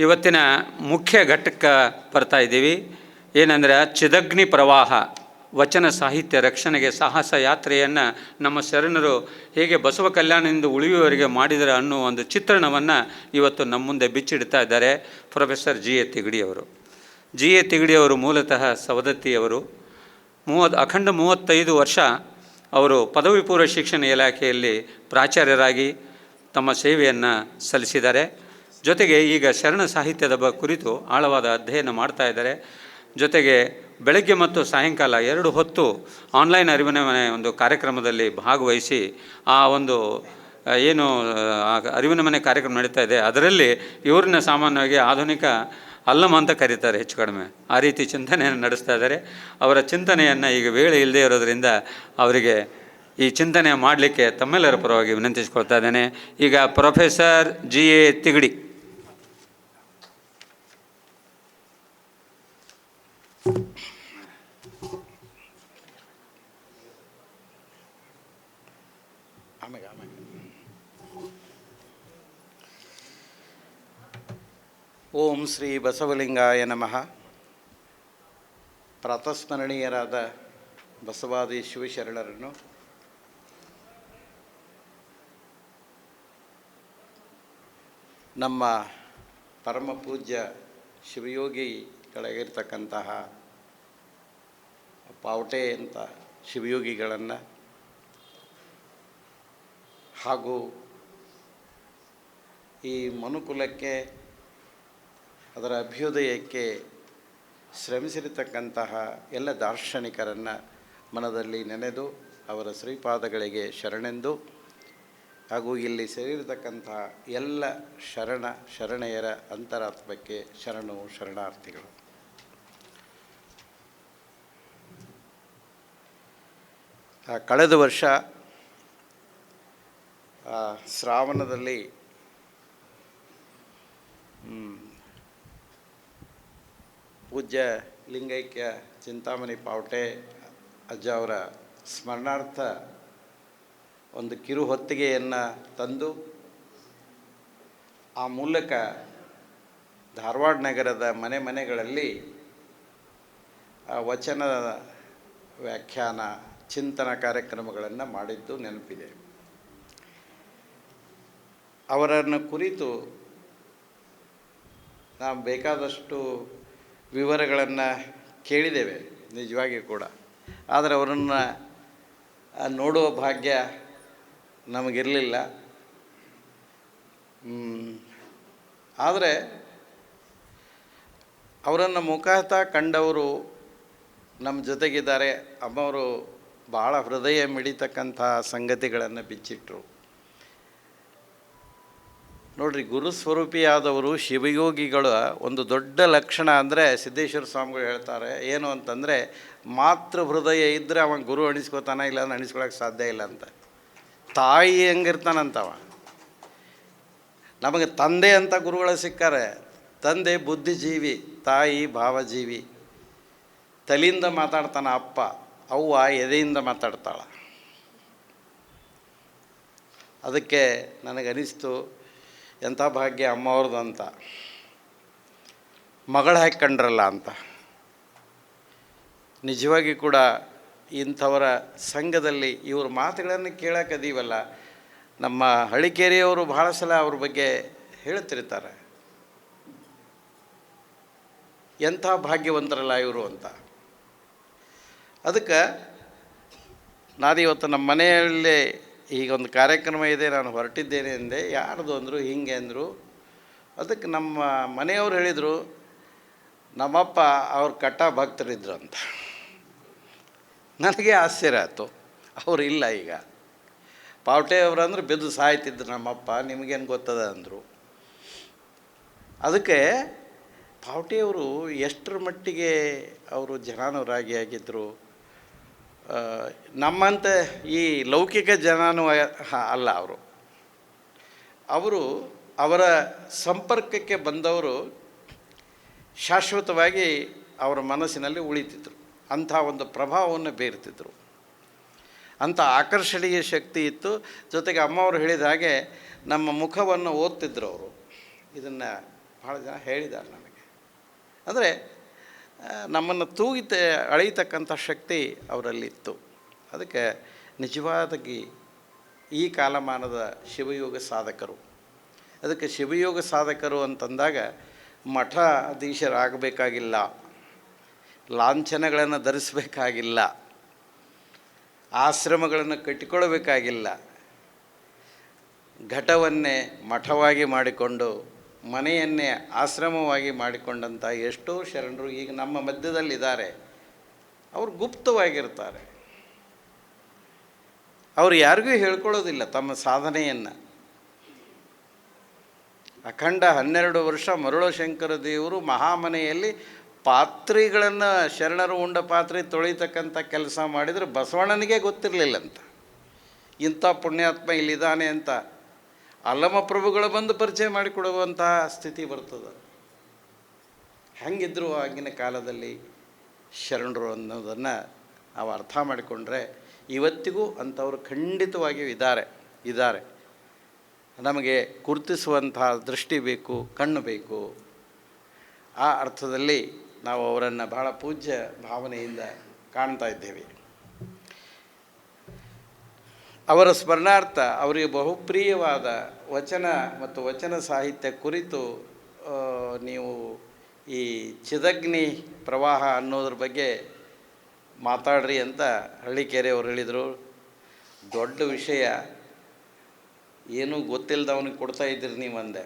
ಇವತ್ತಿನ ಮುಖ್ಯ ಘಟ್ಟಕ್ಕೆ ಬರ್ತಾ ಇದ್ದೀವಿ. ಏನಂದರೆ ಚಿದಗ್ನಿ ಪ್ರವಾಹ ವಚನ ಸಾಹಿತ್ಯ ರಕ್ಷಣೆಗೆ ಸಾಹಸ ಯಾತ್ರೆಯನ್ನು ನಮ್ಮ ಶರಣರು ಹೇಗೆ ಬಸವ ಕಲ್ಯಾಣದಿಂದ ಉಳಿಯುವವರೆಗೆ ಮಾಡಿದರೆ ಅನ್ನೋ ಒಂದು ಚಿತ್ರಣವನ್ನು ಇವತ್ತು ನಮ್ಮ ಮುಂದೆ ಬಿಚ್ಚಿಡ್ತಾ ಇದ್ದಾರೆ ಪ್ರೊಫೆಸರ್ ಜಿ ಎ ತಿಗಡಿಯವರು. ಜಿ ಎ ತಿಗಡಿಯವರು ಮೂಲತಃ ಸವದತ್ತಿಯವರು. 35 ವರ್ಷ ಅವರು ಪದವಿ ಪೂರ್ವ ಶಿಕ್ಷಣ ಇಲಾಖೆಯಲ್ಲಿ ಪ್ರಾಚಾರ್ಯರಾಗಿ ತಮ್ಮ ಸೇವೆಯನ್ನು ಸಲ್ಲಿಸಿದ್ದಾರೆ. ಜೊತೆಗೆ ಈಗ ಶರಣ ಸಾಹಿತ್ಯದ ಕುರಿತು ಆಳವಾದ ಅಧ್ಯಯನ ಮಾಡ್ತಾ ಇದ್ದಾರೆ. ಜೊತೆಗೆ ಬೆಳಗ್ಗೆ ಮತ್ತು ಸಾಯಂಕಾಲ 2 ಹೊತ್ತು ಆನ್ಲೈನ್ ಅರಿವಿನ ಮನೆ ಒಂದು ಕಾರ್ಯಕ್ರಮದಲ್ಲಿ ಭಾಗವಹಿಸಿ ಆ ಒಂದು ಏನು ಅರಿವಿನ ಮನೆ ಕಾರ್ಯಕ್ರಮ ನಡೀತಾ ಇದೆ ಅದರಲ್ಲಿ ಇವ್ರನ್ನ ಸಾಮಾನ್ಯವಾಗಿ ಆಧುನಿಕ ಅಲ್ಲಮ ಅಂತ ಕರೀತಾರೆ, ಹೆಚ್ಚು ಕಡಿಮೆ ಆ ರೀತಿ ಚಿಂತನೆಯನ್ನು ನಡೆಸ್ತಾ ಇದ್ದಾರೆ. ಅವರ ಚಿಂತನೆಯನ್ನು ಈಗ ವೇಳೆ ಇಲ್ಲದೆ ಇರೋದರಿಂದ ಅವರಿಗೆ ಈ ಚಿಂತನೆ ಮಾಡಲಿಕ್ಕೆ ತಮ್ಮೆಲ್ಲರ ಪರವಾಗಿ ವಿನಂತಿಸಿಕೊಳ್ತಾ ಇದ್ದೇನೆ. ಈಗ ಪ್ರೊಫೆಸರ್ ಜಿ ಎ ತಿಗಡಿ. ಓಂ ಶ್ರೀ ಬಸವಲಿಂಗಾಯ ನಮಃ. ಪ್ರಾತಸ್ಮರಣೀಯರಾದ ಬಸವಾದಿ ಶಿವಶರಣರನ್ನು ನಮ್ಮ ಪರಮ ಪೂಜ್ಯ ಶಿವಯೋಗಿಗಳಾಗಿರ್ತಕ್ಕಂತಹ ಪಾವಟೆ ಅಂತ ಶಿವಯೋಗಿಗಳನ್ನು ಹಾಗೂ ಈ ಮನುಕುಲಕ್ಕೆ ಅದರ ಅಭ್ಯುದಯಕ್ಕೆ ಶ್ರಮಿಸಿರತಕ್ಕಂತಹ ಎಲ್ಲ ದಾರ್ಶನಿಕರನ್ನು ಮನದಲ್ಲಿ ನೆನೆದು ಅವರ ಶ್ರೀಪಾದಗಳಿಗೆ ಶರಣೆಂದು ಹಾಗೂ ಇಲ್ಲಿ ಸೇರಿರತಕ್ಕಂತಹ ಎಲ್ಲ ಶರಣೆಯರ ಅಂತರಾತ್ಮಕ್ಕೆ ಶರಣು ಶರಣಾರ್ಥಿಗಳು. ಕಳೆದ ವರ್ಷ ಶ್ರಾವಣದಲ್ಲಿ ಪೂಜ್ಯ ಲಿಂಗೈಕ್ಯ ಚಿಂತಾಮಣಿ ಪಾವಟೆ ಅಜ್ಜ ಅವರ ಸ್ಮರಣಾರ್ಥ ಒಂದು ಕಿರು ಹೊತ್ತಿಗೆಯನ್ನು ತಂದು ಆ ಮೂಲಕ ಧಾರವಾಡ ನಗರದ ಮನೆಗಳಲ್ಲಿ ವಚನ ವ್ಯಾಖ್ಯಾನ ಚಿಂತನ ಕಾರ್ಯಕ್ರಮಗಳನ್ನು ಮಾಡಿದ್ದು ನೆನಪಿದೆ. ಅವರನ್ನು ಕುರಿತು ನಾವು ಬೇಕಾದಷ್ಟು ವಿವರಗಳನ್ನು ಕೇಳಿದ್ದೇವೆ ನಿಜವಾಗಿ ಕೂಡ. ಆದರೆ ಅವರನ್ನು ನೋಡುವ ಭಾಗ್ಯ ನಮಗಿರಲಿಲ್ಲ. ಆದರೆ ಅವರನ್ನು ಮುಖತಃ ಕಂಡವರು ನಮ್ಮ ಜೊತೆಗಿದ್ದಾರೆ. ಅಮ್ಮವರು ಭಾಳ ಹೃದಯ ಮಿಡಿತಕ್ಕಂಥ ಸಂಗತಿಗಳನ್ನು ಬಿಚ್ಚಿಟ್ರು. ನೋಡ್ರಿ, ಗುರುಸ್ವರೂಪಿಯಾದವರು ಶಿವಯೋಗಿಗಳ ಒಂದು ದೊಡ್ಡ ಲಕ್ಷಣ ಅಂದರೆ ಸಿದ್ದೇಶ್ವರ ಸ್ವಾಮಿಗಳು ಹೇಳ್ತಾರೆ ಏನು ಅಂತಂದರೆ, ಮಾತೃ ಹೃದಯ ಇದ್ದರೆ ಅವ ಗುರು ಅಣಿಸ್ಕೋತಾನ, ಇಲ್ಲ ಅಣಿಸ್ಕೊಳಕ್ಕೆ ಸಾಧ್ಯ ಇಲ್ಲ ಅಂತ. ತಾಯಿ ಹೆಂಗಿರ್ತಾನಂತವ. ನಮಗೆ ತಂದೆ ಅಂತ ಗುರುಗಳು ಸಿಕ್ಕಾರೆ. ತಂದೆ ಬುದ್ಧಿಜೀವಿ, ತಾಯಿ ಭಾವಜೀವಿ. ತಲೆಯಿಂದ ಮಾತಾಡ್ತಾನೆ ಅಪ್ಪ, ಅವ್ವ ಎದೆಯಿಂದ ಮಾತಾಡ್ತಾಳೆ. ಅದಕ್ಕೆ ನನಗನಿಸ್ತು ಎಂಥ ಭಾಗ್ಯ ಅಮ್ಮವ್ರದ್ದು ಅಂತ, ಮಗಳು ಹಾಕ್ಕೊಂಡ್ರಲ್ಲ ಅಂತ. ನಿಜವಾಗಿ ಕೂಡ ಇಂಥವರ ಸಂಘದಲ್ಲಿ ಇವ್ರ ಮಾತುಗಳನ್ನು ಕೇಳೋಕ್ಕದೀವಲ್ಲ, ನಮ್ಮ ಹಳಿಕೇರಿಯವರು ಭಾಳ ಸಲ ಅವ್ರ ಬಗ್ಗೆ ಹೇಳ್ತಿರ್ತಾರೆ, ಎಂಥ ಭಾಗ್ಯವಂತರಲ್ಲ ಇವರು ಅಂತ. ಅದಕ್ಕೆ ನಾನಿವತ್ತು ನಮ್ಮ ಮನೆಯಲ್ಲೇ ಈಗ ಒಂದು ಕಾರ್ಯಕ್ರಮ ಇದೆ, ನಾನು ಹೊರಟಿದ್ದೇನೆ ಅಂದೆ. ಯಾರ್ದು ಅಂದರು, ಹಿಂಗೆ ಅಂದರು. ಅದಕ್ಕೆ ನಮ್ಮ ಮನೆಯವ್ರು ಹೇಳಿದರು, ನಮ್ಮಪ್ಪ ಅವ್ರ ಕಟ್ಟ ಭಕ್ತರಿದ್ರು ಅಂತ. ನನಗೆ ಆಶ್ಚರ್ಯ ಆಯಿತು. ಅವರು ಇಲ್ಲ ಈಗ. ಪಾವಟೆಯವರು ಅಂದ್ರೆ ಬೆದ್ದು ಸಾಯ್ತಿದ್ರು ನಮ್ಮಪ್ಪ, ನಿಮಗೇನು ಗೊತ್ತದ ಅಂದರು. ಅದಕ್ಕೆ ಪಾವಟೆಯವರು ಎಷ್ಟರ ಮಟ್ಟಿಗೆ ಅವರು ಜನಾನುರಾಗಿ ಆಗಿದ್ದರು. ನಮ್ಮಂಥ ಈ ಲೌಕಿಕ ಜನನೂ ಅಲ್ಲ ಅವರು ಅವರ ಸಂಪರ್ಕಕ್ಕೆ ಬಂದವರು ಶಾಶ್ವತವಾಗಿ ಅವರ ಮನಸ್ಸಿನಲ್ಲಿ ಉಳಿತಿದ್ರು. ಅಂಥ ಒಂದು ಪ್ರಭಾವವನ್ನು ಬೀರ್ತಿದ್ರು. ಅಂಥ ಆಕರ್ಷಣೀಯ ಶಕ್ತಿ ಇತ್ತು. ಜೊತೆಗೆ ಅಮ್ಮವರು ಹೇಳಿದ ಹಾಗೆ ನಮ್ಮ ಮುಖವನ್ನು ಓದ್ತಿದ್ರು ಅವರು. ಇದನ್ನು ಭಾಳ ಜನ ಹೇಳಿದ್ದಾರೆ ನನಗೆ. ಅಂದರೆ ನಮ್ಮನ್ನು ಅಳೆಯತಕ್ಕಂಥ ಶಕ್ತಿ ಅವರಲ್ಲಿತ್ತು. ಅದಕ್ಕೆ ನಿಜವಾದಾಗಿ ಈ ಕಾಲಮಾನದ ಶಿವಯೋಗ ಸಾಧಕರು, ಅದಕ್ಕೆ ಶಿವಯೋಗ ಸಾಧಕರು ಅಂತಂದಾಗ ಮಠಾಧೀಶರಾಗಬೇಕಾಗಿಲ್ಲ, ಲಾಂಛನಗಳನ್ನು ಧರಿಸಬೇಕಾಗಿಲ್ಲ, ಆಶ್ರಮಗಳನ್ನು ಕಟ್ಟಿಕೊಳ್ಳಬೇಕಾಗಿಲ್ಲ. ಘಟವನ್ನೇ ಮಠವಾಗಿ ಮಾಡಿಕೊಂಡು ಮನೆಯನ್ನೇ ಆಶ್ರಮವಾಗಿ ಮಾಡಿಕೊಂಡಂಥ ಎಷ್ಟೋ ಶರಣರು ಈಗ ನಮ್ಮ ಮಧ್ಯದಲ್ಲಿದ್ದಾರೆ. ಅವರು ಗುಪ್ತವಾಗಿರ್ತಾರೆ, ಅವರು ಯಾರಿಗೂ ಹೇಳ್ಕೊಳ್ಳೋದಿಲ್ಲ ತಮ್ಮ ಸಾಧನೆಯನ್ನು. ಅಖಂಡ 12 ವರ್ಷ ಮರುಳಶಂಕರ ದೇವರು ಮಹಾಮನೆಯಲ್ಲಿ ಪಾತ್ರೆಗಳನ್ನು, ಶರಣರು ಉಂಡ ಪಾತ್ರೆ ತೊಳಿತಕ್ಕಂಥ ಕೆಲಸ ಮಾಡಿದರೆ ಬಸವಣ್ಣನಿಗೆ ಗೊತ್ತಿರಲಿಲ್ಲಂತ. ಇಂಥ ಪುಣ್ಯಾತ್ಮ ಇಲ್ಲಿದ್ದಾನೆ ಅಂತ ಅಲ್ಲಮಪ್ರಭುಗಳು ಬಂದು ಪರಿಚಯ ಮಾಡಿಕೊಡುವಂತಹ ಸ್ಥಿತಿ ಬರ್ತದೆ. ಹೆಂಗಿದ್ರು ಆಗಿನ ಕಾಲದಲ್ಲಿ ಶರಣರು ಅನ್ನೋದನ್ನು ನಾವು ಅರ್ಥ ಮಾಡಿಕೊಂಡ್ರೆ ಇವತ್ತಿಗೂ ಅಂಥವ್ರು ಖಂಡಿತವಾಗಿಯೂ ಇದ್ದಾರೆ. ನಮಗೆ ಗುರುತಿಸುವಂತಹ ದೃಷ್ಟಿ ಬೇಕು, ಕಣ್ಣು ಬೇಕು. ಆ ಅರ್ಥದಲ್ಲಿ ನಾವು ಅವರನ್ನು ಬಹಳ ಪೂಜ್ಯ ಭಾವನೆಯಿಂದ ಕಾಣ್ತಾ ಇದ್ದೇವೆ. ಅವರ ಸ್ಮರಣಾರ್ಥ ಅವರಿಗೆ ಬಹುಪ್ರಿಯವಾದ ವಚನ ಮತ್ತು ವಚನ ಸಾಹಿತ್ಯ ಕುರಿತು ನೀವು ಈ ಚಿದಗ್ನಿ ಪ್ರವಾಹ ಅನ್ನೋದ್ರ ಬಗ್ಗೆ ಮಾತಾಡ್ರಿ ಅಂತ ಹಳ್ಳಿಕೆರೆಯವರು ಹೇಳಿದರು. ದೊಡ್ಡ ವಿಷಯ, ಏನೂ ಗೊತ್ತಿಲ್ಲದವನಿಗೆ ಕೊಡ್ತಾ ಇದ್ದೀರಿ ನೀವು ಅಂದೆ.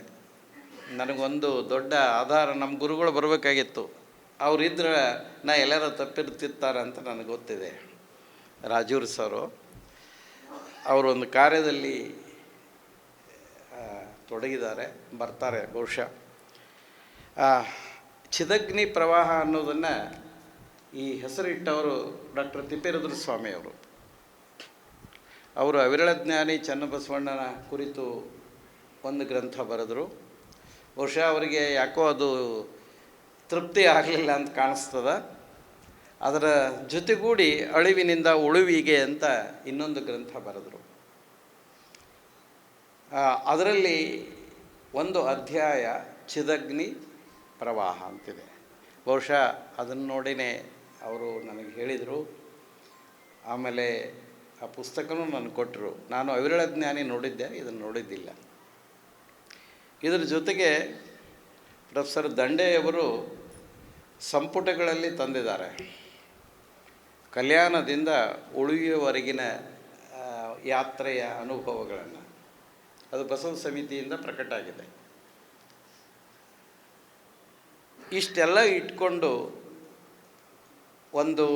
ನನಗೊಂದು ದೊಡ್ಡ ಆಧಾರ, ನಮ್ಮ ಗುರುಗಳು ಬರಬೇಕಾಗಿತ್ತು, ಅವರಿದ್ರೆ ನಾ ಎಲ್ಲರೂ ತಪ್ಪಿರ್ತಿರ್ತಾರೆ ಅಂತ ನನಗೆ ಗೊತ್ತಿದೆ. ರಾಜೂರು ಸರು ಅವರು ಒಂದು ಕಾರ್ಯದಲ್ಲಿ ತೊಡಗಿದ್ದಾರೆ, ಬರ್ತಾರೆ ಬಹುಶಃ. ಚಿದಗ್ನಿ ಪ್ರವಾಹ ಅನ್ನೋದನ್ನು ಈ ಹೆಸರಿಟ್ಟವರು ಡಾಕ್ಟರ್ ತಿಪ್ಪೇರುದ್ರ ಸ್ವಾಮಿಯವರು. ಅವರು ಅವಿರಳ ಜ್ಞಾನಿ ಚನ್ನಬಸವಣ್ಣನ ಕುರಿತು ಒಂದು ಗ್ರಂಥ ಬರೆದರು. ಬಹುಶಃ ಅವರಿಗೆ ಯಾಕೋ ಅದು ತೃಪ್ತಿ ಆಗಲಿಲ್ಲ ಅಂತ ಕಾಣಿಸ್ತದೆ. ಅದರ ಜೊತೆಗೂಡಿ ಅಳಿವಿನಿಂದ ಉಳುವಿಗೆ ಅಂತ ಇನ್ನೊಂದು ಗ್ರಂಥ ಬರೆದರು. ಅದರಲ್ಲಿ ಒಂದು ಅಧ್ಯಾಯ ಚಿದಗ್ನಿ ಪ್ರವಾಹ ಅಂತಿದೆ. ಬಹುಶಃ ಅದನ್ನು ನೋಡಿನೇ ಅವರು ನನಗೆ ಹೇಳಿದರು. ಆಮೇಲೆ ಆ ಪುಸ್ತಕನೂ ನನಗೆ ಕೊಟ್ಟರು. ನಾನು ಅವಿರಳ ಜ್ಞಾನಿ ನೋಡಿದ್ದೆ, ಇದನ್ನು ನೋಡಿದ್ದಿಲ್ಲ. ಇದರ ಜೊತೆಗೆ ಪ್ರೊಫೆಸರ್ ದಂಡೆಯವರು ಸಂಪುಟಗಳಲ್ಲಿ ತಂದಿದ್ದಾರೆ ಕಲ್ಯಾಣದಿಂದ ಉಳುವಿಯವರೆಗಿನ ಯಾತ್ರೆಯ ಅನುಭವಗಳನ್ನು. ಅದು ಬಸವ ಸಮಿತಿಯಿಂದ ಪ್ರಕಟ ಆಗಿದೆ. ಇಷ್ಟೆಲ್ಲ ಇಟ್ಕೊಂಡು ಒಂದು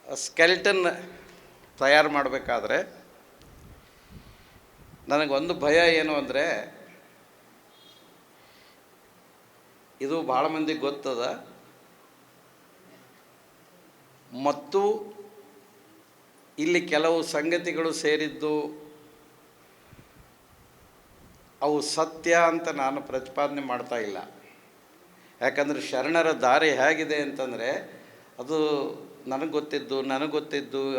ಸ್ಕೆಲ್ಟನ್ ತಯಾರು ಮಾಡಬೇಕಾದ್ರೆ ನನಗೊಂದು ಭಯ ಏನು ಅಂದರೆ, ಇದು ಭಾಳ ಮಂದಿಗೆ ಗೊತ್ತದ ಮತ್ತು ಇಲ್ಲಿ ಕೆಲವು ಸಂಗತಿಗಳು ಸೇರಿದ್ದು ಅವು ಸತ್ಯ ಅಂತ ನಾನು ಪ್ರತಿಪಾದನೆ ಮಾಡ್ತಾ ಇಲ್ಲ. ಯಾಕಂದರೆ ಶರಣರ ದಾರಿ ಹೇಗಿದೆ ಅಂತಂದರೆ ಅದು ನನಗೆ ಗೊತ್ತಿದ್ದು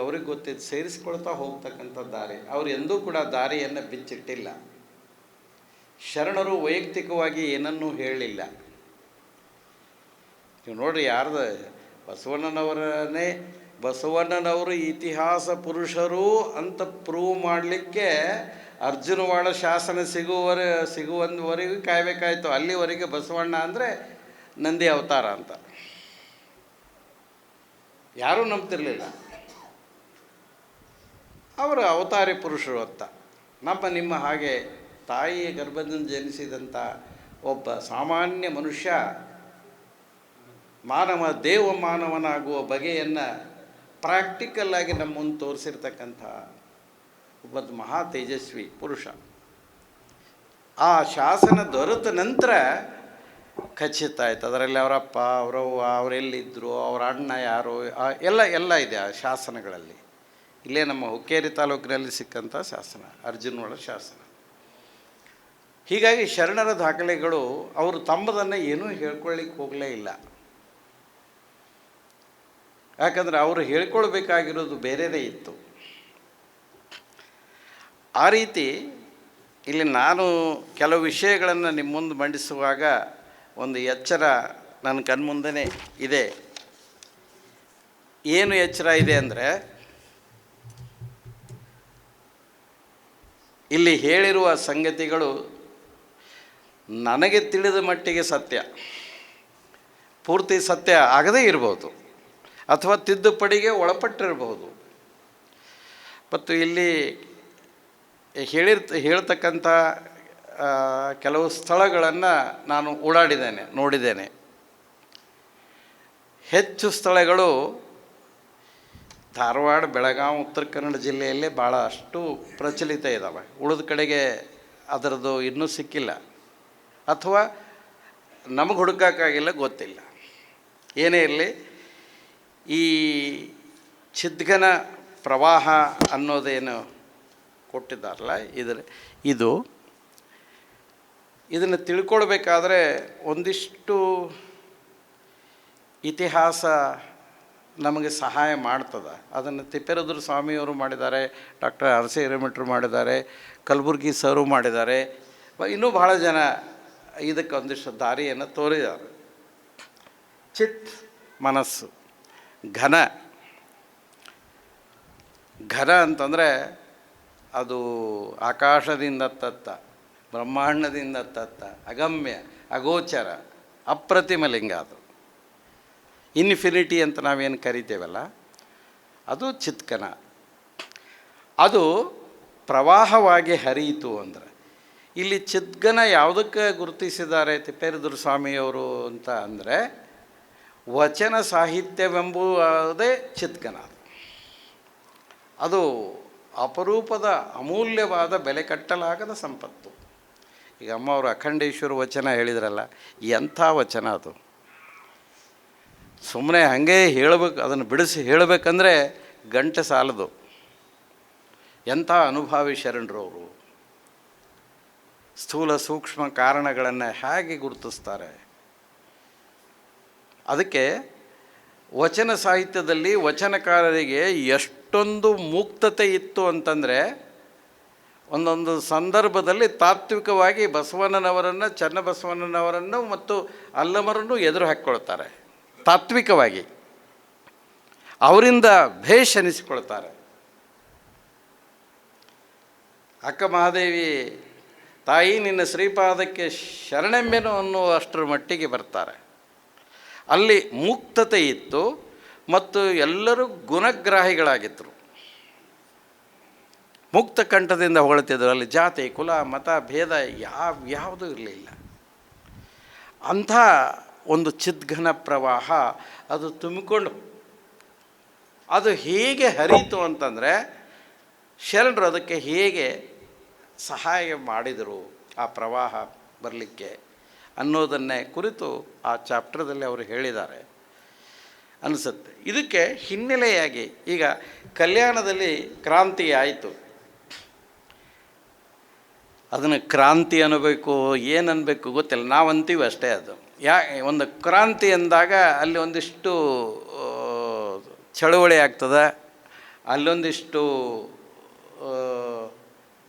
ಅವ್ರಿಗೆ ಗೊತ್ತಿದ್ದು ಸೇರಿಸ್ಕೊಳ್ತಾ ಹೋಗ್ತಕ್ಕಂಥ ದಾರಿ. ಅವರು ಎಂದೂ ಕೂಡ ದಾರಿಯನ್ನು ಬಿಚ್ಚಿಟ್ಟಿಲ್ಲ. ಶರಣರು ವೈಯಕ್ತಿಕವಾಗಿ ಏನನ್ನೂ ಹೇಳಲಿಲ್ಲ. ನೀವು ನೋಡ್ರಿ, ಯಾರ್ದು ಬಸವಣ್ಣನವರು ಇತಿಹಾಸ ಪುರುಷರು ಅಂತ ಪ್ರೂವ್ ಮಾಡಲಿಕ್ಕೆ ಅರ್ಜುನವಾಡ ಶಾಸನ ಸಿಗುವವರೆಗೂ ಕಾಯಬೇಕಾಯಿತು. ಅಲ್ಲಿವರೆಗೆ ಬಸವಣ್ಣ ಅಂದರೆ ನಂದಿ ಅವತಾರ ಅಂತ ಯಾರೂ ನಂಬ್ತಿರ್ಲಿಲ್ಲ. ಅವರು ಅವತಾರಿ ಪುರುಷರು ಅಂತ. ನಿಮ್ಮ ಹಾಗೆ ತಾಯಿಯ ಗರ್ಭದಿಂದ ಜನಿಸಿದಂಥ ಒಬ್ಬ ಸಾಮಾನ್ಯ ಮನುಷ್ಯ ಮಾನವನಾಗುವ ಬಗೆಯನ್ನು ಪ್ರಾಕ್ಟಿಕಲ್ಲಾಗಿ ನಮ್ಮ ಮುಂದೆ ತೋರಿಸಿರ್ತಕ್ಕಂಥ ಒಬ್ಬ ಮಹಾ ತೇಜಸ್ವಿ ಪುರುಷ. ಆ ಶಾಸನ ದೊರೆತ ನಂತರ ಖಚಿತ ಆಯ್ತು ಅದರಲ್ಲಿ ಅವರಪ್ಪ, ಅವರವ್ವ, ಅವರೆಲ್ಲಿದ್ದರು, ಅವರ ಅಣ್ಣ ಯಾರು, ಎಲ್ಲ ಇದೆ ಆ ಶಾಸನಗಳಲ್ಲಿ. ಇಲ್ಲೇ ನಮ್ಮ ಹುಕ್ಕೇರಿ ತಾಲೂಕಿನಲ್ಲಿ ಸಿಕ್ಕಂಥ ಶಾಸನ, ಅರ್ಜುನವಾಡ ಶಾಸನ. ಹೀಗಾಗಿ ಶರಣರ ದಾಖಲೆಗಳು ಅವರು ತಮ್ಮದನ್ನು ಏನೂ ಹೇಳ್ಕೊಳ್ಳಿಕ್ಕೆ ಹೋಗಲೇ ಇಲ್ಲ. ಯಾಕಂದರೆ ಅವರು ಹೇಳ್ಕೊಳ್ಬೇಕಾಗಿರೋದು ಬೇರೆಯೇ ಇತ್ತು. ಆ ರೀತಿ ಇಲ್ಲಿ ನಾನು ಕೆಲವು ವಿಷಯಗಳನ್ನು ನಿಮ್ಮ ಮುಂದೆ ಮಂಡಿಸುವಾಗ ಒಂದು ಎಚ್ಚರ ನನ್ನ ಕಣ್ಮುಂದೆನೇ ಇದೆ. ಏನು ಎಚ್ಚರ ಇದೆ ಅಂದರೆ, ಇಲ್ಲಿ ಹೇಳಿರುವ ಸಂಗತಿಗಳು ನನಗೆ ತಿಳಿದ ಮಟ್ಟಿಗೆ ಸತ್ಯ, ಪೂರ್ತಿ ಸತ್ಯ ಆಗದೇ ಇರ್ಬೋದು, ಅಥವಾ ತಿದ್ದುಪಡಿಗೆ ಒಳಪಟ್ಟಿರಬಹುದು. ಮತ್ತು ಇಲ್ಲಿ ಹೇಳ್ತಕ್ಕಂಥ ಕೆಲವು ಸ್ಥಳಗಳನ್ನು ನಾನು ಓಡಾಡಿದ್ದೇನೆ, ನೋಡಿದ್ದೇನೆ. ಹೆಚ್ಚು ಸ್ಥಳಗಳು ಧಾರವಾಡ, ಬೆಳಗಾವಿ, ಉತ್ತರ ಕನ್ನಡ ಜಿಲ್ಲೆಯಲ್ಲೇ ಭಾಳಷ್ಟು ಪ್ರಚಲಿತ ಇದ್ದಾವೆ. ಉಳಿದ ಕಡೆಗೆ ಅದರದ್ದು ಇನ್ನೂ ಸಿಕ್ಕಿಲ್ಲ, ಅಥವಾ ನಮಗೆ ಹುಡುಕೋಕ್ಕಾಗಿಲ್ಲ, ಗೊತ್ತಿಲ್ಲ. ಏನೇ ಇರಲಿ, ಈ ಚಿದ್ಗನ ಪ್ರವಾಹ ಅನ್ನೋದೇನು ಕೊಟ್ಟಿದ್ದಾರಲ್ಲ, ಇದನ್ನು ತಿಳ್ಕೊಳ್ಬೇಕಾದ್ರೆ ಒಂದಿಷ್ಟು ಇತಿಹಾಸ ನಮಗೆ ಸಹಾಯ ಮಾಡ್ತದೆ. ಅದನ್ನು ತಿಪ್ಪೇರುದ್ರ ಸ್ವಾಮಿಯವರು ಮಾಡಿದ್ದಾರೆ, ಡಾಕ್ಟರ್ ಅರಸೆ ಹಿರೇಮಠರು ಮಾಡಿದ್ದಾರೆ, ಕಲಬುರ್ಗಿ ಸರು ಮಾಡಿದ್ದಾರೆ, ಇನ್ನೂ ಭಾಳ ಜನ ಇದಕ್ಕೆ ಒಂದಿಷ್ಟು ದಾರಿಯನ್ನು ತೋರಿದ್ದಾರೆ. ಚಿತ್ ಮನಸ್ಸು, ಘನ ಅಂತಂದರೆ ಅದು ಆಕಾಶದಿಂದ ತತ್ತ, ಬ್ರಹ್ಮಾಂಡದಿಂದ ತತ್ತ, ಅಗಮ್ಯ, ಅಗೋಚರ, ಅಪ್ರತಿಮ ಲಿಂಗ. ಅದು ಇನ್ಫಿನಿಟಿ ಅಂತ ನಾವೇನು ಕರಿತೇವಲ್ಲ, ಅದು ಚಿತ್ಕನ. ಅದು ಪ್ರವಾಹವಾಗಿ ಹರಿಯಿತು ಅಂದರೆ, ಇಲ್ಲಿ ಚಿದ್ಗನ ಯಾವುದಕ್ಕೆ ಗುರುತಿಸಿದ್ದಾರೆ ತಿಪ್ಪೇರುದ್ರ ಸ್ವಾಮಿಯವರು ಅಂತ ಅಂದರೆ, ವಚನ ಸಾಹಿತ್ಯವೆಂಬುದೇ ಚಿತ್ಗನ. ಅದು ಅಪರೂಪದ ಅಮೂಲ್ಯವಾದ ಬೆಲೆ ಕಟ್ಟಲಾಗದ ಸಂಪತ್ತು. ಈಗ ಅಮ್ಮ ಅವರು ಅಖಂಡೇಶ್ವರ ವಚನ ಹೇಳಿದ್ರಲ್ಲ, ಎಂಥ ವಚನ ಅದು! ಸುಮ್ಮನೆ ಹಾಗೆ ಹೇಳಬೇಕು, ಅದನ್ನು ಬಿಡಿಸಿ ಹೇಳಬೇಕಂದ್ರೆ ಗಂಟೆ ಸಾಲದು. ಎಂಥ ಅನುಭಾವಿ ಶರಣರು ಅವರು! ಸ್ಥೂಲ ಸೂಕ್ಷ್ಮ ಕಾರಣಗಳನ್ನು ಹೇಗೆ ಗುರುತಿಸ್ತಾರೆ. ಅದಕ್ಕೆ ವಚನ ಸಾಹಿತ್ಯದಲ್ಲಿ ವಚನಕಾರರಿಗೆ ಎಷ್ಟೊಂದು ಮುಕ್ತತೆ ಇತ್ತು ಅಂತಂದರೆ, ಒಂದೊಂದು ಸಂದರ್ಭದಲ್ಲಿ ತಾತ್ವಿಕವಾಗಿ ಬಸವಣ್ಣನವರನ್ನು, ಚನ್ನಬಸವಣ್ಣನವರನ್ನು ಮತ್ತು ಅಲ್ಲಮರನ್ನು ಎದುರು ಹಾಕ್ಕೊಳ್ತಾರೆ. ತಾತ್ವಿಕವಾಗಿ ಅವರಿಂದ ಭೇಷ್ ಅನಿಸಿಕೊಳ್ತಾರೆ. ಅಕ್ಕ ಮಹಾದೇವಿ ತಾಯಿ ನಿನ್ನ ಶ್ರೀಪಾದಕ್ಕೆ ಶರಣೆಂಬೆನು ಅನ್ನುವಷ್ಟರ ಮಟ್ಟಿಗೆ ಬರ್ತಾರೆ. ಅಲ್ಲಿ ಮುಕ್ತತೆ ಇತ್ತು ಮತ್ತು ಎಲ್ಲರೂ ಗುಣಗ್ರಾಹಿಗಳಾಗಿದ್ದರು. ಮುಕ್ತ ಕಂಠದಿಂದ ಹೊಗಳ್ತಿದ್ರು. ಅಲ್ಲಿ ಜಾತಿ, ಕುಲ, ಮತ, ಭೇದ ಯಾವುದೂ ಇರಲಿಲ್ಲ. ಅಂಥ ಒಂದು ಚಿದ್ಘನ ಪ್ರವಾಹ ಅದು ತುಂಬಿಕೊಂಡು ಅದು ಹೇಗೆ ಹರಿಯಿತು ಅಂತಂದರೆ, ಶರಣರು ಅದಕ್ಕೆ ಹೇಗೆ ಸಹಾಯ ಮಾಡಿದರು ಆ ಪ್ರವಾಹ ಬರಲಿಕ್ಕೆ ಅನ್ನೋದನ್ನೇ ಕುರಿತು ಆ ಚಾಪ್ಟರ್ದಲ್ಲಿ ಅವರು ಹೇಳಿದ್ದಾರೆ ಅನಿಸುತ್ತೆ. ಇದಕ್ಕೆ ಹಿನ್ನೆಲೆಯಾಗಿ ಈಗ ಕಲ್ಯಾಣದಲ್ಲಿ ಕ್ರಾಂತಿ ಆಯಿತು. ಅದನ್ನು ಕ್ರಾಂತಿ ಅನ್ನಬೇಕು, ಏನು ಅನ್ನಬೇಕು ಗೊತ್ತಿಲ್ಲ, ನಾವು ಅಂತೀವಿ ಅಷ್ಟೇ. ಅದು ಒಂದು ಕ್ರಾಂತಿ ಅಂದಾಗ ಅಲ್ಲಿ ಒಂದಿಷ್ಟು ಚಳುವಳಿ ಆಗ್ತದೆ, ಅಲ್ಲೊಂದಿಷ್ಟು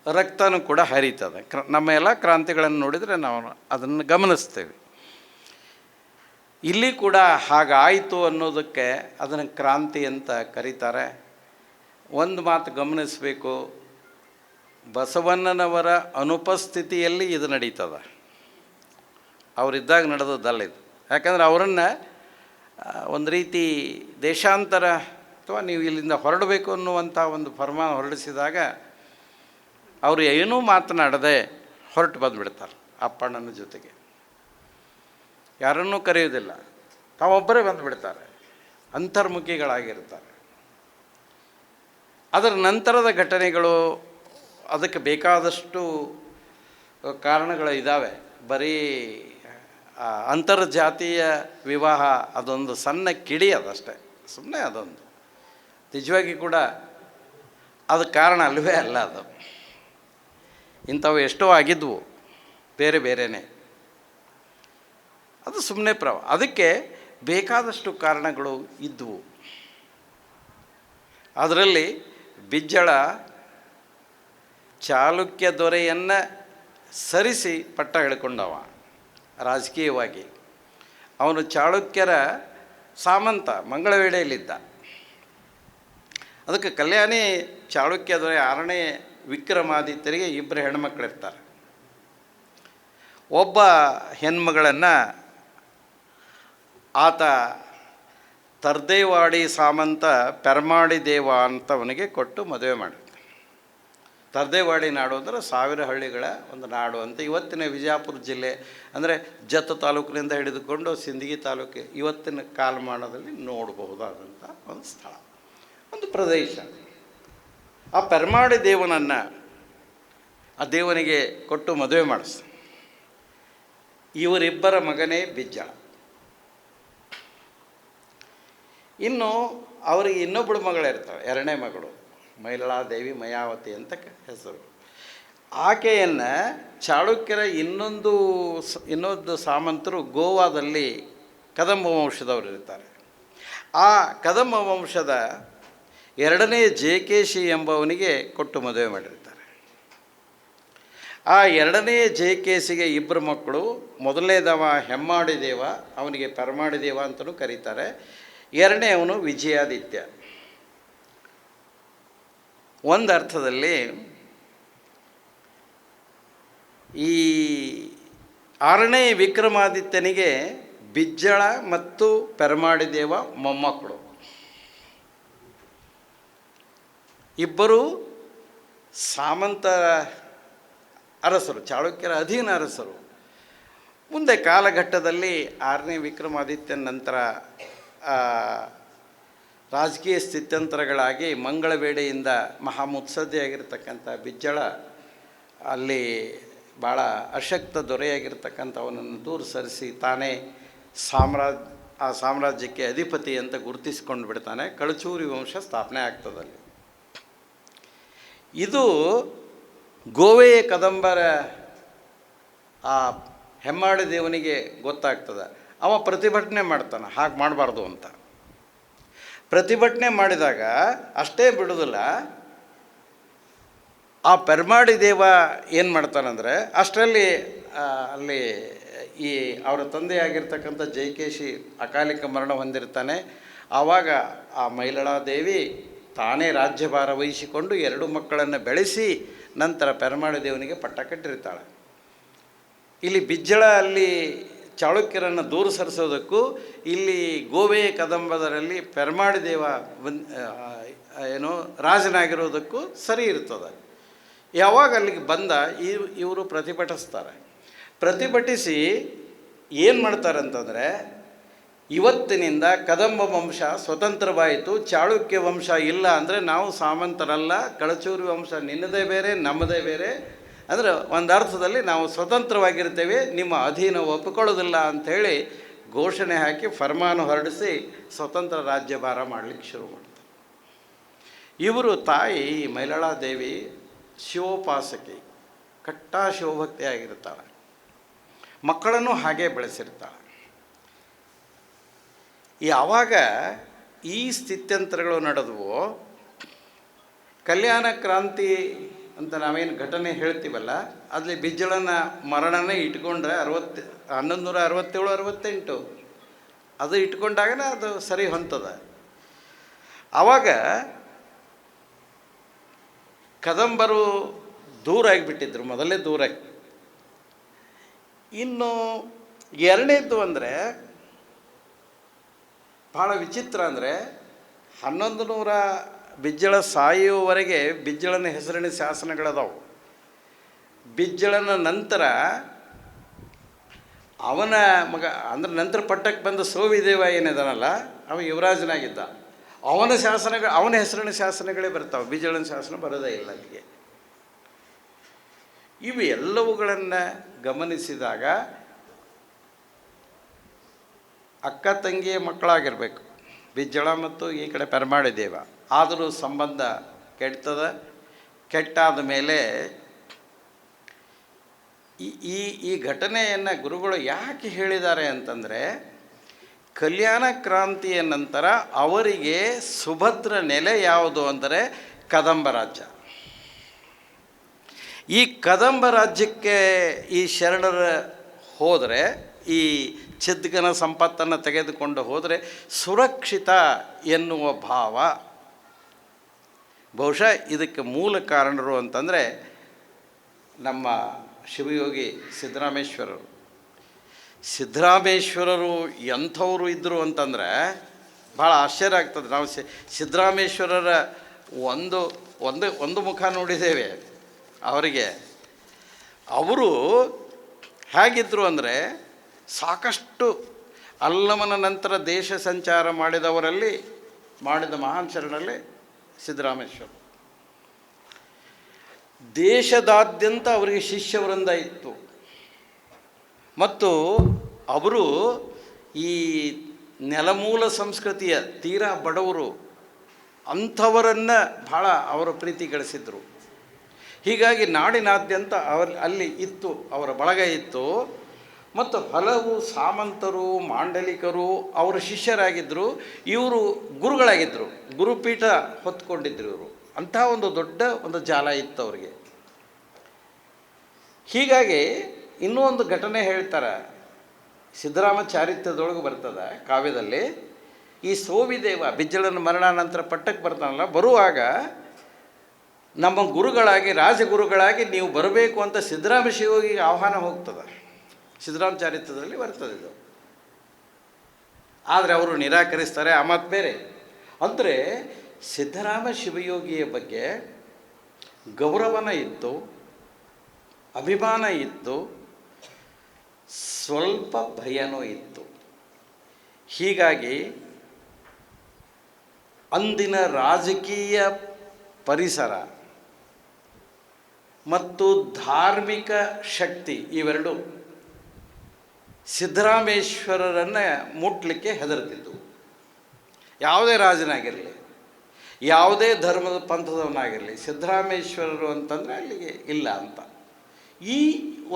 ರಕ್ತನೂ ಕೂಡ ಹರಿತದೆ. ನಮ್ಮ ಎಲ್ಲ ಕ್ರಾಂತಿಗಳನ್ನು ನೋಡಿದರೆ ನಾವು ಅದನ್ನು ಗಮನಿಸ್ತೇವೆ. ಇಲ್ಲಿ ಕೂಡ ಹಾಗಾಯಿತು ಅನ್ನೋದಕ್ಕೆ ಅದನ್ನು ಕ್ರಾಂತಿ ಅಂತ ಕರೀತಾರೆ. ಒಂದು ಮಾತು ಗಮನಿಸಬೇಕು, ಬಸವಣ್ಣನವರ ಅನುಪಸ್ಥಿತಿಯಲ್ಲಿ ಇದು ನಡೀತದೆ. ಅವರಿದ್ದಾಗ ನಡೆದದ್ದಲ್ಲ ಇದು. ಯಾಕಂದರೆ ಅವರನ್ನು ಒಂದು ರೀತಿ ದೇಶಾಂತರ ಅಥವಾ ನೀವು ಇಲ್ಲಿಂದ ಹೊರಡಬೇಕು ಅನ್ನುವಂಥ ಒಂದು ಫರ್ಮಾನ ಹೊರಡಿಸಿದಾಗ ಅವರು ಏನೂ ಮಾತನಾಡದೆ ಹೊರಟು ಬಂದುಬಿಡ್ತಾರೆ. ಅಪ್ಪಣ್ಣನ ಜೊತೆಗೆ ಯಾರನ್ನೂ ಕರೆಯೋದಿಲ್ಲ, ತಾವೊಬ್ಬರೇ ಬಂದುಬಿಡ್ತಾರೆ, ಅಂತರ್ಮುಖಿಗಳಾಗಿರ್ತಾರೆ. ಅದರ ನಂತರದ ಘಟನೆಗಳು ಅದಕ್ಕೆ ಬೇಕಾದಷ್ಟು ಕಾರಣಗಳು ಇದ್ದಾವೆ. ಬರೀ ಅಂತರ್ಜಾತೀಯ ವಿವಾಹ ಅದೊಂದು ಸಣ್ಣ ಕಿಡಿ, ಅದಷ್ಟೇ, ಸುಮ್ಮನೆ ಅದೊಂದು. ನಿಜವಾಗಿ ಕೂಡ ಅದು ಕಾರಣ ಅಲ್ಲವೇ ಅಲ್ಲ. ಅದು ಇಂಥವು ಎಷ್ಟೋ ಆಗಿದ್ವು ಬೇರೆ ಬೇರೆಯೇ. ಅದು ಸುಮ್ಮನೆ ಅದಕ್ಕೆ ಬೇಕಾದಷ್ಟು ಕಾರಣಗಳು ಇದ್ದವು. ಅದರಲ್ಲಿ ಬಿಜ್ಜಳ ಚಾಲುಕ್ಯ ದೊರೆಯನ್ನು ಸರಿಸಿ ಪಟ್ಟ ಹಿಡ್ಕೊಂಡವ ರಾಜಕೀಯವಾಗಿ. ಅವನು ಚಾಳುಕ್ಯರ ಸಾಮಂತ, ಮಂಗಳವೇಡೆಯಲ್ಲಿದ್ದ. ಅದಕ್ಕೆ ಕಲ್ಯಾಣಿ ಚಾಳುಕ್ಯದ 6ನೇ ವಿಕ್ರಮಾದಿತ್ಯರಿಗೆ 2 ಹೆಣ್ಮಕ್ಳಿರ್ತಾರೆ. ಒಬ್ಬ ಹೆಣ್ಮಗಳನ್ನು ಆತ ತರ್ದೇವಾಡಿ ಸಾಮಂತ ಪೆರ್ಮಾಡಿ ದೇವ ಅಂತವನಿಗೆ ಕೊಟ್ಟು ಮದುವೆ ಮಾಡಿದ. ತರ್ದೇವಾಡಿ ನಾಡು ಅಂದರೆ 1000 ಹಳ್ಳಿಗಳ ಒಂದು ನಾಡು ಅಂತ. ಇವತ್ತಿನ ವಿಜಯಪುರ ಜಿಲ್ಲೆ ಅಂದರೆ ಜತ್ತ ತಾಲೂಕಿನಿಂದ ಹಿಡಿದುಕೊಂಡು ಸಿಂದಗಿ ತಾಲೂಕು ಇವತ್ತಿನ ಕಾಲಮಾನದಲ್ಲಿ ನೋಡಬಹುದಾದಂಥ ಒಂದು ಸ್ಥಳ, ಒಂದು ಪ್ರದೇಶ. ಆ ಪೆರ್ಮಾಡಿ ದೇವನನ್ನು ಆ ದೇವನಿಗೆ ಕೊಟ್ಟು ಮದುವೆ ಮಾಡಿಸ. ಇವರಿಬ್ಬರ ಮಗನೇ ಬಿಜ್ಜಳ. ಇನ್ನು ಅವರಿಗೆ ಇನ್ನೊಬ್ಬಳು ಮಗಳಿರ್ತಾಳೆ, 2ನೇ ಮಗಳು ಮೈಲಳಾದೇವಿ, ಮಯಾವತಿ ಅಂತ ಹೆಸರು. ಆಕೆಯನ್ನು ಚಾಳುಕ್ಯರ ಇನ್ನೊಂದು ಸಾಮಂತರು ಗೋವಾದಲ್ಲಿ ಕದಂಬ ವಂಶದವರು ಇರ್ತಾರೆ. ಆ ಕದಂಬ ವಂಶದ 2ನೇ ಜೇಕೇಶಿ ಎಂಬವನಿಗೆ ಕೊಟ್ಟು ಮದುವೆ ಮಾಡಿರ್ತಾರೆ. ಆ 2ನೇ ಜೇಕೇಸಿಗೆ 2 ಮಕ್ಕಳು. ಮೊದಲನೇದವ ಹೆಮ್ಮಾಡಿ ದೇವ, ಅವನಿಗೆ ಪೆರ್ಮಾಡಿ ದೇವ ಅಂತಲೂ ಕರೀತಾರೆ. 2ನೇವನು ವಿಜಯಾದಿತ್ಯ. ಒಂದು ಅರ್ಥದಲ್ಲಿ ಈ 6ನೇ ವಿಕ್ರಮಾದಿತ್ಯನಿಗೆ ಬಿಜ್ಜಳ ಮತ್ತು ಪೆರ್ಮಾಡಿ ದೇವ ಮೊಮ್ಮಕ್ಕಳು. ಇಬ್ಬರು ಸಾಮಂತ ಅರಸರು, ಚಾಳುಕ್ಯರ ಅಧೀನ ಅರಸರು. ಮುಂದೆ ಕಾಲಘಟ್ಟದಲ್ಲಿ 6ನೇ ವಿಕ್ರಮಾದಿತ್ಯನ ನಂತರ ರಾಜಕೀಯ ಸ್ಥಿತ್ಯಂತರಗಳಾಗಿ ಮಂಗಳವೇಡೆಯಿಂದ ಮಹಾಮುತ್ಸದ್ದಿಯಾಗಿರ್ತಕ್ಕಂಥ ಬಿಜ್ಜಳ ಅಲ್ಲಿ ಭಾಳ ಅಶಕ್ತ ದೊರೆಯಾಗಿರ್ತಕ್ಕಂಥವನನ್ನು ದೂರ ಸರಿಸಿ ತಾನೇ ಆ ಸಾಮ್ರಾಜ್ಯಕ್ಕೆ ಅಧಿಪತಿ ಅಂತ ಗುರುತಿಸ್ಕೊಂಡು ಬಿಡ್ತಾನೆ. ಕಳಚೂರಿ ವಂಶ ಸ್ಥಾಪನೆ ಆಗ್ತದಲ್ಲಿ. ಇದು ಗೋವೆಯ ಕದಂಬರ ಆ ಹೆಮ್ಮಾಡಿ ದೇವನಿಗೆ ಗೊತ್ತಾಗ್ತದೆ. ಅವ ಪ್ರತಿಭಟನೆ ಮಾಡ್ತಾನೆ, ಹಾಗೆ ಮಾಡಬಾರ್ದು ಅಂತ. ಪ್ರತಿಭಟನೆ ಮಾಡಿದಾಗ ಅಷ್ಟೇ ಬಿಡೋದಿಲ್ಲ, ಆ ಪೆರ್ಮಾಡಿ ದೇವ ಏನು ಮಾಡ್ತಾನಂದರೆ ಅಷ್ಟರಲ್ಲಿ ಅಲ್ಲಿ ಈ ಅವರ ತಂದೆಯಾಗಿರ್ತಕ್ಕಂಥ ಜೈಕೇಶಿ ಅಕಾಲಿಕ ಮರಣ ಹೊಂದಿರ್ತಾನೆ. ಆವಾಗ ಆ ಮೈಲಳಾದೇವಿ ತಾನೇ ರಾಜ್ಯಭಾರ ವಹಿಸಿಕೊಂಡು 2 ಮಕ್ಕಳನ್ನು ಬೆಳೆಸಿ ನಂತರ ಪೆರ್ಮಾಡಿ ದೇವನಿಗೆ ಪಟ್ಟ ಕಟ್ಟಿರ್ತಾಳೆ. ಇಲ್ಲಿ ಬಿಜ್ಜಳ ಅಲ್ಲಿ ಚಾಳುಕ್ಯರನ್ನು ದೂರ ಸರಿಸೋದಕ್ಕೂ ಇಲ್ಲಿ ಗೋವೆ ಕದಂಬದರಲ್ಲಿ ಪೆರ್ಮಾಡಿ ದೇವ ಏನು ರಾಜನಾಗಿರೋದಕ್ಕೂ ಸರಿ ಇರ್ತದೆ. ಯಾವಾಗ ಅಲ್ಲಿಗೆ ಬಂದ ಇವರು ಪ್ರತಿಭಟಿಸ್ತಾರೆ. ಪ್ರತಿಭಟಿಸಿ ಏನು ಮಾಡ್ತಾರೆ ಅಂತಂದರೆ, ಇವತ್ತಿನಿಂದ ಕದಂಬ ವಂಶ ಸ್ವತಂತ್ರವಾಯಿತು, ಚಾಳುಕ್ಯ ವಂಶ ಇಲ್ಲ ಅಂದರೆ ನಾವು ಸಾಮಂತರಲ್ಲ, ಕಳಚೂರಿ ವಂಶ ನಿನ್ನದೇ ಬೇರೆ ನಮ್ಮದೇ ಬೇರೆ, ಅಂದರೆ ಒಂದು ಅರ್ಥದಲ್ಲಿ ನಾವು ಸ್ವತಂತ್ರವಾಗಿರ್ತೇವೆ, ನಿಮ್ಮ ಅಧೀನ ಒಪ್ಪಿಕೊಳ್ಳೋದಿಲ್ಲ ಅಂಥೇಳಿ ಘೋಷಣೆ ಹಾಕಿ ಫರ್ಮಾನು ಹೊರಡಿಸಿ ಸ್ವತಂತ್ರ ರಾಜ್ಯಭಾರ ಮಾಡಲಿಕ್ಕೆ ಶುರು ಮಾಡ್ತಾರೆ. ಇವರು ತಾಯಿ ಮೈಲಳಾದೇವಿ ಶಿವೋಪಾಸಕಿ, ಕಟ್ಟಾ ಶಿವಭಕ್ತಿ ಆಗಿರ್ತಾಳೆ. ಮಕ್ಕಳನ್ನು ಹಾಗೇ ಬೆಳೆಸಿರ್ತಾಳೆ. ಯಾವಾಗ ಈ ಸ್ಥಿತ್ಯಂತರಗಳು ನಡೆದವು, ಕಲ್ಯಾಣ ಕ್ರಾಂತಿ ಅಂತ ನಾವೇನು ಘಟನೆ ಹೇಳ್ತೀವಲ್ಲ, ಅಲ್ಲಿ ಬಿಜ್ಜಳನ ಮರಣನೇ ಇಟ್ಕೊಂಡ್ರೆ 1167-68 ಅದು ಇಟ್ಕೊಂಡಾಗನೇ ಅದು ಸರಿ ಹೊಂತದ. ಆವಾಗ ಕದಂಬರು ದೂರ ಆಗಿಬಿಟ್ಟಿದ್ರು, ಮೊದಲೇ ದೂರ. ಇನ್ನು 2ನೇದ್ದು ಅಂದರೆ ಭಾಳ ವಿಚಿತ್ರ ಅಂದರೆ 1100 ಬಿಜ್ಜಳ ಸಾಯುವವರೆಗೆ ಬಿಜ್ಜಳನ ಹೆಸರಿನ ಶಾಸನಗಳದಾವು. ಬಿಜ್ಜಳನ ನಂತರ ಅವನ ಮಗ ಅಂದರೆ ನಂತರ ಪಟ್ಟಕ್ಕೆ ಬಂದ ಸೋವಿದೇವ ಏನಿದಾನಲ್ಲ, ಅವ ಯುವರಾಜನಾಗಿದ್ದ. ಅವನ ಹೆಸರಿನ ಶಾಸನಗಳೇ ಬರ್ತಾವೆ, ಬಿಜ್ಜಳನ ಶಾಸನ ಬರೋದೇ ಇಲ್ಲ ಅಲ್ಲಿಗೆ. ಇವು ಎಲ್ಲವುಗಳನ್ನು ಗಮನಿಸಿದಾಗ ಅಕ್ಕ ತಂಗಿಯ ಮಕ್ಕಳಾಗಿರಬೇಕು ಬಿಜ್ಜಳ ಮತ್ತು ಈ ಕಡೆ ಪೆರ್ಮಾಡಿ ದೇವ. ಆದರೂ ಸಂಬಂಧ ಕೆಡ್ತದ. ಕೆಟ್ಟಾದ ಮೇಲೆ ಈ ಘಟನೆಯನ್ನು ಗುರುಗಳು ಯಾಕೆ ಹೇಳಿದ್ದಾರೆ ಅಂತಂದರೆ, ಕಲ್ಯಾಣ ಕ್ರಾಂತಿಯ ನಂತರ ಅವರಿಗೆ ಸುಭದ್ರ ನೆಲೆ ಯಾವುದು ಅಂದರೆ ಕದಂಬ ರಾಜ್ಯ. ಈ ಕದಂಬ ರಾಜ್ಯಕ್ಕೆ ಈ ಶರಣರ ಹೋದರೆ, ಈ ಚಿದ್ಗನ ಸಂಪತ್ತನ್ನು ತೆಗೆದುಕೊಂಡು ಹೋದರೆ ಸುರಕ್ಷಿತ ಎನ್ನುವ ಭಾವ. ಬಹುಶಃ ಇದಕ್ಕೆ ಮೂಲ ಕಾರಣರು ಅಂತಂದರೆ ನಮ್ಮ ಶಿವಯೋಗಿ ಸಿದ್ದರಾಮೇಶ್ವರರು. ಸಿದ್ದರಾಮೇಶ್ವರರು ಎಂಥವರು ಇದ್ದರು ಅಂತಂದರೆ ಭಾಳ ಆಶ್ಚರ್ಯ ಆಗ್ತದೆ. ನಾವು ಸಿದ್ದರಾಮೇಶ್ವರರ ಒಂದು ಒಂದು ಒಂದು ಮುಖ ನೋಡಿದ್ದೇವೆ. ಅವರಿಗೆ ಅವರು ಹೇಗಿದ್ದರು ಅಂದರೆ, ಸಾಕಷ್ಟು ಅಲ್ಲಮನ ನಂತರ ದೇಶ ಸಂಚಾರ ಮಾಡಿದ ಮಹಾನ್ ಶರಣರಲ್ಲಿ ಸಿದ್ದರಾಮೇಶ್ವರ. ದೇಶದಾದ್ಯಂತ ಅವರಿಗೆ ಶಿಷ್ಯವೃಂದ ಇತ್ತು ಮತ್ತು ಅವರು ಈ ನೆಲಮೂಲ ಸಂಸ್ಕೃತಿಯ ತೀರಾ ಬಡವರು ಅಂಥವರನ್ನು ಭಾಳ ಅವರ ಪ್ರೀತಿ ಗಳಿಸಿದರು. ಹೀಗಾಗಿ ನಾಡಿನಾದ್ಯಂತ ಅಲ್ಲಿ ಇತ್ತು, ಅವರ ಬಳಗ ಇತ್ತು ಮತ್ತು ಹಲವು ಸಾಮಂತರು, ಮಾಂಡಲಿಕರು ಅವರ ಶಿಷ್ಯರಾಗಿದ್ದರು. ಇವರು ಗುರುಗಳಾಗಿದ್ದರು, ಗುರುಪೀಠ ಹೊತ್ಕೊಂಡಿದ್ದರು ಇವರು. ಅಂಥ ಒಂದು ದೊಡ್ಡ ಒಂದು ಜಾಲ ಇತ್ತು ಅವರಿಗೆ. ಹೀಗಾಗಿ ಇನ್ನೂ ಒಂದು ಘಟನೆ ಹೇಳ್ತಾರೆ, ಸಿದ್ದರಾಮ ಚಾರಿತ್ರ್ಯದೊಳಗೆ ಬರ್ತದೆ ಕಾವ್ಯದಲ್ಲಿ. ಈ ಸೋವಿದೇವ ಬಿಜ್ಜಳನ ಮರಣಾನಂತರ ಪಟ್ಟಕ್ಕೆ ಬರ್ತಾನಲ್ಲ, ಬರುವಾಗ ನಮ್ಮ ಗುರುಗಳಾಗಿ, ರಾಜಗುರುಗಳಾಗಿ ನೀವು ಬರಬೇಕು ಅಂತ ಸಿದ್ದರಾಮ ಶಿವಯೋಗಿಗೆ ಆಹ್ವಾನ ಹೋಗ್ತದೆ. ಸಿದ್ದರಾಮ ಚಾರಿತ್ರ್ಯದಲ್ಲಿ ಬರ್ತದೆ ಇದು. ಆದರೆ ಅವರು ನಿರಾಕರಿಸ್ತಾರೆ, ಆ ಮಾತು ಬೇರೆ. ಅಂದರೆ ಸಿದ್ದರಾಮ ಶಿವಯೋಗಿಯ ಬಗ್ಗೆ ಗೌರವನ ಇತ್ತು, ಅಭಿಮಾನ ಇತ್ತು, ಸ್ವಲ್ಪ ಭಯನೂ ಇತ್ತು. ಹೀಗಾಗಿ ಅಂದಿನ ರಾಜಕೀಯ ಪರಿಸರ ಮತ್ತು ಧಾರ್ಮಿಕ ಶಕ್ತಿ ಇವೆರಡು ಸಿದ್ದರಾಮೇಶ್ವರರನ್ನು ಮುಟ್ಲಿಕ್ಕೆ ಹೆದರ್ತಿದ್ದು. ಯಾವುದೇ ರಾಜನಾಗಿರಲಿ, ಯಾವುದೇ ಧರ್ಮದ ಪಂಥದವನಾಗಿರಲಿ, ಸಿದ್ದರಾಮೇಶ್ವರರು ಅಂತಂದರೆ ಅಲ್ಲಿಗೆ ಇಲ್ಲ ಅಂತ ಈ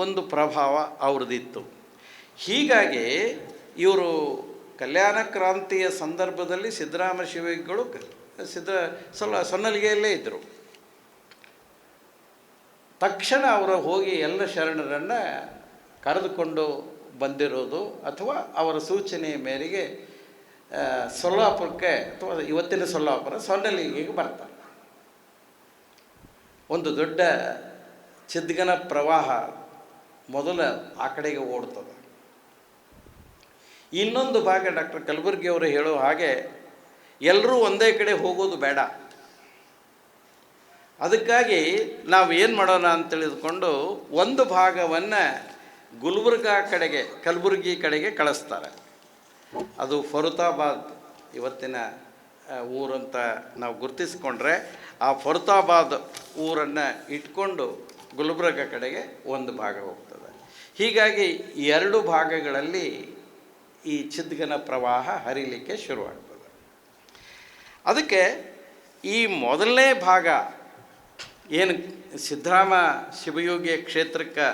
ಒಂದು ಪ್ರಭಾವ ಅವ್ರದ್ದಿತ್ತು. ಹೀಗಾಗಿ ಇವರು ಕಲ್ಯಾಣ ಕ್ರಾಂತಿಯ ಸಂದರ್ಭದಲ್ಲಿ ಸಿದ್ದರಾಮ ಶಿವಯೋಗಿಗಳು ಸೊನ್ನಲಿಗೆಯಲ್ಲೇ ಇದ್ದರು. ತಕ್ಷಣ ಅವರು ಹೋಗಿ ಎಲ್ಲ ಶರಣರನ್ನು ಕರೆದುಕೊಂಡು ಬಂದಿರೋದು ಅಥವಾ ಅವರ ಸೂಚನೆಯ ಮೇರೆಗೆ ಸೊಲ್ಲಾಪುರಕ್ಕೆ ಅಥವಾ ಇವತ್ತಿನ ಸೊಲ್ಲಾಪುರ ಸೊನ್ನಲಿಗೆಗೆ ಬರ್ತಾರೆ. ಒಂದು ದೊಡ್ಡ ಚಿದ್ಗನ ಪ್ರವಾಹ ಮೊದಲ ಆ ಕಡೆಗೆ ಓಡ್ತದೆ. ಇನ್ನೊಂದು ಭಾಗ ಡಾಕ್ಟರ್ ಕಲಬುರ್ಗಿ ಅವರು ಹೇಳೋ ಹಾಗೆ ಎಲ್ಲರೂ ಒಂದೇ ಕಡೆ ಹೋಗೋದು ಬೇಡ. ಅದಕ್ಕಾಗಿ ನಾವು ಏನು ಮಾಡೋಣ ಅಂತ ತಿಳಿದುಕೊಂಡು ಒಂದು ಭಾಗವನ್ನು ಗುಲ್ಬರ್ಗಾ ಕಡೆಗೆ, ಕಲಬುರ್ಗಿ ಕಡೆಗೆ ಕಳಿಸ್ತಾರೆ. ಅದು ಫರುತಾಬಾದ್ ಇವತ್ತಿನ ಊರಂತ ನಾವು ಗುರುತಿಸ್ಕೊಂಡ್ರೆ, ಆ ಫರುತಾಬಾದ್ ಊರನ್ನು ಇಟ್ಕೊಂಡು ಗುಲ್ಬರ್ಗಾ ಕಡೆಗೆ ಒಂದು ಭಾಗ ಹೋಗ್ತದೆ. ಹೀಗಾಗಿ ಎರಡು ಭಾಗಗಳಲ್ಲಿ ಈ ಚಿದ್ಗನ ಪ್ರವಾಹ ಹರಿಲಿಕ್ಕೆ ಶುರುವಾಗ್ತದೆ. ಅದಕ್ಕೆ ಈ ಮೊದಲನೇ ಭಾಗ ಏನು ಸಿದ್ದರಾಮ ಶಿವಯೋಗಿಯ ಕ್ಷೇತ್ರಕ್ಕೆ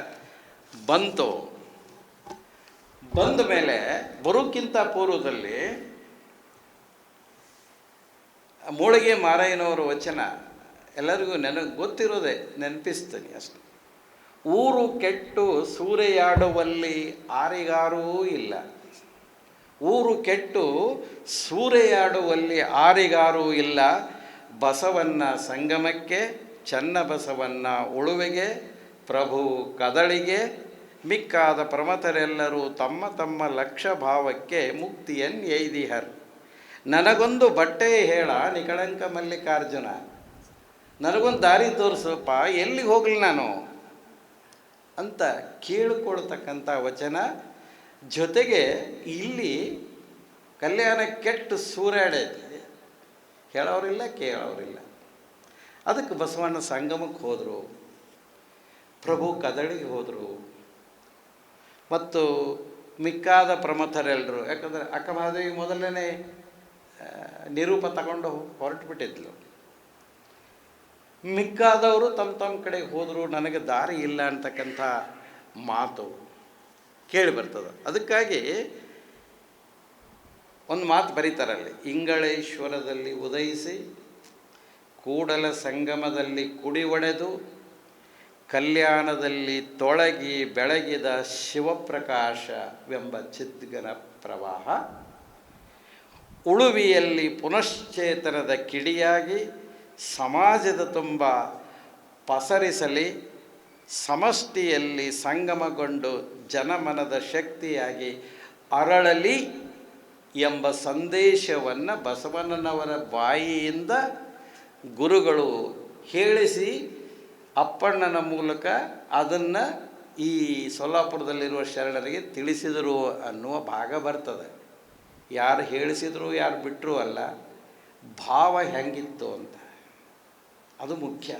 ಬಂತು, ಬಂದ ಮೇಲೆ ಬರೋಕ್ಕಿಂತ ಪೂರ್ವದಲ್ಲಿ ಮೂಳಿಗೆ ಮಾರಯ್ಯನವರ ವಚನ ಎಲ್ಲರಿಗೂ ಗೊತ್ತಿರೋದೇ, ನೆನಪಿಸ್ತೀನಿ ಅಷ್ಟೆ. ಊರು ಕೆಟ್ಟು ಸೂರೆಯಾಡುವಲ್ಲಿ ಆರಿಗಾರೂ ಇಲ್ಲ, ಊರು ಕೆಟ್ಟು ಸೂರೆಯಾಡುವಲ್ಲಿ ಆರಿಗಾರೂ ಇಲ್ಲ, ಬಸವನ್ನ ಸಂಗಮಕ್ಕೆ ಚನ್ನ ಬಸವನ್ನ ಉಳುವೆಗೆ ಪ್ರಭು ಕದಳಿಗೆ ಮಿಕ್ಕಾದ ಪ್ರಮಥರೆಲ್ಲರೂ ತಮ್ಮ ತಮ್ಮ ಲಕ್ಷ್ಯ ಭಾವಕ್ಕೆ ಮುಕ್ತಿಯನ್ನು ಎಯ್ದಿಹರ್. ನನಗೊಂದು ಬಟ್ಟೆ ಹೇಳ ನಿಕಳಂಕ ಮಲ್ಲಿಕಾರ್ಜುನ, ನನಗೊಂದು ದಾರಿ ತೋರಿಸಪ್ಪ, ಎಲ್ಲಿಗೆ ಹೋಗಲಿ ನಾನು ಅಂತ ಕೇಳಿಕೊಳ್ತಕ್ಕಂಥ ವಚನ. ಜೊತೆಗೆ ಇಲ್ಲಿ ಕಲ್ಯಾಣ ಕೆಟ್ಟು ಸೂರ್ಯಾಡೈತಿ, ಹೇಳೋರಿಲ್ಲ ಕೇಳೋರಿಲ್ಲ. ಅದಕ್ಕೆ ಬಸವಣ್ಣ ಸಂಗಮಕ್ಕೆ ಹೋದರು, ಪ್ರಭು ಕದಳಿಗೆ ಹೋದರು ಮತ್ತು ಮಿಕ್ಕಾದ ಪ್ರಮಥರೆಲ್ಲರೂ. ಯಾಕಂದರೆ ಅಕ್ಕಮಹಾದೇವಿ ಮೊದಲನೇ ನಿರೂಪ ತಗೊಂಡು ಹೊರಟುಬಿಟ್ಟಿದ್ಲು. ಮಿಕ್ಕಾದವರು ತಮ್ಮ ತಮ್ಮ ಕಡೆಗೆ ಹೋದರು, ನನಗೆ ದಾರಿ ಇಲ್ಲ ಅಂತಕ್ಕಂಥ ಮಾತು ಕೇಳಿ ಬರ್ತದೆ. ಅದಕ್ಕಾಗಿ ಒಂದು ಮಾತು ಬರೀತಾರಲ್ಲಿ, ಇಂಗಳೇಶ್ವರದಲ್ಲಿ ಉದಯಿಸಿ ಕೂಡಲ ಸಂಗಮದಲ್ಲಿ ಕುಡಿ ಒಡೆದು ಕಲ್ಯಾಣದಲ್ಲಿ ತೊಳಗಿ ಬೆಳಗಿದ ಶಿವಪ್ರಕಾಶವೆಂಬ ಚಿದ್ಗನ ಪ್ರವಾಹ ಉಳುವಿಯಲ್ಲಿ ಪುನಶ್ಚೇತನದ ಕಿಡಿಯಾಗಿ ಸಮಾಜದ ತುಂಬ ಪಸರಿಸಲಿ, ಸಮಷ್ಟಿಯಲ್ಲಿ ಸಂಗಮಗೊಂಡು ಜನಮನದ ಶಕ್ತಿಯಾಗಿ ಅರಳಲಿ ಎಂಬ ಸಂದೇಶವನ್ನು ಬಸವಣ್ಣನವರ ಬಾಯಿಯಿಂದ ಗುರುಗಳು ಹೇಳಿಸಿ ಅಪ್ಪಣ್ಣನ ಮೂಲಕ ಅದನ್ನು ಈ ಸೊಲ್ಲಾಪುರದಲ್ಲಿರುವ ಶರಣರಿಗೆ ತಿಳಿಸಿದರು ಅನ್ನುವ ಭಾಗ ಬರ್ತದೆ. ಯಾರು ಹೇಳಿಸಿದ್ರು ಯಾರು ಬಿಟ್ಟರು ಅಲ್ಲ, ಭಾವ ಹೆಂಗಿತ್ತು ಅಂತ ಅದು ಮುಖ್ಯ.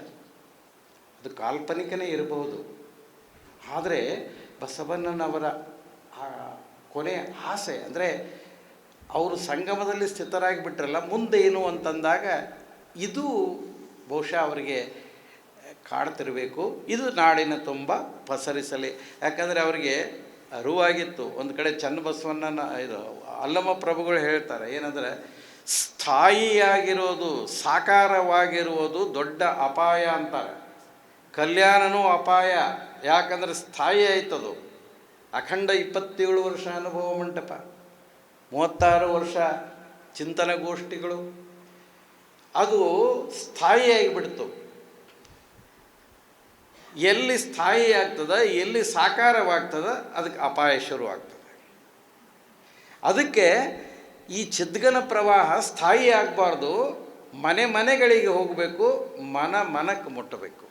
ಅದು ಕಾಲ್ಪನಿಕನೇ ಇರಬಹುದು, ಆದರೆ ಬಸವಣ್ಣನವರ ಆ ಕೊನೆಯ ಆಸೆ ಅಂದರೆ ಅವರು ಸಂಗಮದಲ್ಲಿ ಸ್ಥಿತರಾಗಿ ಬಿಟ್ರಲ್ಲ, ಮುಂದೇನು ಅಂತಂದಾಗ ಇದು ಬಹುಶಃ ಅವರಿಗೆ ಕಾಡ್ತಿರಬೇಕು. ಇದು ನಾಡಿನ ತುಂಬ ಪಸರಿಸಲಿ. ಯಾಕಂದರೆ ಅವರಿಗೆ ಅರಿವಾಗಿತ್ತು. ಒಂದು ಕಡೆ ಚನ್ನಬಸವಣ್ಣನ ಇದು ಅಲ್ಲಮ ಪ್ರಭುಗಳು ಹೇಳ್ತಾರೆ ಏನಂದರೆ, ಸ್ಥಾಯಿಯಾಗಿರೋದು ಸಾಕಾರವಾಗಿರುವುದು ದೊಡ್ಡ ಅಪಾಯ ಅಂತಾರೆ. ಕಲ್ಯಾಣನೂ ಅಪಾಯ, ಯಾಕಂದರೆ ಸ್ಥಾಯಿ ಆಯ್ತದು. ಅಖಂಡ 27 ವರ್ಷ ಅನುಭವ ಮಂಟಪ, 36 ವರ್ಷ ಚಿಂತನಗೋಷ್ಠಿಗಳು, ಅದು ಸ್ಥಾಯಿಯಾಗಿಬಿಡ್ತು. ಎಲ್ಲಿ ಸ್ಥಾಯಿ ಆಗ್ತದೆ, ಎಲ್ಲಿ ಸಾಕಾರವಾಗ್ತದೆ, ಅದಕ್ಕೆ ಅಪಾಯ ಶುರುವಾಗ್ತದೆ. ಅದಕ್ಕೆ ಈ ಚಿದ್ಗನ ಪ್ರವಾಹ ಸ್ಥಾಯಿ ಆಗಬಾರ್ದು, ಮನೆ ಮನೆಗಳಿಗೆ ಹೋಗಬೇಕು, ಮನಕ್ಕೆ ಮುಟ್ಟಬೇಕು.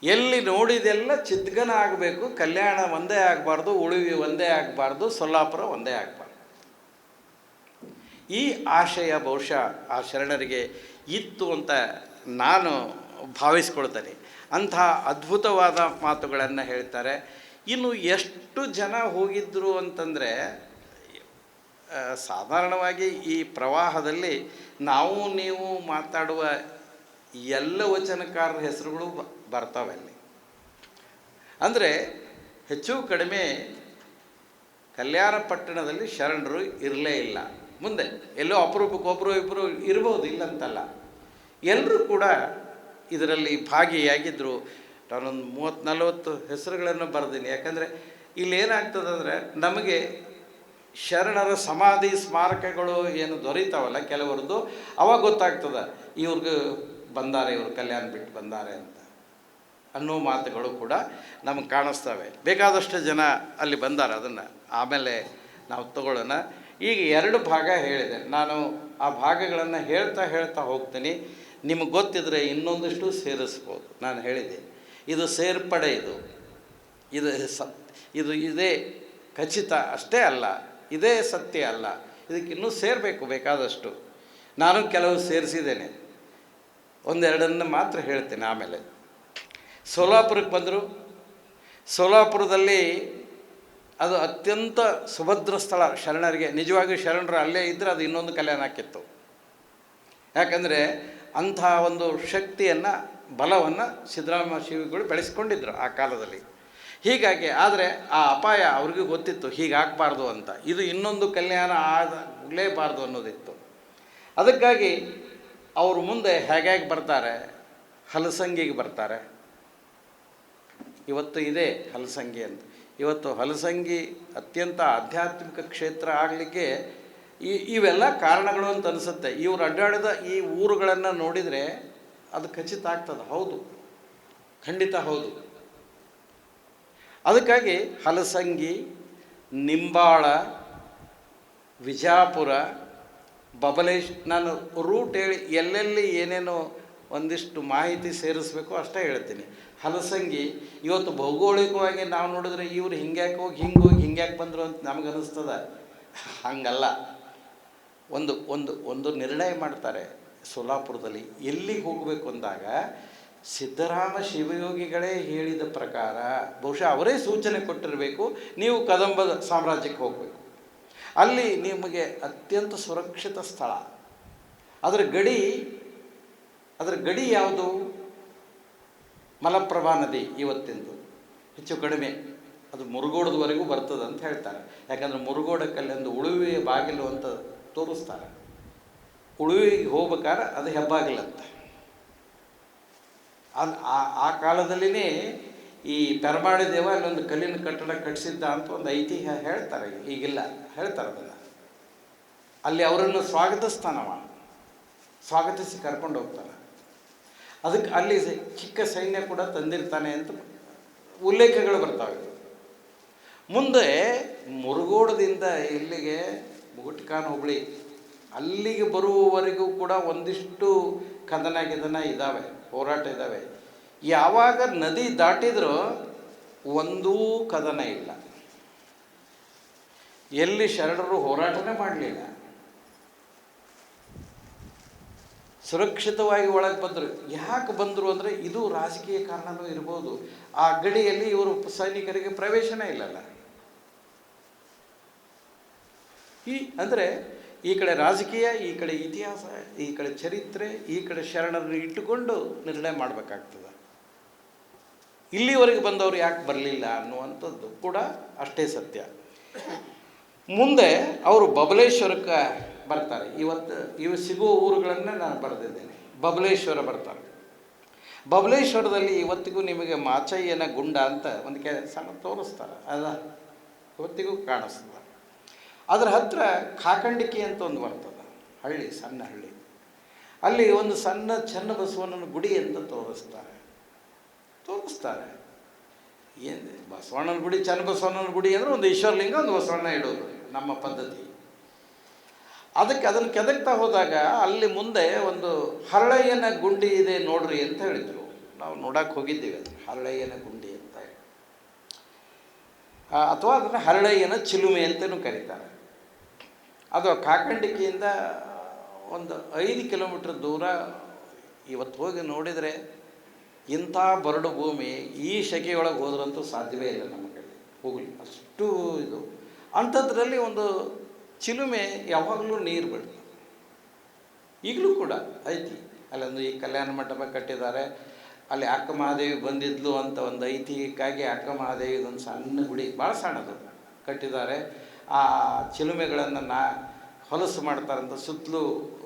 ಎಲ್ಲಿ ನೋಡಿದೆಲ್ಲ ಚಿದ್ಗನ ಆಗಬೇಕು, ಕಲ್ಯಾಣ ಒಂದೇ ಆಗಬಾರ್ದು, ಉಳುವಿ ಒಂದೇ ಆಗಬಾರ್ದು, ಸೊಲ್ಲಾಪುರ ಒಂದೇ ಆಗಬಾರ್ದು. ಈ ಆಶಯ ಬಹುಶಃ ಆ ಶರಣರಿಗೆ ಇತ್ತು ಅಂತ ನಾನು ಭಾವಿಸ್ಕೊಳ್ತೇನೆ. ಅಂಥ ಅದ್ಭುತವಾದ ಮಾತುಗಳನ್ನು ಹೇಳ್ತಾರೆ. ಇನ್ನು ಎಷ್ಟು ಜನ ಹೋಗಿದ್ದರು ಅಂತಂದರೆ, ಸಾಧಾರಣವಾಗಿ ಈ ಪ್ರವಾಹದಲ್ಲಿ ನಾವು ನೀವು ಮಾತಾಡುವ ಎಲ್ಲ ವಚನಕಾರರ ಹೆಸರುಗಳು ಬರ್ತಾವೆ ಅಲ್ಲಿ. ಅಂದರೆ ಹೆಚ್ಚು ಕಡಿಮೆ ಕಲ್ಯಾಣ ಪಟ್ಟಣದಲ್ಲಿ ಶರಣರು ಇರಲೇ ಇಲ್ಲ. ಮುಂದೆ ಎಲ್ಲೋ ಅಪರೂಪಕ್ಕೊಬ್ಬರು ಇಬ್ಬರು ಇರ್ಬೋದು, ಇಲ್ಲಂತಲ್ಲ, ಎಲ್ಲರೂ ಕೂಡ ಇದರಲ್ಲಿ ಭಾಗಿಯಾಗಿದ್ದರು. ನಾನೊಂದು 30-40 ಹೆಸರುಗಳನ್ನು ಬರೆದೀನಿ. ಯಾಕಂದರೆ ಇಲ್ಲೇನಾಗ್ತದಂದರೆ, ನಮಗೆ ಶರಣರ ಸಮಾಧಿ ಸ್ಮಾರಕಗಳು ಏನು ದೊರೀತಾವಲ್ಲ ಕೆಲವರದ್ದು, ಅವಾಗ ಗೊತ್ತಾಗ್ತದೆ ಇವ್ರಿಗೆ ಬಂದಾರೆ, ಇವರು ಕಲ್ಯಾಣ ಬಿಟ್ಟು ಬಂದಾರೆ ಅಂತ ಅನ್ನೋ ಮಾತುಗಳು ಕೂಡ ನಮಗೆ ಕಾಣಿಸ್ತವೆ. ಬೇಕಾದಷ್ಟು ಜನ ಅಲ್ಲಿ ಬಂದಾರೆ, ಅದನ್ನು ಆಮೇಲೆ ನಾವು ತಗೊಳ್ಳೋಣ. ಈಗ 2 ಭಾಗ ಹೇಳಿದೆ ನಾನು. ಆ ಭಾಗಗಳನ್ನು ಹೇಳ್ತಾ ಹೋಗ್ತೀನಿ. ನಿಮಗೆ ಗೊತ್ತಿದ್ರೆ ಇನ್ನೊಂದಿಷ್ಟು ಸೇರಿಸ್ಬೋದು. ನಾನು ಹೇಳಿದೆ ಇದು ಸೇರ್ಪಡೆ, ಇದು ಇದೇ ಖಚಿತ ಅಷ್ಟೇ ಅಲ್ಲ, ಇದೇ ಸತ್ಯ ಅಲ್ಲ, ಇದಕ್ಕಿನ್ನೂ ಸೇರಬೇಕು ಬೇಕಾದಷ್ಟು. ನಾನು ಕೆಲವು ಸೇರಿಸಿದ್ದೇನೆ, ಒಂದೆರಡನ್ನು ಮಾತ್ರ ಹೇಳ್ತೇನೆ. ಆಮೇಲೆ ಸೋಲಾಪುರಕ್ಕೆ ಬಂದರು. ಸೋಲಾಪುರದಲ್ಲಿ ಅದು ಅತ್ಯಂತ ಸುಭದ್ರ ಸ್ಥಳ ಶರಣರಿಗೆ. ನಿಜವಾಗಿಯೂ ಶರಣರು ಅಲ್ಲೇ ಇದ್ದರೆ ಅದು ಇನ್ನೊಂದು ಕಲ್ಯಾಣ ಆಕಿತ್ತು. ಯಾಕಂದರೆ ಅಂಥ ಒಂದು ಶಕ್ತಿಯನ್ನು, ಬಲವನ್ನು ಸಿದ್ದರಾಮ ಶಿವಿಗಳು ಬೆಳೆಸ್ಕೊಂಡಿದ್ರು ಆ ಕಾಲದಲ್ಲಿ. ಹೀಗಾಗಿ ಆದರೆ ಆ ಅಪಾಯ ಅವ್ರಿಗೂ ಗೊತ್ತಿತ್ತು, ಹೀಗಾಗಬಾರ್ದು ಅಂತ. ಇದು ಇನ್ನೊಂದು ಕಲ್ಯಾಣ ಆಗಲೇಬಾರ್ದು ಅನ್ನೋದಿತ್ತು. ಅದಕ್ಕಾಗಿ ಅವರು ಮುಂದೆ ಹೇಗೆ ಬರ್ತಾರೆ, ಹಲಸಂಗಿಗೆ ಬರ್ತಾರೆ. ಇವತ್ತು ಇದೆ ಹಲಸಂಗಿ ಅಂತ. ಇವತ್ತು ಹಲಸಂಗಿ ಅತ್ಯಂತ ಆಧ್ಯಾತ್ಮಿಕ ಕ್ಷೇತ್ರ ಆಗಲಿಕ್ಕೆ ಇವೆಲ್ಲ ಕಾರಣಗಳು ಅಂತ ಅನಿಸುತ್ತೆ. ಇವರು ಅಡ್ಡಾಡಿದ ಈ ಊರುಗಳನ್ನು ನೋಡಿದರೆ ಅದು ಖಚಿತ ಆಗ್ತದೆ. ಹೌದು, ಖಂಡಿತ ಹೌದು. ಅದಕ್ಕಾಗಿ ಹಲಸಂಗಿ, ನಿಂಬಾಳ, ವಿಜಾಪುರ, ಬಬಲೇಶ್, ನಾನು ರೂಟ್ ಹೇಳಿ ಎಲ್ಲೆಲ್ಲಿ ಏನೇನೋ ಒಂದಿಷ್ಟು ಮಾಹಿತಿ ಸೇರಿಸ್ಬೇಕು ಅಷ್ಟೇ ಹೇಳ್ತೀನಿ. ಹಲಸಂಗಿ ಇವತ್ತು ಭೌಗೋಳಿಕವಾಗಿ ನಾವು ನೋಡಿದ್ರೆ ಇವರು ಹಿಂಗ್ಯಾಕೆ ಹೋಗಿ ಹಿಂಗ್ಯಾಕೆ ಬಂದರು ಅಂತ ನಮಗೆ ಅನ್ನಿಸ್ತದೆ. ಹಂಗಲ್ಲ. ಒಂದು ನಿರ್ಣಯ ಮಾಡ್ತಾರೆ ಸೋಲಾಪುರದಲ್ಲಿ ಎಲ್ಲಿಗೆ ಹೋಗಬೇಕು ಅಂದಾಗ, ಸಿದ್ದರಾಮ ಶಿವಯೋಗಿಗಳೇ ಹೇಳಿದ ಪ್ರಕಾರ, ಬಹುಶಃ ಅವರೇ ಸೂಚನೆ ಕೊಟ್ಟಿರಬೇಕು, ನೀವು ಕದಂಬದ ಸಾಮ್ರಾಜ್ಯಕ್ಕೆ ಹೋಗಬೇಕು, ಅಲ್ಲಿ ನಿಮಗೆ ಅತ್ಯಂತ ಸುರಕ್ಷಿತ ಸ್ಥಳ. ಅದರ ಗಡಿ ಯಾವುದು? ಮಲಪ್ರಭಾ ನದಿ ಇವತ್ತಿಂದು ಹೆಚ್ಚು ಕಡಿಮೆ ಅದು ಮುರುಗೋಡದವರೆಗೂ ಬರ್ತದೆ ಅಂತ ಹೇಳ್ತಾರೆ. ಯಾಕಂದರೆ ಮುರುಗೋಡಕ್ಕಲ್ಲಿ ಒಂದು ಉಳುವಿಯ ಬಾಗಿಲು ಅಂತ ತೋರಿಸ್ತಾರೆ. ಉಳುವಿಗೆ ಹೋಗ್ಬೇಕಾದ್ರೆ ಅದು ಹೆಬ್ಬಾಗಿಲಂತ. ಆ ಕಾಲದಲ್ಲಿನೇ ಈ ಪೆರಮಾಡಿ ದೇವ ಅಲ್ಲೊಂದು ಕಲ್ಲಿನ ಕಟ್ಟಡ ಕಟ್ಟಿಸಿದ್ದ ಅಂತ ಒಂದು ಐತಿಹ್ಯ ಹೇಳ್ತಾರೆ. ಈಗಿಲ್ಲ, ಹೇಳ್ತಾರೆ ಅದನ್ನು. ಅಲ್ಲಿ ಅವರನ್ನು ಸ್ವಾಗತಿಸಿ ಕರ್ಕೊಂಡು ಹೋಗ್ತಾನೆ. ಅದಕ್ಕೆ ಅಲ್ಲಿ ಚಿಕ್ಕ ಸೈನ್ಯ ಕೂಡ ತಂದಿರ್ತಾನೆ ಅಂತ ಉಲ್ಲೇಖಗಳು ಬರ್ತಾವೆ. ಮುಂದೆ ಮುರುಗೋಡದಿಂದ ಇಲ್ಲಿಗೆ ಮುಗುಟ್ಕಾನ್ ಹೋಬಳಿ ಅಲ್ಲಿಗೆ ಬರುವವರೆಗೂ ಕೂಡ ಒಂದಿಷ್ಟು ಕದನ ಇದ್ದಾವೆ, ಹೋರಾಟ ಇದ್ದಾವೆ. ಯಾವಾಗ ನದಿ ದಾಟಿದ್ರೂ ಒಂದೂ ಕದನ ಇಲ್ಲ. ಎಲ್ಲಿ ಶರಣರು ಹೋರಾಟನೇ ಮಾಡಲಿಲ್ಲ, ಸುರಕ್ಷಿತವಾಗಿ ಒಳಗೆ ಬಂದರು. ಯಾಕೆ ಬಂದರು ಅಂದರೆ ಇದು ರಾಜಕೀಯ ಕಾರಣನೂ ಇರ್ಬೋದು. ಆ ಗಡಿಯಲ್ಲಿ ಇವರು ಸೈನಿಕರಿಗೆ ಪ್ರವೇಶನೇ ಇಲ್ಲಲ್ಲ. ಅಂದರೆ ಈ ಕಡೆ ರಾಜಕೀಯ, ಈ ಕಡೆ ಇತಿಹಾಸ, ಈ ಕಡೆ ಚರಿತ್ರೆ, ಈ ಕಡೆ ಶರಣರನ್ನು ಇಟ್ಟುಕೊಂಡು ನಿರ್ಣಯ ಮಾಡಬೇಕಾಗ್ತದೆ. ಇಲ್ಲಿವರೆಗೆ ಬಂದವರು ಯಾಕೆ ಬರಲಿಲ್ಲ ಅನ್ನುವಂಥದ್ದು ಕೂಡ ಅಷ್ಟೇ ಸತ್ಯ. ಮುಂದೆ ಅವರು ಬಬಲೇಶ್ವರಕ್ಕೆ ಬರ್ತಾರೆ. ಇವು ಸಿಗುವ ಊರುಗಳನ್ನೇ ನಾನು ಬರೆದಿದ್ದೇನೆ. ಬಬಲೇಶ್ವರ ಬರ್ತಾರೆ. ಬಬಲೇಶ್ವರದಲ್ಲಿ ಇವತ್ತಿಗೂ ನಿಮಗೆ ಮಾಚಯ್ಯನ ಗುಂಡ ಅಂತ ಒಂದು ಸಣ್ಣ ತೋರಿಸ್ತಾರೆ, ಅದ ಇವತ್ತಿಗೂ ಕಾಣಿಸ್ತದೆ. ಅದರ ಹತ್ತಿರ ಕಾಕಂಡಿಕಿ ಅಂತ ಒಂದು ಬರ್ತದೆ ಹಳ್ಳಿ, ಸಣ್ಣ ಹಳ್ಳಿ. ಅಲ್ಲಿ ಒಂದು ಸಣ್ಣ ಚನ್ನಬಸವಣ್ಣನ ಗುಡಿ ಅಂತ ತೋರಿಸ್ತಾರೆ. ಏನು ಬಸವಣ್ಣನ ಗುಡಿ, ಚನ್ನಬಸವಣ್ಣನ ಗುಡಿ ಅಂದರೆ ಒಂದು ಈಶ್ವರಲಿಂಗ, ಒಂದು ಬಸವಣ್ಣ ಇಡೋದು ನಮ್ಮ ಪದ್ಧತಿ. ಅದನ್ನು ಕೆದಕ್ತಾ ಹೋದಾಗ ಅಲ್ಲಿ ಮುಂದೆ ಒಂದು ಹರಳಯ್ಯನ ಗುಂಡಿ ಇದೆ ನೋಡ್ರಿ ಅಂತ ಹೇಳಿದರು. ನಾವು ನೋಡಕ್ಕೆ ಹೋಗಿದ್ದೀವಿ. ಅದು ಹರಳಯ್ಯನ ಗುಂಡಿ ಅಂತ, ಅಥವಾ ಅದನ್ನು ಹರಳಯ್ಯನ ಚಿಲುಮೆ ಅಂತಲೂ ಕರೀತಾರೆ. ಅದು ಕಾಕಂಡಿಕೆಯಿಂದ ಒಂದು 5 ಕಿಲೋಮೀಟ್ರ್ ದೂರ. ಇವತ್ತು ಹೋಗಿ ನೋಡಿದರೆ ಇಂಥ ಬರಡು ಭೂಮಿ, ಈ ಶೆಕೆಯೊಳಗೆ ಹೋದ್ರಂತೂ ಸಾಧ್ಯವೇ ಇಲ್ಲ ನಮ್ಮ ಕಡೆ ಹೋಗಲಿ, ಅಷ್ಟು ಇದು. ಅಂಥದ್ರಲ್ಲಿ ಒಂದು ಚಿಲುಮೆ ಯಾವಾಗಲೂ ನೀರು ಬೀಳ್ತದೆ. ಈಗಲೂ ಕೂಡ ಐತಿ. ಅಲ್ಲೊಂದು ಈ ಕಲ್ಯಾಣ ಮಂಟಪ ಕಟ್ಟಿದ್ದಾರೆ. ಅಲ್ಲಿ ಅಕ್ಕ ಮಹಾದೇವಿ ಬಂದಿದ್ಲು ಅಂತ ಒಂದು ಐತಿಹ್ಯಕ್ಕಾಗಿ ಅಕ್ಕ ಮಹಾದೇವಿದೊಂದು ಸಣ್ಣ ಗುಡಿ, ಭಾಳ ಸಣ್ಣದು ಕಟ್ಟಿದ್ದಾರೆ. ಆ ಚಿಲುಮೆಗಳನ್ನು ಹೊಲಸು ಮಾಡ್ತಾರಂತ ಸುತ್ತಲೂ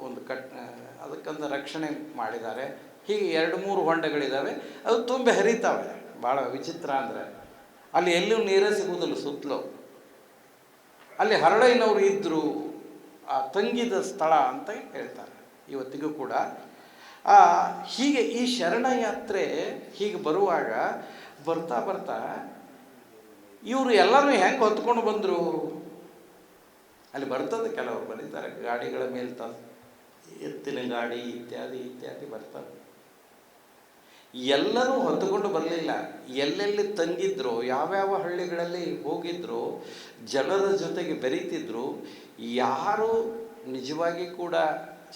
ಒಂದು ಅದಕ್ಕೊಂದು ರಕ್ಷಣೆ ಮಾಡಿದ್ದಾರೆ. ಹೀಗೆ 2-3 ಹೊಂಡಗಳಿದ್ದಾವೆ. ಅದು ತುಂಬಿ ಹರಿತಾವೆ. ಭಾಳ ವಿಚಿತ್ರ ಅಂದರೆ ಅಲ್ಲಿ ಎಲ್ಲೂ ನೀರೇ ಸಿಗುವುದಿಲ್ಲ ಸುತ್ತಲೂ. ಅಲ್ಲಿ ಹರಳಯ್ಯನವರು ಇದ್ದರು, ಆ ತಂಗಿದ ಸ್ಥಳ ಅಂತ ಹೇಳ್ತಾರೆ ಇವತ್ತಿಗೂ ಕೂಡ. ಹೀಗೆ ಈ ಶರಣಯಾತ್ರೆ ಹೀಗೆ ಬರುವಾಗ ಬರ್ತಾ ಇವರು ಎಲ್ಲರೂ ಹೆಂಗೆ ಹೊತ್ಕೊಂಡು ಬಂದರು. ಅಲ್ಲಿ ಬರ್ತದೆ, ಕೆಲವರು ಬರೀತಾರೆ ಗಾಡಿಗಳ ಮೇಲೆ ಎತ್ತಿನ ಗಾಡಿ ಇತ್ಯಾದಿ ಬರ್ತವೆ. ಎಲ್ಲರೂ ಹೊತ್ತುಕೊಂಡು ಬರಲಿಲ್ಲ. ಎಲ್ಲೆಲ್ಲಿ ತಂಗಿದ್ರು, ಯಾವ್ಯಾವ ಹಳ್ಳಿಗಳಲ್ಲಿ ಹೋಗಿದ್ರು, ಜನರ ಜೊತೆಗೆ ಬೆರೀತಿದ್ರು. ಯಾರು ನಿಜವಾಗಿ ಕೂಡ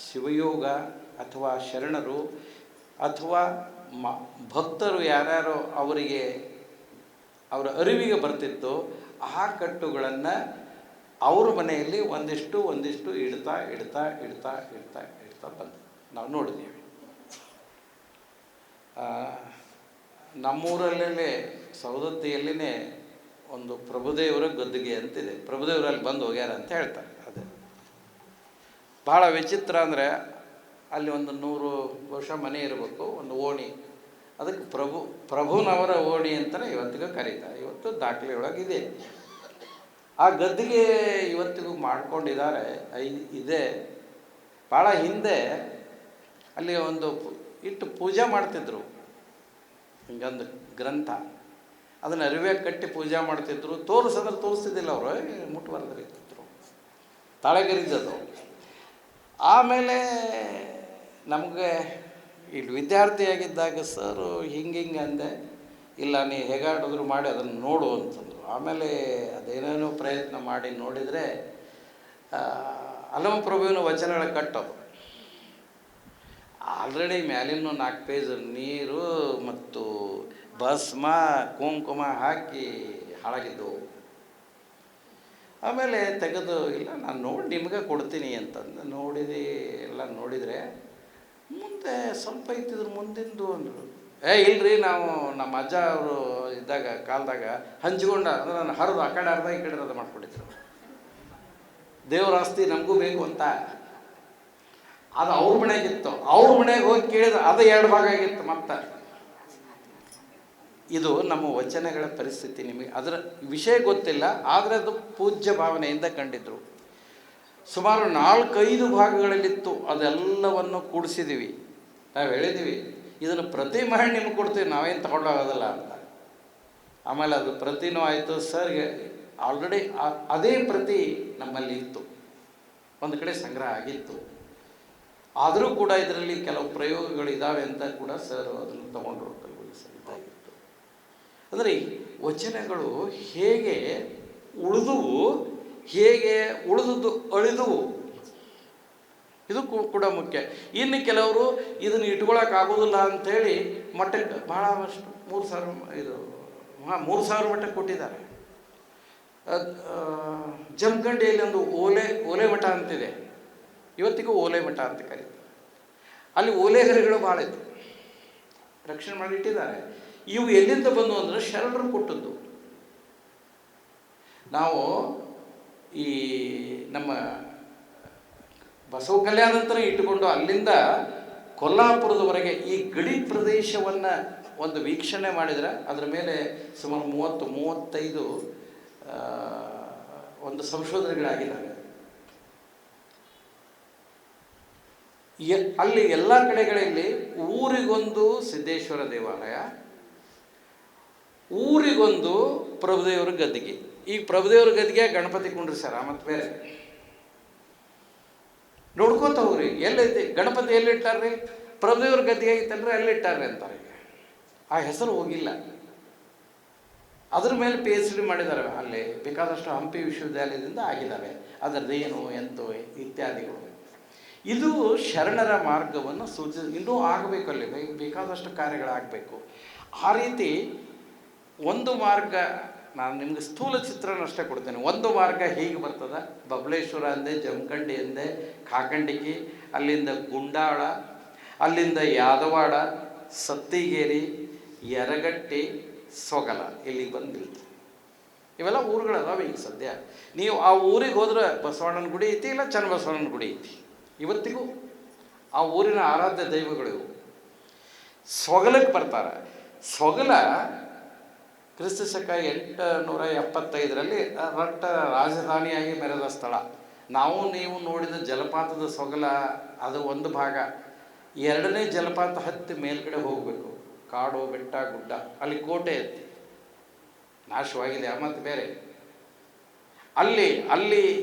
ಶಿವಯೋಗ ಅಥವಾ ಶರಣರು ಅಥವಾ ಭಕ್ತರು ಯಾರ್ಯಾರೋ ಅವರಿಗೆ ಅವರ ಅರಿವಿಗೆ ಬರ್ತಿತ್ತು, ಆ ಕಟ್ಟುಗಳನ್ನು ಅವ್ರ ಮನೆಯಲ್ಲಿ ಒಂದಿಷ್ಟು ಇಡ್ತಾ ಬಂದು ನಾವು ನೋಡಿದ್ದೀವಿ. ನಮ್ಮೂರಲ್ಲೇ ಸೌದತ್ತಿಯಲ್ಲಿನೇ ಒಂದು ಪ್ರಭುದೇವರ ಗದ್ದುಗೆ ಅಂತಿದೆ. ಪ್ರಭುದೇವರಲ್ಲಿ ಬಂದು ಹೋಗ್ಯಾರ ಅಂತ ಹೇಳ್ತಾರೆ. ಅದೇ ಭಾಳ ವಿಚಿತ್ರ ಅಂದರೆ ಅಲ್ಲಿ ಒಂದು 100 ವರ್ಷ ಮನೆ ಇರಬೇಕು, ಒಂದು ಓಣಿ. ಅದಕ್ಕೆ ಪ್ರಭುನವರ ಓಣಿ ಅಂತಲೇ ಇವತ್ತಿಗೂ ಕರೀತಾರೆ. ಇವತ್ತು ದಾಖಲೆಯೊಳಗಿದೆ. ಆ ಗದ್ದಿಗೆ ಇವತ್ತಿಗೂ ಮಾಡ್ಕೊಂಡಿದ್ದಾರೆ. ಇದೆ. ಭಾಳ ಹಿಂದೆ ಅಲ್ಲಿ ಒಂದು ಇಟ್ಟು ಪೂಜೆ ಮಾಡ್ತಿದ್ರು. ಹಿಂಗೊಂದು ಗ್ರಂಥ, ಅದನ್ನು ಅರಿವ್ಯಾಗ ಕಟ್ಟಿ ಪೂಜೆ ಮಾಡ್ತಿದ್ರು. ತೋರಿಸಿದ್ರೆ ತೋರಿಸ್ತಿದ್ದಿಲ್ಲ ಅವರು, ಮುಟ್ಟುವರೆದ್ರೆ ಇರ್ತಿದ್ರು, ತಾಳೆಗರಿದ್ದದು. ಆಮೇಲೆ ನಮಗೆ ಇಲ್ಲಿ ವಿದ್ಯಾರ್ಥಿಯಾಗಿದ್ದಾಗ ಸರ್ ಹಿಂಗೆ ಅಂದೆ, ಇಲ್ಲ ನೀ ಹೇಗಾಡಿದ್ರು ಮಾಡಿ ಅದನ್ನು ನೋಡು ಅಂತಂದರು. ಆಮೇಲೆ ಅದೇನೇನೋ ಪ್ರಯತ್ನ ಮಾಡಿ ನೋಡಿದರೆ ಅಲ್ಲಮ ಪ್ರಭುವಿನ ವಚನಗಳ ಕಟ್ಟವು ಆಲ್ರೆಡಿ ಮ್ಯಾಲಿನ 4 ಪೇಜ್ ನೀರು ಮತ್ತು ಭಸ್ಮ ಕುಂಕುಮ ಹಾಕಿ ಹಾಳಾಗಿದ್ದವು. ಆಮೇಲೆ ತೆಗೆದು, ಇಲ್ಲ ನಾನು ನೋಡಿ ನಿಮಗೆ ಕೊಡ್ತೀನಿ ಅಂತಂದು ಎಲ್ಲ ನೋಡಿದರೆ ಮುಂದೆ ಸ್ವಲ್ಪ ಇತ್ತಿದ್ರು ಮುಂದಿಂದು ಅಂದರು. ಇಲ್ರಿ, ನಾವು ನಮ್ಮ ಅಜ್ಜ ಅವರು ಇದ್ದಾಗ ಕಾಲದಾಗ ಹಂಚ್ಕೊಂಡ ಅಂದರೆ ನಾನು ಹರಿದು ಆ ಕಡೆ ಅರ್ಧ ಈ ಕಡೆ ಅರ್ಧ ಮಾಡ್ಕೊಂಡಿದ್ರು. ದೇವ್ರ ಆಸ್ತಿ ನಮಗೂ ಬೇಕು ಅಂತ. ಅದು ಅವ್ರ ಮನೆಗಿತ್ತು. ಅವ್ರ ಮನೆಗೆ ಹೋಗಿ ಕೇಳಿದ್ರೆ ಅದು 2 ಭಾಗ ಆಗಿತ್ತು. ಮತ್ತೆ ಇದು ನಮ್ಮ ವಚನಗಳ ಪರಿಸ್ಥಿತಿ. ನಿಮಗೆ ಅದರ ವಿಷಯ ಗೊತ್ತಿಲ್ಲ, ಆದರೆ ಅದು ಪೂಜ್ಯ ಭಾವನೆಯಿಂದ ಕಂಡಿದ್ರು. ಸುಮಾರು 4-5 ಭಾಗಗಳಲ್ಲಿತ್ತು. ಅದೆಲ್ಲವನ್ನು ಕೂಡಿಸಿದ್ದೀವಿ. ನಾವು ಹೇಳಿದ್ದೀವಿ ಇದನ್ನು ಪ್ರತಿ ಮಾಡಿ ನಿಮ್ಗೆ ಕೊಡ್ತೀವಿ, ನಾವೇನು ತಗೊಂಡೋಗೋದಿಲ್ಲ ಅಂತ. ಆಮೇಲೆ ಅದು ಪ್ರತಿನೂ ಆಯಿತು. ಸರ್ಗೆ ಆಲ್ರೆಡಿ ಅದೇ ಪ್ರತಿ ನಮ್ಮಲ್ಲಿ ಇತ್ತು, ಒಂದು ಕಡೆ ಸಂಗ್ರಹ ಆಗಿತ್ತು. ಆದರೂ ಕೂಡ ಇದರಲ್ಲಿ ಕೆಲವು ಪ್ರಯೋಗಗಳಿದ್ದಾವೆ ಅಂತ ಕೂಡ ಸರ್ ಅದನ್ನು ತಗೊಂಡ್ರು, ಕಲ್ಗೊಳಿಸಲಿದ್ದಾಗಿತ್ತು. ಅಂದರೆ ವಚನಗಳು ಹೇಗೆ ಉಳಿದುವು, ಹೇಗೆ ಉಳಿದುದು ಅಳಿದುವು, ಇದು ಕೂಡ ಮುಖ್ಯ. ಇನ್ನು ಕೆಲವರು ಇದನ್ನು ಇಟ್ಕೊಳ್ಳೋಕ್ಕಾಗೋದಿಲ್ಲ ಅಂಥೇಳಿ ಮಠಕ್ಕೆ ಭಾಳಷ್ಟು 3,000 ಮಠಕ್ಕೆ ಕೊಟ್ಟಿದ್ದಾರೆ. ಜಮಖಂಡಿಯಲ್ಲಿ ಒಂದು ಓಲೆ ಮಠ ಅಂತಿದೆ, ಇವತ್ತಿಗೂ ಓಲೆ ಮಠ ಅಂತ ಕರೀತಾರೆ. ಅಲ್ಲಿ ಓಲೆಗರಿಗಳು ಭಾಳ ಇತ್ತು, ರಕ್ಷಣೆ ಮಾಡಿಟ್ಟಿದ್ದಾರೆ. ಇವು ಎಲ್ಲಿಂದ ಬಂದು ಅಂದರೆ ಶರಣರು ಕೊಟ್ಟದ್ದು. ನಾವು ಈ ನಮ್ಮ ಬಸವ ಕಲ್ಯಾಣ ನಂತರ ಇಟ್ಟುಕೊಂಡು ಅಲ್ಲಿಂದ ಕೊಲ್ಲಾಪುರದವರೆಗೆ ಈ ಗಡಿ ಪ್ರದೇಶವನ್ನು ಒಂದು ವೀಕ್ಷಣೆ ಮಾಡಿದರೆ ಅದರ ಮೇಲೆ ಸುಮಾರು 30-35 ಒಂದು ಸಂಶೋಧನೆಗಳಾಗಿದ್ದಾವೆ. ಅಲ್ಲಿ ಎಲ್ಲ ಕಡೆಗಳಲ್ಲಿ ಊರಿಗೊಂದು ಸಿದ್ದೇಶ್ವರ ದೇವಾಲಯ, ಊರಿಗೊಂದು ಪ್ರಭುದೇವರ ಗದ್ದಿಗೆ. ಈಗ ಪ್ರಭುದೇವರ ಗದ್ದಿಗೆ ಗಣಪತಿ ಕುಂಡ್ರಿಸ್ಯಾರ, ಮತ್ತು ಬೇರೆ ನೋಡ್ಕೋತ ಹೋಗ್ರಿ ಎಲ್ಲೈತಿ ಗಣಪತಿ ಎಲ್ಲಿಟ್ಟಾರ್ರಿ, ಪ್ರಭುದೇವ್ರ ಗದ್ದಿಗೆ ಐತಲ್ರಿ ಅಲ್ಲಿಟ್ಟಾರ್ರಿ ಅಂತಾರೆ. ಆ ಹೆಸರು ಹೋಗಿಲ್ಲ. ಅದ್ರ ಮೇಲೆ PhD ಮಾಡಿದ್ದಾರೆ. ಅಲ್ಲಿ ಬೇಕಾದಷ್ಟು ಹಂಪಿ ವಿಶ್ವವಿದ್ಯಾಲಯದಿಂದ ಆಗಿದ್ದಾವೆ. ಅದರದ್ದೇನು ಎಂತೋ ಇತ್ಯಾದಿಗಳು. ಇದು ಶರಣರ ಮಾರ್ಗವನ್ನು ಇನ್ನೂ ಆಗಬೇಕು. ಅಲ್ಲಿ ಬೇಕಾದಷ್ಟು ಕಾರ್ಯಗಳಾಗಬೇಕು. ಆ ರೀತಿ ಒಂದು ಮಾರ್ಗ, ನಾನು ನಿಮ್ಗೆ ಸ್ಥೂಲ ಚಿತ್ರನ ಅಷ್ಟೇ ಕೊಡ್ತೇನೆ. ಒಂದು ಮಾರ್ಗ ಹೀಗೆ ಬರ್ತದೆ. ಬಬಲೇಶ್ವರ ಅಂದೆ, ಜಮಖಂಡಿ ಅಂದೆ, ಕಾಕಂಡಿಕಿ, ಅಲ್ಲಿಂದ ಗುಂಡಾಳ, ಅಲ್ಲಿಂದ ಯಾದವಾಡ, ಸತ್ತಿಗೇರಿ, ಯರಗಟ್ಟಿ, ಸೊಗಲ, ಇಲ್ಲಿಗೆ ಬಂದು ನಿಲ್ತು. ಇವೆಲ್ಲ ಊರುಗಳದಾವೆ. ಈಗ ಸದ್ಯ ನೀವು ಆ ಊರಿಗೆ ಹೋದ್ರೆ ಬಸವಣ್ಣನ ಗುಡಿ ಐತಿ, ಇಲ್ಲ ಚನ್ನಬಸವಣ್ಣನ ಗುಡಿ ಐತಿ. ಇವತ್ತಿಗೂ ಆ ಊರಿನ ಆರಾಧ್ಯ ದೈವಗಳು ಇವು. ಸೊಗಲಕ್ಕೆ ಬರ್ತಾರೆ. ಸೊಗಲ ಕ್ರಿಸ್ತ ಶಕ 875ರಲ್ಲಿ ರಟ್ಟ ರಾಜಧಾನಿಯಾಗಿ ಮೆರೆದ ಸ್ಥಳ. ನೀವು ನೋಡಿದ ಜಲಪಾತದ ಸೊಗಲ ಅದು ಒಂದು ಭಾಗ. ಎರಡನೇ ಜಲಪಾತ ಹತ್ತಿ ಮೇಲ್ಗಡೆ ಹೋಗಬೇಕು, ಕಾಡು ಬೆಟ್ಟ ಗುಡ್ಡ, ಅಲ್ಲಿ ಕೋಟೆ ಐತಿ, ನಾಶವಾಗಿದೆ. ಮತ್ತು ಬೇರೆ ಅಲ್ಲಿ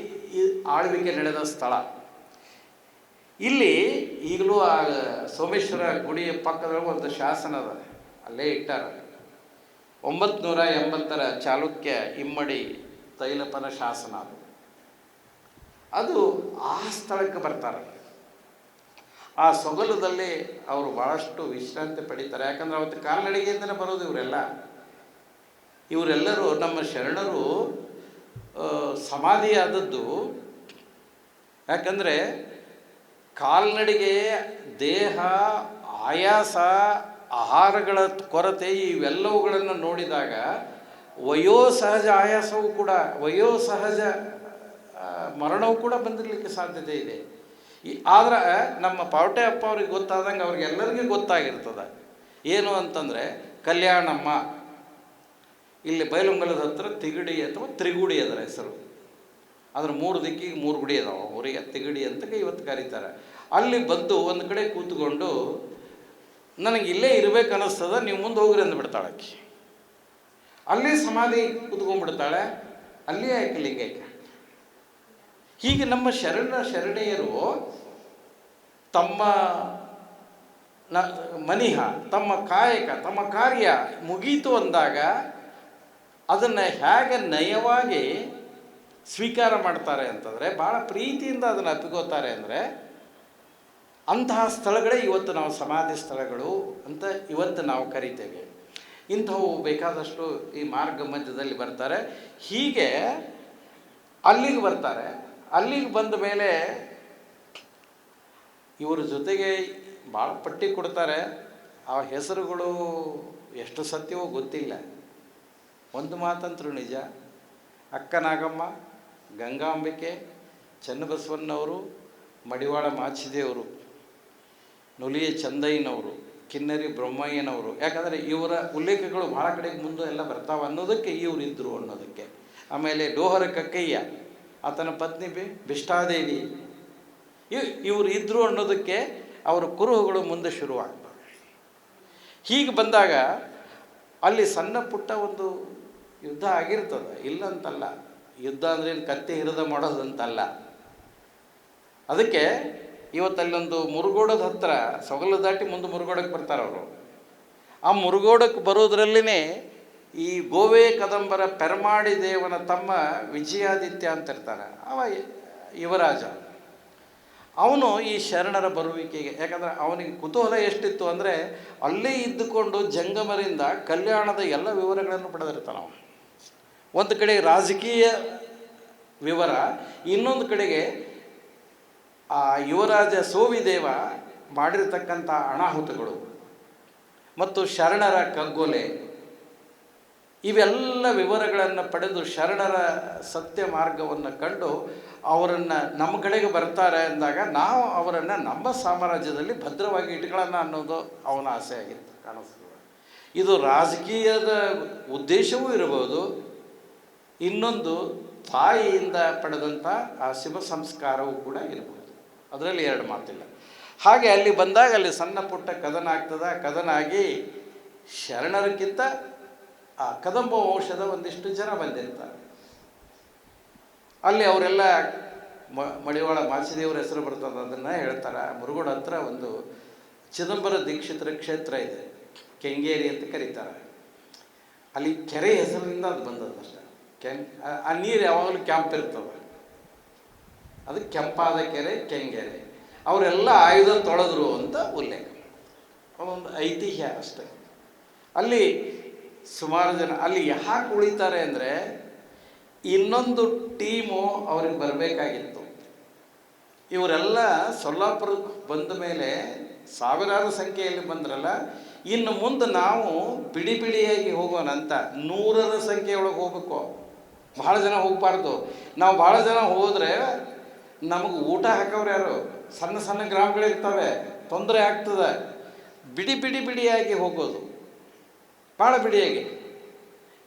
ಆಳ್ವಿಕೆ ನಡೆದ ಸ್ಥಳ. ಇಲ್ಲಿ ಈಗಲೂ ಆ ಸೋಮೇಶ್ವರ ಗುಡಿಯ ಪಕ್ಕದಲ್ಲಿ ಒಂದು ಶಾಸನ ಅದ, ಅಲ್ಲೇ ಇಟ್ಟಾರ. 980ರ ಚಾಲುಕ್ಯ ಇಮ್ಮಡಿ ತೈಲಪನ ಶಾಸನ ಅದು ಆ ಸ್ಥಳಕ್ಕೆ ಬರ್ತಾರೆ. ಆ ಸೊಗಲದಲ್ಲಿ ಅವರು ಭಾಳಷ್ಟು ವಿಶ್ರಾಂತಿ ಪಡೀತಾರೆ. ಯಾಕಂದ್ರೆ ಅವತ್ತು ಕಾಲ್ನಡಿಗೆಯಿಂದಲೇ ಬರೋದು ಇವರೆಲ್ಲರೂ ನಮ್ಮ ಶರಣರು ಸಮಾಧಿಯಾದದ್ದು. ಯಾಕಂದರೆ ಕಾಲ್ನಡಿಗೆ, ದೇಹ ಆಯಾಸ, ಆಹಾರಗಳ ಕೊರತೆ ಇವೆಲ್ಲವುಗಳನ್ನು ನೋಡಿದಾಗ ವಯೋಸಹಜ ಆಯಾಸವೂ ಕೂಡ, ವಯೋಸಹಜ ಮರಣವೂ ಕೂಡ ಬಂದಿರಲಿಕ್ಕೆ ಸಾಧ್ಯತೆ ಇದೆ. ಆದ್ರೆ ನಮ್ಮ ಪಾವಟೆ ಅಪ್ಪ ಅವ್ರಿಗೆ ಗೊತ್ತಾದಂಗೆ ಅವ್ರಿಗೆಲ್ಲರಿಗೂ ಗೊತ್ತಾಗಿರ್ತದೆ. ಏನು ಅಂತಂದರೆ ಕಲ್ಯಾಣಮ್ಮ, ಇಲ್ಲಿ ಬೈಲುಂಗಲದ ಹತ್ರ ತಿಗಡಿ ಅಥವಾ ತ್ರಿಗುಡಿ ಅದರ ಹೆಸರು. ಅದ್ರ 3 ದಿಕ್ಕಿಗೆ 3 ಗುಡಿ ಅದಾವೆ. ಅವರಿಗೆ ತಿಗಡಿ ಅಂತ ಇವತ್ತು ಕರೀತಾರೆ. ಅಲ್ಲಿ ಬಂದು ಒಂದು ಕಡೆ ಕೂತ್ಕೊಂಡು ನನಗೆ ಇಲ್ಲೇ ಇರಬೇಕು ಅನ್ನಿಸ್ತದ, ನೀವು ಮುಂದೆ ಹೋಗ್ರಿ ಅಂದ್ಬಿಡ್ತಾಳೆ ಆಕೆ. ಅಲ್ಲೇ ಸಮಾಧಿ ಕೂತ್ಕೊಂಡ್ಬಿಡ್ತಾಳೆ, ಅಲ್ಲೇ ಆಕೆ ಲಿಂಗೈಕ. ಹೀಗೆ ನಮ್ಮ ಶರಣೆಯರು ತಮ್ಮ ಮನಿಹ, ತಮ್ಮ ಕಾಯಕ, ತಮ್ಮ ಕಾರ್ಯ ಮುಗೀತು ಅಂದಾಗ ಅದನ್ನು ಹೇಗೆ ನಯವಾಗಿ ಸ್ವೀಕಾರ ಮಾಡ್ತಾರೆ ಅಂತಂದರೆ, ಭಾಳ ಪ್ರೀತಿಯಿಂದ ಅದನ್ನು ಅಪ್ಪಿಕೋತಾರೆ. ಅಂದರೆ ಅಂತಹ ಸ್ಥಳಗಳೇ ಇವತ್ತು ನಾವು ಸಮಾಧಿ ಸ್ಥಳಗಳು ಅಂತ ಇವತ್ತು ನಾವು ಕರಿತೇವೆ. ಇಂಥವು ಬೇಕಾದಷ್ಟು ಈ ಮಾರ್ಗ ಮಧ್ಯದಲ್ಲಿ ಬರ್ತಾರೆ. ಹೀಗೆ ಅಲ್ಲಿಗೆ ಬರ್ತಾರೆ. ಅಲ್ಲಿಗೆ ಬಂದ ಮೇಲೆ ಇವರ ಜೊತೆಗೆ ಭಾಳ ಪಟ್ಟಿ ಕೊಡ್ತಾರೆ. ಆ ಹೆಸರುಗಳು ಎಷ್ಟು ಸತ್ಯವೋ ಗೊತ್ತಿಲ್ಲ. ಒಂದು ಮಾತಂತರೂ ನಿಜ, ಅಕ್ಕನಾಗಮ್ಮ, ಗಂಗಾಂಬಿಕೆ, ಚನ್ನಬಸವಣ್ಣವರು, ಮಡಿವಾಳ ಮಾಚಿದೇವರು, ನುಲಿಯ ಚಂದಯ್ಯನವರು, ಕಿನ್ನರಿ ಬ್ರಹ್ಮಯ್ಯನವರು. ಯಾಕಂದರೆ ಇವರ ಉಲ್ಲೇಖಗಳು ಭಾಳ ಕಡೆಗೆ ಮುಂದೆ ಎಲ್ಲ ಬರ್ತಾವೆ ಅನ್ನೋದಕ್ಕೆ ಇವರಿದ್ದರು ಅನ್ನೋದಕ್ಕೆ. ಆಮೇಲೆ ಡೋಹರ ಕಕ್ಕಯ್ಯ, ಆತನ ಪತ್ನಿ ಬಿಷ್ಟಾದೇವಿ, ಇವರು ಇದ್ದರು ಅನ್ನೋದಕ್ಕೆ ಅವರ ಕುರುಹುಗಳು ಮುಂದೆ ಶುರುವಾಗ್ತವೆ. ಹೀಗೆ ಬಂದಾಗ ಅಲ್ಲಿ ಸಣ್ಣ ಪುಟ್ಟ ಒಂದು ಯುದ್ಧ ಆಗಿರ್ತದೆ, ಇಲ್ಲಂತಲ್ಲ. ಯುದ್ಧ ಅಂದ್ರೆ ಏನು ಕತ್ತಿ ಹಿರಿದ ಮಾಡೋದಂತಲ್ಲ. ಅದಕ್ಕೆ ಇವತ್ತಲ್ಲೊಂದು ಮುರುಗೋಡದ ಹತ್ರ ಸೊಗಲು ದಾಟಿ ಮುಂದೆ ಮುರುಗೋಡಕ್ಕೆ ಬರ್ತಾರೆ ಅವರು. ಆ ಮುರುಗೋಡಕ್ಕೆ ಬರೋದ್ರಲ್ಲಿನೇ ಈ ಗೋವೆ ಕದಂಬರ ಪೆರ್ಮಾಡಿ ದೇವನ ತಮ್ಮ ವಿಜಯಾದಿತ್ಯ ಅಂತ ಇರ್ತಾನೆ, ಅವ ಯುವರಾಜ. ಅವನು ಈ ಶರಣರ ಬರುವಿಕೆಗೆ, ಯಾಕಂದರೆ ಅವನಿಗೆ ಕುತೂಹಲ ಎಷ್ಟಿತ್ತು ಅಂದರೆ ಅಲ್ಲೇ ಇದ್ದುಕೊಂಡು ಜಂಗಮರಿಂದ ಕಲ್ಯಾಣದ ಎಲ್ಲ ವಿವರಗಳನ್ನು ಪಡೆದಿರ್ತಾನೆ ಅವನು. ಒಂದು ಕಡೆ ರಾಜಕೀಯ ವಿವರ, ಇನ್ನೊಂದು ಕಡೆಗೆ ಆ ಯುವರಾಜ ಸೋವಿದೇವ ಮಾಡಿರ್ತಕ್ಕಂಥ ಅನಾಹುತಗಳು ಮತ್ತು ಶರಣರ ಕಗ್ಗೊಲೆ, ಇವೆಲ್ಲ ವಿವರಗಳನ್ನು ಪಡೆದು ಶರಣರ ಸತ್ಯ ಮಾರ್ಗವನ್ನು ಕಂಡು ಅವರನ್ನು ನಮ್ಮ ಕಡೆಗೆ ಬರ್ತಾರೆ ಅಂದಾಗ ನಾವು ಅವರನ್ನು ನಮ್ಮ ಸಾಮ್ರಾಜ್ಯದಲ್ಲಿ ಭದ್ರವಾಗಿ ಇಟ್ಕೊಳ್ಳೋಣ ಅನ್ನೋದು ಅವನ ಆಸೆ ಆಗಿತ್ತು, ಕಾಣಿಸ್ತದೆ. ಇದು ರಾಜಕೀಯದ ಉದ್ದೇಶವೂ ಇರಬಹುದು, ಇನ್ನೊಂದು ತಾಯಿಯಿಂದ ಪಡೆದಂಥ ಆ ಶಿವ ಸಂಸ್ಕಾರವೂ ಕೂಡ ಇರಬಹುದು. ಅದರಲ್ಲಿ ಎರಡು ಮಾತಿಲ್ಲ. ಹಾಗೆ ಅಲ್ಲಿ ಬಂದಾಗ ಅಲ್ಲಿ ಸಣ್ಣ ಪುಟ್ಟ ಕದನ ಆಗ್ತದೆ. ಕದನ ಆಗಿ ಶರಣರಕ್ಕಿಂತ ಆ ಕದಂಬ ವಂಶದ ಒಂದಿಷ್ಟು ಜನ ಬಂದಿರ್ತಾರೆ. ಅಲ್ಲಿ ಅವರೆಲ್ಲ ಮಡಿವಾಳ ಮಾಚಿದೇವ್ರ ಹೆಸರು ಬರ್ತದೆ, ಅದನ್ನು ಹೇಳ್ತಾರೆ. ಮುರುಗೋಡ ಹತ್ರ ಒಂದು ಚಿದಂಬರ ದೀಕ್ಷಿತರ ಕ್ಷೇತ್ರ ಇದೆ, ಕೆಂಗೇರಿ ಅಂತ ಕರೀತಾರೆ. ಅಲ್ಲಿ ಕೆರೆ ಹೆಸರಿನಿಂದ ಅದು ಬಂದದ್ದು ಅಷ್ಟೆ. ಆ ನೀರು ಯಾವಾಗಲೂ ಕೆಂಪು ಇರ್ತದೆ, ಅದು ಕೆಂಪಾದ ಕೆರೆ ಕೆಂಗೇರಿ. ಅವರೆಲ್ಲ ಆಯುಧ ತೊಳೆದ್ರು ಅಂತ ಉಲ್ಲೇಖ, ಅದೊಂದು ಐತಿಹ್ಯ ಅಷ್ಟೆ. ಅಲ್ಲಿ ಸುಮಾರು ಜನ ಅಲ್ಲಿ ಯಾಕೆ ಉಳಿತಾರೆ ಅಂದರೆ ಇನ್ನೊಂದು ಟೀಮು ಅವ್ರಿಗೆ ಬರಬೇಕಾಗಿತ್ತು. ಇವರೆಲ್ಲ ಸೊಲ್ಲಾಪುರಕ್ಕೆ ಬಂದ ಮೇಲೆ ಸಾವಿರಾರು ಸಂಖ್ಯೆಯಲ್ಲಿ ಬಂದ್ರಲ್ಲ, ಇನ್ನು ಮುಂದೆ ನಾವು ಬಿಡಿ ಬಿಡಿಯಾಗಿ ಹೋಗೋಣ ಅಂತ 100ರ ಸಂಖ್ಯೆಯೊಳಗೆ ಹೋಗ್ಬೇಕು. ಭಾಳ ಜನ ಹೋಗಬಾರ್ದು. ನಾವು ಭಾಳ ಜನ ಹೋದರೆ ನಮಗೆ ಊಟ ಹಾಕೋರು ಯಾರು? ಸಣ್ಣ ಸಣ್ಣ ಗ್ರಾಮಗಳಿರ್ತವೆ, ತೊಂದರೆ ಆಗ್ತದೆ. ಬಿಡಿ ಬಿಡಿ ಬಿಡಿಯಾಗಿ ಹೋಗೋದು, ಭಾಳ ಬಿಡಿಯಾಗಿ.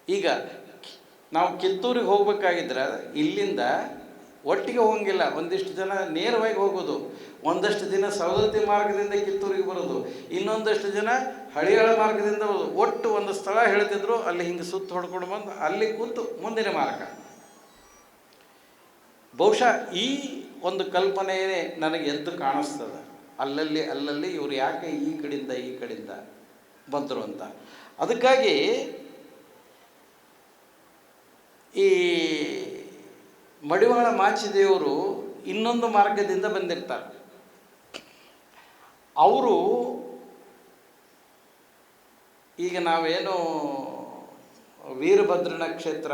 ಈಗ ನಾವು ಕಿತ್ತೂರಿಗೆ ಹೋಗ್ಬೇಕಾಗಿದ್ರೆ ಇಲ್ಲಿಂದ ಒಟ್ಟಿಗೆ ಹೋಗಂಗಿಲ್ಲ, ಒಂದಿಷ್ಟು ಜನ ನೇರವಾಗಿ ಹೋಗೋದು, ಒಂದಷ್ಟು ದಿನ ಸವದತ್ತಿ ಮಾರ್ಗದಿಂದ ಕಿತ್ತೂರಿಗೆ ಬರೋದು, ಇನ್ನೊಂದಷ್ಟು ಜನ ಹಳಿಯಾಳ ಮಾರ್ಗದಿಂದ ಬರೋದು. ಒಟ್ಟು ಒಂದು ಸ್ಥಳ ಹೇಳ್ತಿದ್ರು, ಅಲ್ಲಿ ಹಿಂಗೆ ಸುತ್ತ ಹೊಡ್ಕೊಂಡು ಬಂದು ಅಲ್ಲಿ ಕೂತು ಮುಂದಿನ ಮಾರ್ಗ. ಬಹುಶಃ ಈ ಒಂದು ಕಲ್ಪನೆಯೇ ನನಗೆ ಎದ್ದು ಕಾಣಿಸ್ತದೆ. ಅಲ್ಲಲ್ಲಿ ಇವರು ಯಾಕೆ ಈ ಕಡೆಯಿಂದ ಬಂದರು ಅಂತ. ಅದಕ್ಕಾಗಿ ಈ ಮಡಿವಾಳ ಮಾಚಿದೇವರು ಇನ್ನೊಂದು ಮಾರ್ಗದಿಂದ ಬಂದಿರ್ತಾರೆ. ಅವರು ಈಗ ನಾವೇನು ವೀರಭದ್ರನ ಕ್ಷೇತ್ರ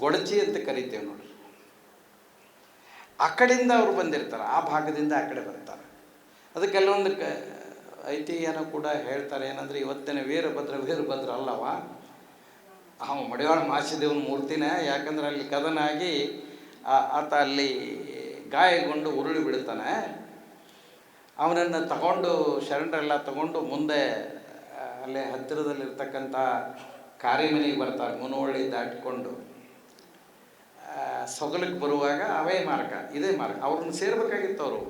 ಗೊಡಚಿ ಅಂತ ಕರಿತೇವೆ ನೋಡ್ರಿ, ಆ ಕಡೆಯಿಂದ ಅವರು ಬಂದಿರ್ತಾರೆ, ಆ ಭಾಗದಿಂದ ಆ ಕಡೆ ಬರ್ತಾರೆ. ಅದಕ್ಕೆ ಕೆಲವೊಂದು ಐತಿಹ್ಯನೂ ಕೂಡ ಹೇಳ್ತಾರೆ. ಏನಂದರೆ ಇವತ್ತಿನ ವೀರಭದ್ರ ಅಲ್ಲವ, ಅವ ಮಡಿವಾಳ ಮಾಚಿದೇವನ ಮೂರ್ತಿನೇ. ಯಾಕಂದ್ರೆ ಅಲ್ಲಿ ಕದನ ಆಗಿ ಆತ ಅಲ್ಲಿ ಗಾಯಗೊಂಡು ಉರುಳಿ ಬಿಡ್ತಾನೆ. ಅವನನ್ನು ತಗೊಂಡು ಶರಣರೆಲ್ಲ ತಗೊಂಡು ಮುಂದೆ ಅಲ್ಲೇ ಹತ್ತಿರದಲ್ಲಿರ್ತಕ್ಕಂಥ ಕಾರಿಮನೆಗೆ ಬರ್ತಾರೆ. ಮುನವಳ್ಳಿ ದಾಟಿಕೊಂಡು ಸೊಗಲಕ್ಕೆ ಬರುವಾಗ ಅವೇ ಮಾರ್ಗ, ಇದೇ ಮಾರ್ಗ. ಅವ್ರನ್ನ ಸೇರ್ಬೇಕಾಗಿತ್ತು, ಅವರು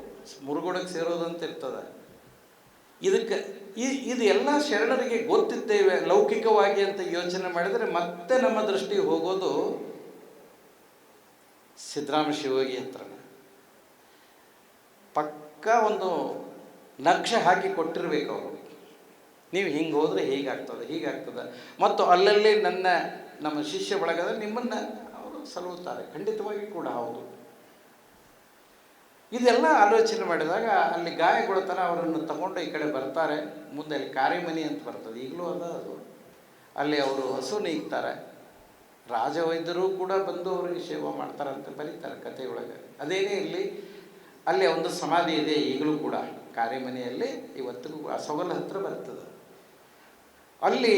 ಮುರುಗೋಡಕ್ಕೆ ಸೇರೋದಂತ ಇರ್ತದೆ. ಇದು ಎಲ್ಲ ಶರಣರಿಗೆ ಗೊತ್ತಿದ್ದೇವೆ ಲೌಕಿಕವಾಗಿ ಅಂತ ಯೋಚನೆ ಮಾಡಿದರೆ ಮತ್ತೆ ನಮ್ಮ ದೃಷ್ಟಿ ಹೋಗೋದು ಸಿದ್ದರಾಮ ಶಿವಯೋಗಿ ಹತ್ರ. ಪಕ್ಕ ಒಂದು ನಕ್ಷೆ ಹಾಕಿ ಕೊಟ್ಟಿರ್ಬೇಕು ಅವರು, ನೀವು ಹಿಂಗೆ ಹೋದರೆ ಹೀಗಾಗ್ತದೆ. ಮತ್ತು ಅಲ್ಲಲ್ಲಿ ನಮ್ಮ ಶಿಷ್ಯ ಬಳಗದ ನಿಮ್ಮನ್ನು ಅವರು ಸಲಹುತ್ತಾರೆ, ಖಂಡಿತವಾಗಿ ಕೂಡ ಹೌದು. ಇದೆಲ್ಲ ಆಲೋಚನೆ ಮಾಡಿದಾಗ ಅಲ್ಲಿ ಗಾಯಗೊಳ್ತಾನೆ, ಅವರನ್ನು ತಗೊಂಡು ಈ ಕಡೆ ಬರ್ತಾರೆ. ಮುಂದೆ ಅಲ್ಲಿ ಕಾರಿಮನಿ ಅಂತ ಬರ್ತದೆ, ಈಗಲೂ ಅದು. ಅಲ್ಲಿ ಅವರು ಹಸು ನೀಗ್ತಾರೆ. ರಾಜವೈದ್ಯರು ಕೂಡ ಬಂದು ಅವರಿಗೆ ಸೇವೆ ಮಾಡ್ತಾರೆ ಅಂತ ಬರೀತಾರೆ ಕಥೆಯೊಳಗೆ. ಅದೇನೇ ಇರಲಿ, ಅಲ್ಲಿ ಒಂದು ಸಮಾಧಿ ಇದೆ ಈಗಲೂ ಕೂಡ ಕಾರಿಮನೆಯಲ್ಲಿ, ಇವತ್ತಿಗೂ ಆ ಸೊಗಲ ಹತ್ರ ಬರ್ತದೆ. ಅಲ್ಲಿ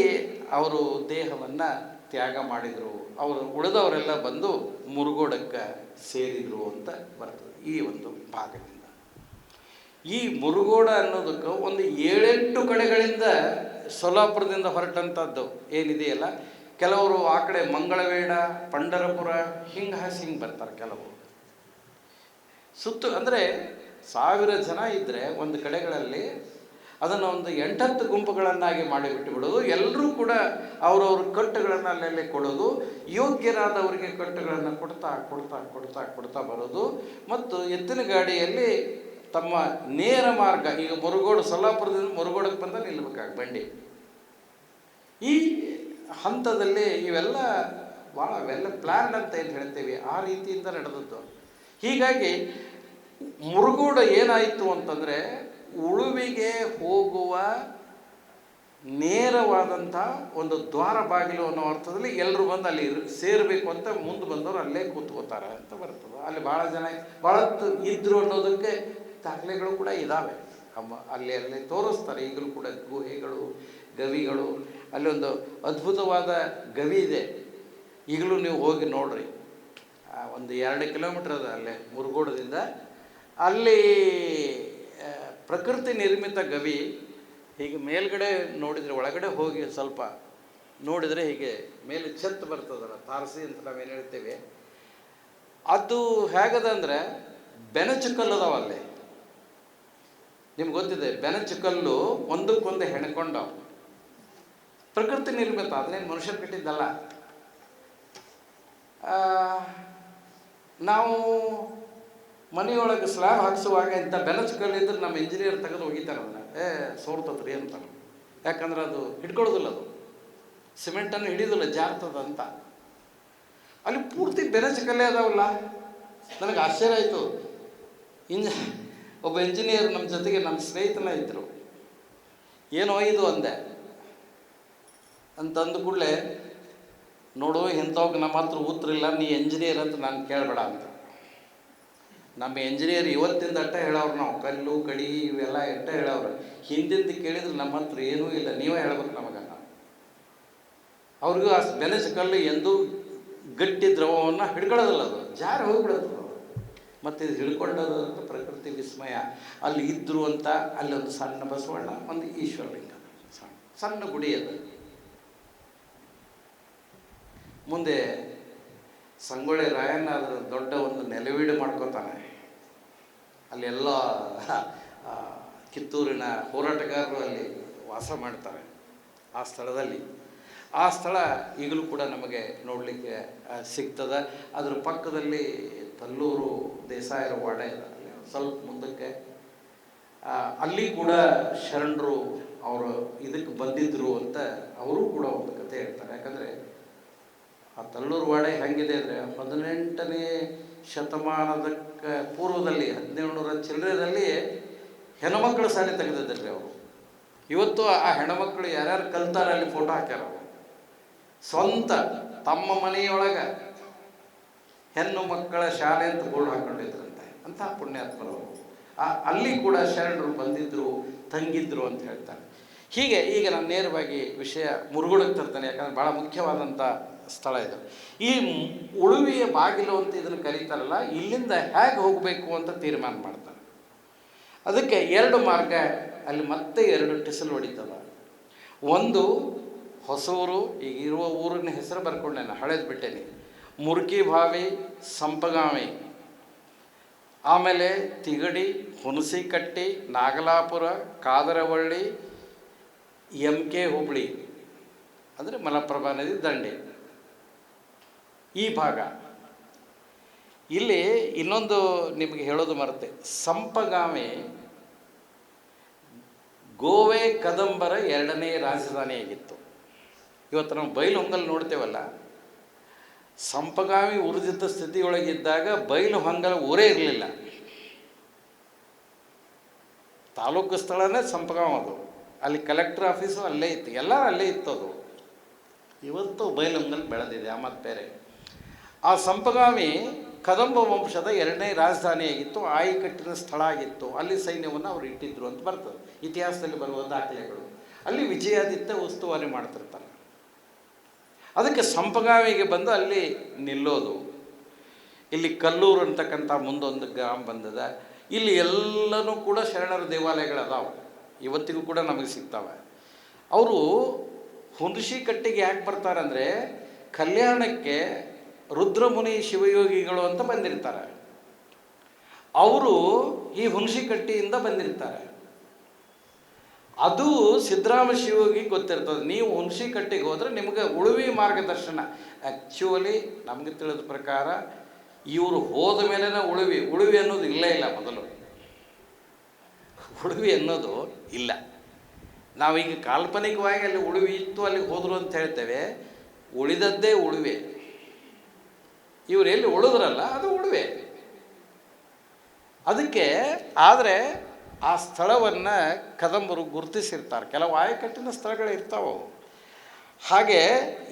ಅವರು ದೇಹವನ್ನು ತ್ಯಾಗ ಮಾಡಿದರು. ಅವರು ಉಳಿದವರೆಲ್ಲ ಬಂದು ಮುರುಗೋಡಕ್ಕೆ ಸೇರಿದರು ಅಂತ ಬರ್ತದೆ ಈ ಒಂದು ಭಾಗದಿಂದ. ಈ ಮುರುಗೋಡ ಅನ್ನೋದಕ್ಕೆ ಒಂದು 7-8 ಕಡೆಗಳಿಂದ ಸೊಲ್ಲಾಪುರದಿಂದ ಹೊರಟಂಥದ್ದು ಏನಿದೆಯಲ್ಲ, ಕೆಲವರು ಆ ಕಡೆ ಮಂಗಳವೇಡ, ಪಂಢರಪುರ ಹಿಂಗೆ ಬರ್ತಾರೆ. ಕೆಲವರು ಸುತ್ತು ಅಂದರೆ 1000 ಜನ ಇದ್ದರೆ ಒಂದು ಕಡೆಗಳಲ್ಲಿ ಅದನ್ನು ಒಂದು 8-10 ಗುಂಪುಗಳನ್ನಾಗಿ ಮಾಡಿಬಿಟ್ಟುಬಿಡೋದು. ಎಲ್ಲರೂ ಕೂಡ ಅವರವ್ರ ಕಟ್ಟುಗಳನ್ನು ಅಲ್ಲಲ್ಲೇ ಕೊಡೋದು, ಯೋಗ್ಯರಾದವರಿಗೆ ಕಟ್ಟುಗಳನ್ನು ಕೊಡ್ತಾ ಕೊಡ್ತಾ ಕೊಡ್ತಾ ಕೊಡ್ತಾ ಬರೋದು. ಮತ್ತು ಎತ್ತಿನ ಗಾಡಿಯಲ್ಲಿ ತಮ್ಮ ನೇರ ಮಾರ್ಗ, ಈಗ ಮುರುಗೋಡು, ಸೊಲ್ಲಾಪುರದಿಂದ ಮುರುಗೋಡಕ್ಕೆ ಬಂದ ನಿಲ್ಲಬೇಕಾಗ ಬಂಡಿ. ಈ ಹಂತದಲ್ಲಿ ಇವೆಲ್ಲ ಭಾಳ ವೆಲ್ ಪ್ಲ್ಯಾನ್ ಅಂತ ಏನು ಹೇಳ್ತೀವಿ, ಆ ರೀತಿಯಿಂದ ನಡೆದದ್ದು. ಹೀಗಾಗಿ ಮುರುಗೋಡ ಏನಾಯಿತು ಅಂತಂದರೆ, ಉಳುವಿಗೆ ಹೋಗುವ ನೇರವಾದಂಥ ಒಂದು ದ್ವಾರ ಬಾಗಿಲು ಅನ್ನೋ ಅರ್ಥದಲ್ಲಿ ಎಲ್ಲರೂ ಬಂದು ಅಲ್ಲಿ ಸೇರಬೇಕು ಅಂತ ಮುಂದೆ ಬಂದವರು ಅಲ್ಲೇ ಕೂತ್ಕೋತಾರೆ ಅಂತ ಬರ್ತದೆ. ಅಲ್ಲಿ ಭಾಳ ಜನ ಭಾಳತ್ತು ಇದ್ರು ಅನ್ನೋದಕ್ಕೆ ದಾಖಲೆಗಳು ಕೂಡ ಇದ್ದಾವೆ. ಅಲ್ಲಿ ತೋರಿಸ್ತಾರೆ ಈಗಲೂ ಕೂಡ ಗುಹೆಗಳು, ಗವಿಗಳು. ಅಲ್ಲಿ ಒಂದು ಅದ್ಭುತವಾದ ಗವಿ ಇದೆ, ಈಗಲೂ ನೀವು ಹೋಗಿ ನೋಡ್ರಿ. ಒಂದು 2 ಕಿಲೋಮೀಟ್ರ್ ಅದ ಅಲ್ಲೇ ಮುರುಗೋಡದಿಂದ. ಅಲ್ಲಿ ಪ್ರಕೃತಿ ನಿರ್ಮಿತ ಗವಿ. ಹೀಗೆ ಮೇಲ್ಗಡೆ ನೋಡಿದರೆ, ಒಳಗಡೆ ಹೋಗಿ ಸ್ವಲ್ಪ ನೋಡಿದರೆ ಹೀಗೆ ಮೇಲೆ ಛತ್ ಬರ್ತದಲ್ಲ, ತಾರಸಿ ಅಂತ ನಾವೇನು ಹೇಳ್ತೇವೆ, ಅದು ಹೇಗದ ಅಂದರೆ ಬೆನಚುಕಲ್ಲು ಅದಾವ ಅಲ್ಲಿ. ನಿಮ್ಗೆ ಗೊತ್ತಿದೆ, ಬೆನಚುಕಲ್ಲು ಒಂದಕ್ಕೊಂದು ಹೆಣ್ಕೊಂಡವು. ಪ್ರಕೃತಿ ನಿರ್ಮಿತ, ಅದನ್ನೇನು ಮನುಷ್ಯರು ಕಟ್ಟಿದ್ದಲ್ಲ. ನಾವು ಮನೆಯೊಳಗೆ ಸ್ಲ್ಯಾಬ್ ಹಾಕಿಸುವಾಗ ಇಂಥ ಬೆನಚುಕಲ್ಲಿದ್ದರೆ ನಮ್ಮ ಇಂಜಿನಿಯರ್ ತೆಗೆದು ಒಗಿತಾರೆ ಅದನ್ನು. ಸೋರ್ತದ್ರಿ ಅಂತಾರೆ. ಯಾಕಂದ್ರೆ ಅದು ಹಿಡ್ಕೊಳ್ಳೋದಿಲ್ಲ, ಅದು ಸಿಮೆಂಟನ್ನು ಹಿಡಿಯೋದಿಲ್ಲ, ಜಾರ್ತದಂತ. ಅಲ್ಲಿ ಪೂರ್ತಿ ಬೆನಚುಕಲ್ಲೇ ಅದಾವಲ್ಲ. ನನಗೆ ಆಶ್ಚರ್ಯ ಆಯಿತು. ಒಬ್ಬ ಇಂಜಿನಿಯರ್ ನಮ್ಮ ಜೊತೆಗೆ, ನಮ್ಮ ಸ್ನೇಹಿತನ ಇದ್ದರು. ಏನೋ ಇದು ಅಂದೆ ಅಂತಂದು ಕೂಡಲೇ, ನೋಡು ಇಂಥವ್ಗೆ ನಮ್ಮ ಹತ್ರ ಉತ್ತರ ಇಲ್ಲ, ನೀ ಎಂಜಿನಿಯರ್ ಅಂತ ನಾನು ಕೇಳಬೇಡ ಅಂತ. ನಮ್ಮ ಎಂಜಿನಿಯರ್ ಇವತ್ತಿಂದ ಅಟ್ಟ ಹೇಳವ್ರು, ನಾವು ಕಲ್ಲು ಕಡಿ ಇವೆಲ್ಲ ಎಟ್ಟ ಹೇಳವ್ರು. ಹಿಂದಿಂದ ಕೇಳಿದ್ರೆ ನಮ್ಮ ಹತ್ರ ಏನೂ ಇಲ್ಲ, ನೀವೇ ಹೇಳ್ಬೇಕು ನಮಗೆ. ಅವ್ರಿಗೂ ಆ ಬೆನಚು ಕಲ್ಲು ಎಂದೂ ಗಟ್ಟಿ ದ್ರವವನ್ನು ಹಿಡ್ಕೊಳ್ಳೋದಿಲ್ಲ, ಅದು ಜಾರಿ ಹೋಗಿಬಿಡೋದು. ಮತ್ತು ಇದು ಹಿಡ್ಕೊಂಡೋದು ಅಂತ ಪ್ರಕೃತಿ ವಿಸ್ಮಯ. ಅಲ್ಲಿ ಇದ್ದರು ಅಂತ. ಅಲ್ಲಿ ಒಂದು ಸಣ್ಣ ಬಸವಣ್ಣ, ಒಂದು ಈಶ್ವರಲಿಂಗ, ಸಣ್ಣ ಗುಡಿ ಅದು. ಮುಂದೆ ಸಂಗೊಳ್ಳಿ ರಾಯಣ್ಣ ಅದರ ದೊಡ್ಡ ಒಂದು ನೆಲವೀಡು ಮಾಡ್ಕೋತಾನೆ. ಅಲ್ಲೆಲ್ಲ ಕಿತ್ತೂರಿನ ಹೋರಾಟಗಾರರು ಅಲ್ಲಿ ವಾಸ ಮಾಡ್ತಾರೆ ಆ ಸ್ಥಳದಲ್ಲಿ. ಆ ಸ್ಥಳ ಈಗಲೂ ಕೂಡ ನಮಗೆ ನೋಡಲಿಕ್ಕೆ ಸಿಗ್ತದೆ. ಅದರ ಪಕ್ಕದಲ್ಲಿ ತಲ್ಲೂರು ದೇಸಾಯರ ವಾಡ ಇದೆ, ಅಲ್ಲಿ ಸ್ವಲ್ಪ ಮುಂದಕ್ಕೆ. ಅಲ್ಲಿ ಕೂಡ ಶರಣರು ಅವರು ಇದಕ್ಕೆ ಬಂದಿದ್ದರು ಅಂತ ಅವರು ಕೂಡ ಒಂದು ಕತೆ ಹೇಳ್ತಾರೆ. ಯಾಕಂದರೆ ಆ ತಲ್ಲೂರು ವಾಡೆ ಹೆಂಗಿದೆ ಅಂದರೆ, 18ನೇ ಶತಮಾನದ ಪೂರ್ವದಲ್ಲಿ, 1700 ಚಿಲ್ಲರೆದಲ್ಲಿ ಹೆಣ್ಣುಮಕ್ಕಳು ಸಾಲಿ ತೆಗೆದಿದ್ದರು ಅವರು. ಇವತ್ತು ಆ ಹೆಣ್ಣುಮಕ್ಕಳು ಯಾರ್ಯಾರು ಕಲ್ತಾರೆ ಅಲ್ಲಿ ಫೋಟೋ ಹಾಕ್ಯಾರ. ಅವರು ಸ್ವಂತ ತಮ್ಮ ಮನೆಯೊಳಗೆ ಹೆಣ್ಣು ಮಕ್ಕಳ ಶಾಲೆ ಅಂತ ಬೋರ್ಡ್ ಹಾಕ್ಕೊಂಡಿದ್ರಂತೆ. ಅಂತಹ ಪುಣ್ಯಾತ್ಮರು ಅಲ್ಲಿ ಕೂಡ ಶರಣರು ಬಂದಿದ್ದರು, ತಂಗಿದ್ರು ಅಂತ ಹೇಳ್ತಾರೆ. ಹೀಗೆ ಈಗ ನಾನು ನೇರವಾಗಿ ವಿಷಯ ಮುರುಗೋಡಕ್ಕೆ ತರ್ತಾನೆ, ಯಾಕಂದರೆ ಭಾಳ ಮುಖ್ಯವಾದಂಥ ಸ್ಥಳ ಇದು. ಈ ಉಳುವಿಯ ಬಾಗಿಲು ಅಂತ ಇದನ್ನು ಕರೀತಾರಲ್ಲ, ಇಲ್ಲಿಂದ ಹೇಗೆ ಹೋಗಬೇಕು ಅಂತ ತೀರ್ಮಾನ ಮಾಡ್ತಾರೆ. ಅದಕ್ಕೆ 2 ಮಾರ್ಗ ಅಲ್ಲಿ ಮತ್ತೆ 2 ಟಿಸಲ್ ಹೊಡಿತದ. ಒಂದು ಹೊಸೂರು, ಈಗ ಇರುವ ಊರಿನ ಹೆಸರು ಬರ್ಕೊಂಡೇನೆ, ಹಳೇದು ಬಿಟ್ಟೇನೆ, ಮುರುಕಿಬಾವಿ, ಸಂಪಗಾವಿ, ಆಮೇಲೆ ತಿಗಡಿ, ಹುಣಸಿಕಟ್ಟಿ, ನಾಗಲಾಪುರ, ಕಾದರವಳ್ಳಿ, MK ಹುಬ್ಳಿ ಅಂದರೆ ಮಲಪ್ರಭಾ ನದಿ ದಂಡೆ, ಈ ಭಾಗ. ಇಲ್ಲಿ ಇನ್ನೊಂದು ನಿಮಗೆ ಹೇಳೋದು ಮರೆತೆ, ಸಂಪಗಾಮಿ ಗೋವೆ ಕದಂಬರ 2ನೇ ರಾಜಧಾನಿಯಾಗಿತ್ತು. ಇವತ್ತು ನಾವು ಬೈಲಹೊಂಗಲ್ ನೋಡ್ತೇವಲ್ಲ, ಸಂಪಗಾಮಿ ಉರ್ಜಿತ ಸ್ಥಿತಿಯೊಳಗಿದ್ದಾಗ ಬೈಲಹೊಂಗಲ ಊರೇ ಇರಲಿಲ್ಲ. ತಾಲೂಕು ಸ್ಥಳನೇ ಸಂಪಗಾಮ. ಅದು ಅಲ್ಲಿ ಕಲೆಕ್ಟರ್ ಆಫೀಸು ಅಲ್ಲೇ ಇತ್ತು, ಎಲ್ಲ ಅಲ್ಲೇ ಇತ್ತು. ಅದು ಇವತ್ತು ಬೈಲಹೊಂಗಲ್ ಬೆಳೆದಿದೆ, ಆ ಮತ್ತು ಬೇರೆ. ಆ ಸಂಪಗಾಮಿ ಕದಂಬ ವಂಶದ 2ನೇ ರಾಜಧಾನಿಯಾಗಿತ್ತು, ಆಯಿಕಟ್ಟಿನ ಸ್ಥಳ ಆಗಿತ್ತು. ಅಲ್ಲಿ ಸೈನ್ಯವನ್ನು ಅವರು ಇಟ್ಟಿದ್ರು ಅಂತ ಬರ್ತದೆ ಇತಿಹಾಸದಲ್ಲಿ ಬರುವ ದಾಖಲೆಗಳು. ಅಲ್ಲಿ ವಿಜಯಾದಿತ್ಯ ಉಸ್ತುವಾರಿ ಮಾಡ್ತಿರ್ತಾರೆ. ಅದಕ್ಕೆ ಸಂಪಗಾಮಿಗೆ ಬಂದು ಅಲ್ಲಿ ನಿಲ್ಲೋದು. ಇಲ್ಲಿ ಕಲ್ಲೂರು ಅಂತಕ್ಕಂಥ ಮುಂದೊಂದು ಗ್ರಾಮ ಬಂದದ. ಇಲ್ಲಿ ಎಲ್ಲನೂ ಕೂಡ ಶರಣರ ದೇವಾಲಯಗಳದಾವೆ, ಇವತ್ತಿಗೂ ಕೂಡ ನಮಗೆ ಸಿಗ್ತವೆ. ಅವರು ಹುಣಸಿಕಟ್ಟಿಗೆ ಯಾಕೆ ಬರ್ತಾರಂದರೆ ಕಲ್ಯಾಣಕ್ಕೆ ರುದ್ರಮುನಿ ಶಿವಯೋಗಿಗಳು ಅಂತ ಬಂದಿರ್ತಾರೆ. ಅವರು ಈ ಹುಣಸಿಕಟ್ಟಿಯಿಂದ ಬಂದಿರ್ತಾರೆ. ಅದು ಸಿದ್ದರಾಮ ಶಿವಯೋಗಿ ಗೊತ್ತಿರ್ತದೆ. ನೀವು ಹುಣಸಿಕಟ್ಟಿಗೆ ಹೋದರೆ ನಿಮಗೆ ಉಳುವಿ ಮಾರ್ಗದರ್ಶನ. ಆ್ಯಕ್ಚುಲಿ ನಮಗೆ ತಿಳಿದ ಪ್ರಕಾರ ಇವರು ಹೋದ ಮೇಲೇ ಉಳುವಿ ಅನ್ನೋದು ಇಲ್ಲೇ ಇಲ್ಲ. ಮೊದಲು ಉಳುವಿ ಅನ್ನೋದು ಇಲ್ಲ. ನಾವೀಗ ಕಾಲ್ಪನಿಕವಾಗಿ ಅಲ್ಲಿ ಉಳುವಿ ಇತ್ತು, ಅಲ್ಲಿಗೆ ಹೋದರು ಅಂತ ಹೇಳ್ತೇವೆ. ಉಳಿದದ್ದೇ ಉಳುವೆ. ಇವರು ಎಲ್ಲಿ ಉಳಿದ್ರಲ್ಲ ಅದು ಉಳುವೆ. ಅದಕ್ಕೆ ಆದರೆ ಆ ಸ್ಥಳವನ್ನು ಕದಂಬರು ಗುರುತಿಸಿರ್ತಾರೆ. ಕೆಲವು ಆಯಕಟ್ಟಿನ ಸ್ಥಳಗಳು ಇರ್ತಾವೆ. ಹಾಗೆ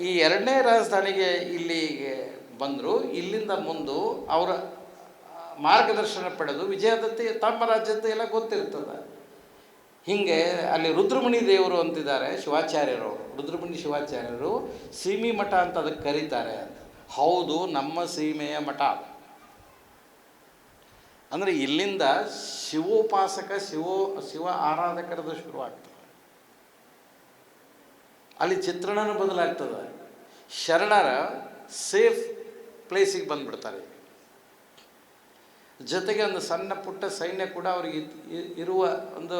ಈ ಎರಡನೇ ರಾಜಧಾನಿಗೆ ಇಲ್ಲಿಗೆ ಬಂದರು. ಇಲ್ಲಿಂದ ಮುಂದೆ ಅವರ ಮಾರ್ಗದರ್ಶನ ಪಡೆದು ವಿಜಯದತ್ತಿ ತಮ್ಮ ರಾಜ್ಯದ ಎಲ್ಲ ಗೊತ್ತಿರ್ತದೆ. ಹೀಗೆ ಅಲ್ಲಿ ರುದ್ರಮುನಿ ದೇವರು ಅಂತಿದ್ದಾರೆ ಶಿವಾಚಾರ್ಯರು. ರುದ್ರಮುನಿ ಶಿವಾಚಾರ್ಯರು ಸೀಮಿ ಮಠ ಅಂತ ಅದಕ್ಕೆ ಕರೀತಾರೆ. ಹೌದು, ನಮ್ಮ ಸೀಮೆಯ ಮಠ. ಅಂದರೆ ಇಲ್ಲಿಂದ ಶಿವೋಪಾಸಕ ಶಿವ ಆರಾಧಕರದು ಶುರುವಾಗ್ತದೆ. ಅಲ್ಲಿ ಚಿತ್ರಣನೂ ಬದಲಾಗ್ತದೆ. ಶರಣರ ಸೇಫ್ ಪ್ಲೇಸಿಗೆ ಬಂದುಬಿಡ್ತಾರೆ. ಜೊತೆಗೆ ಒಂದು ಸಣ್ಣ ಪುಟ್ಟ ಸೈನ್ಯ ಕೂಡ ಅವರಿಗೆ ಇರುವ ಒಂದು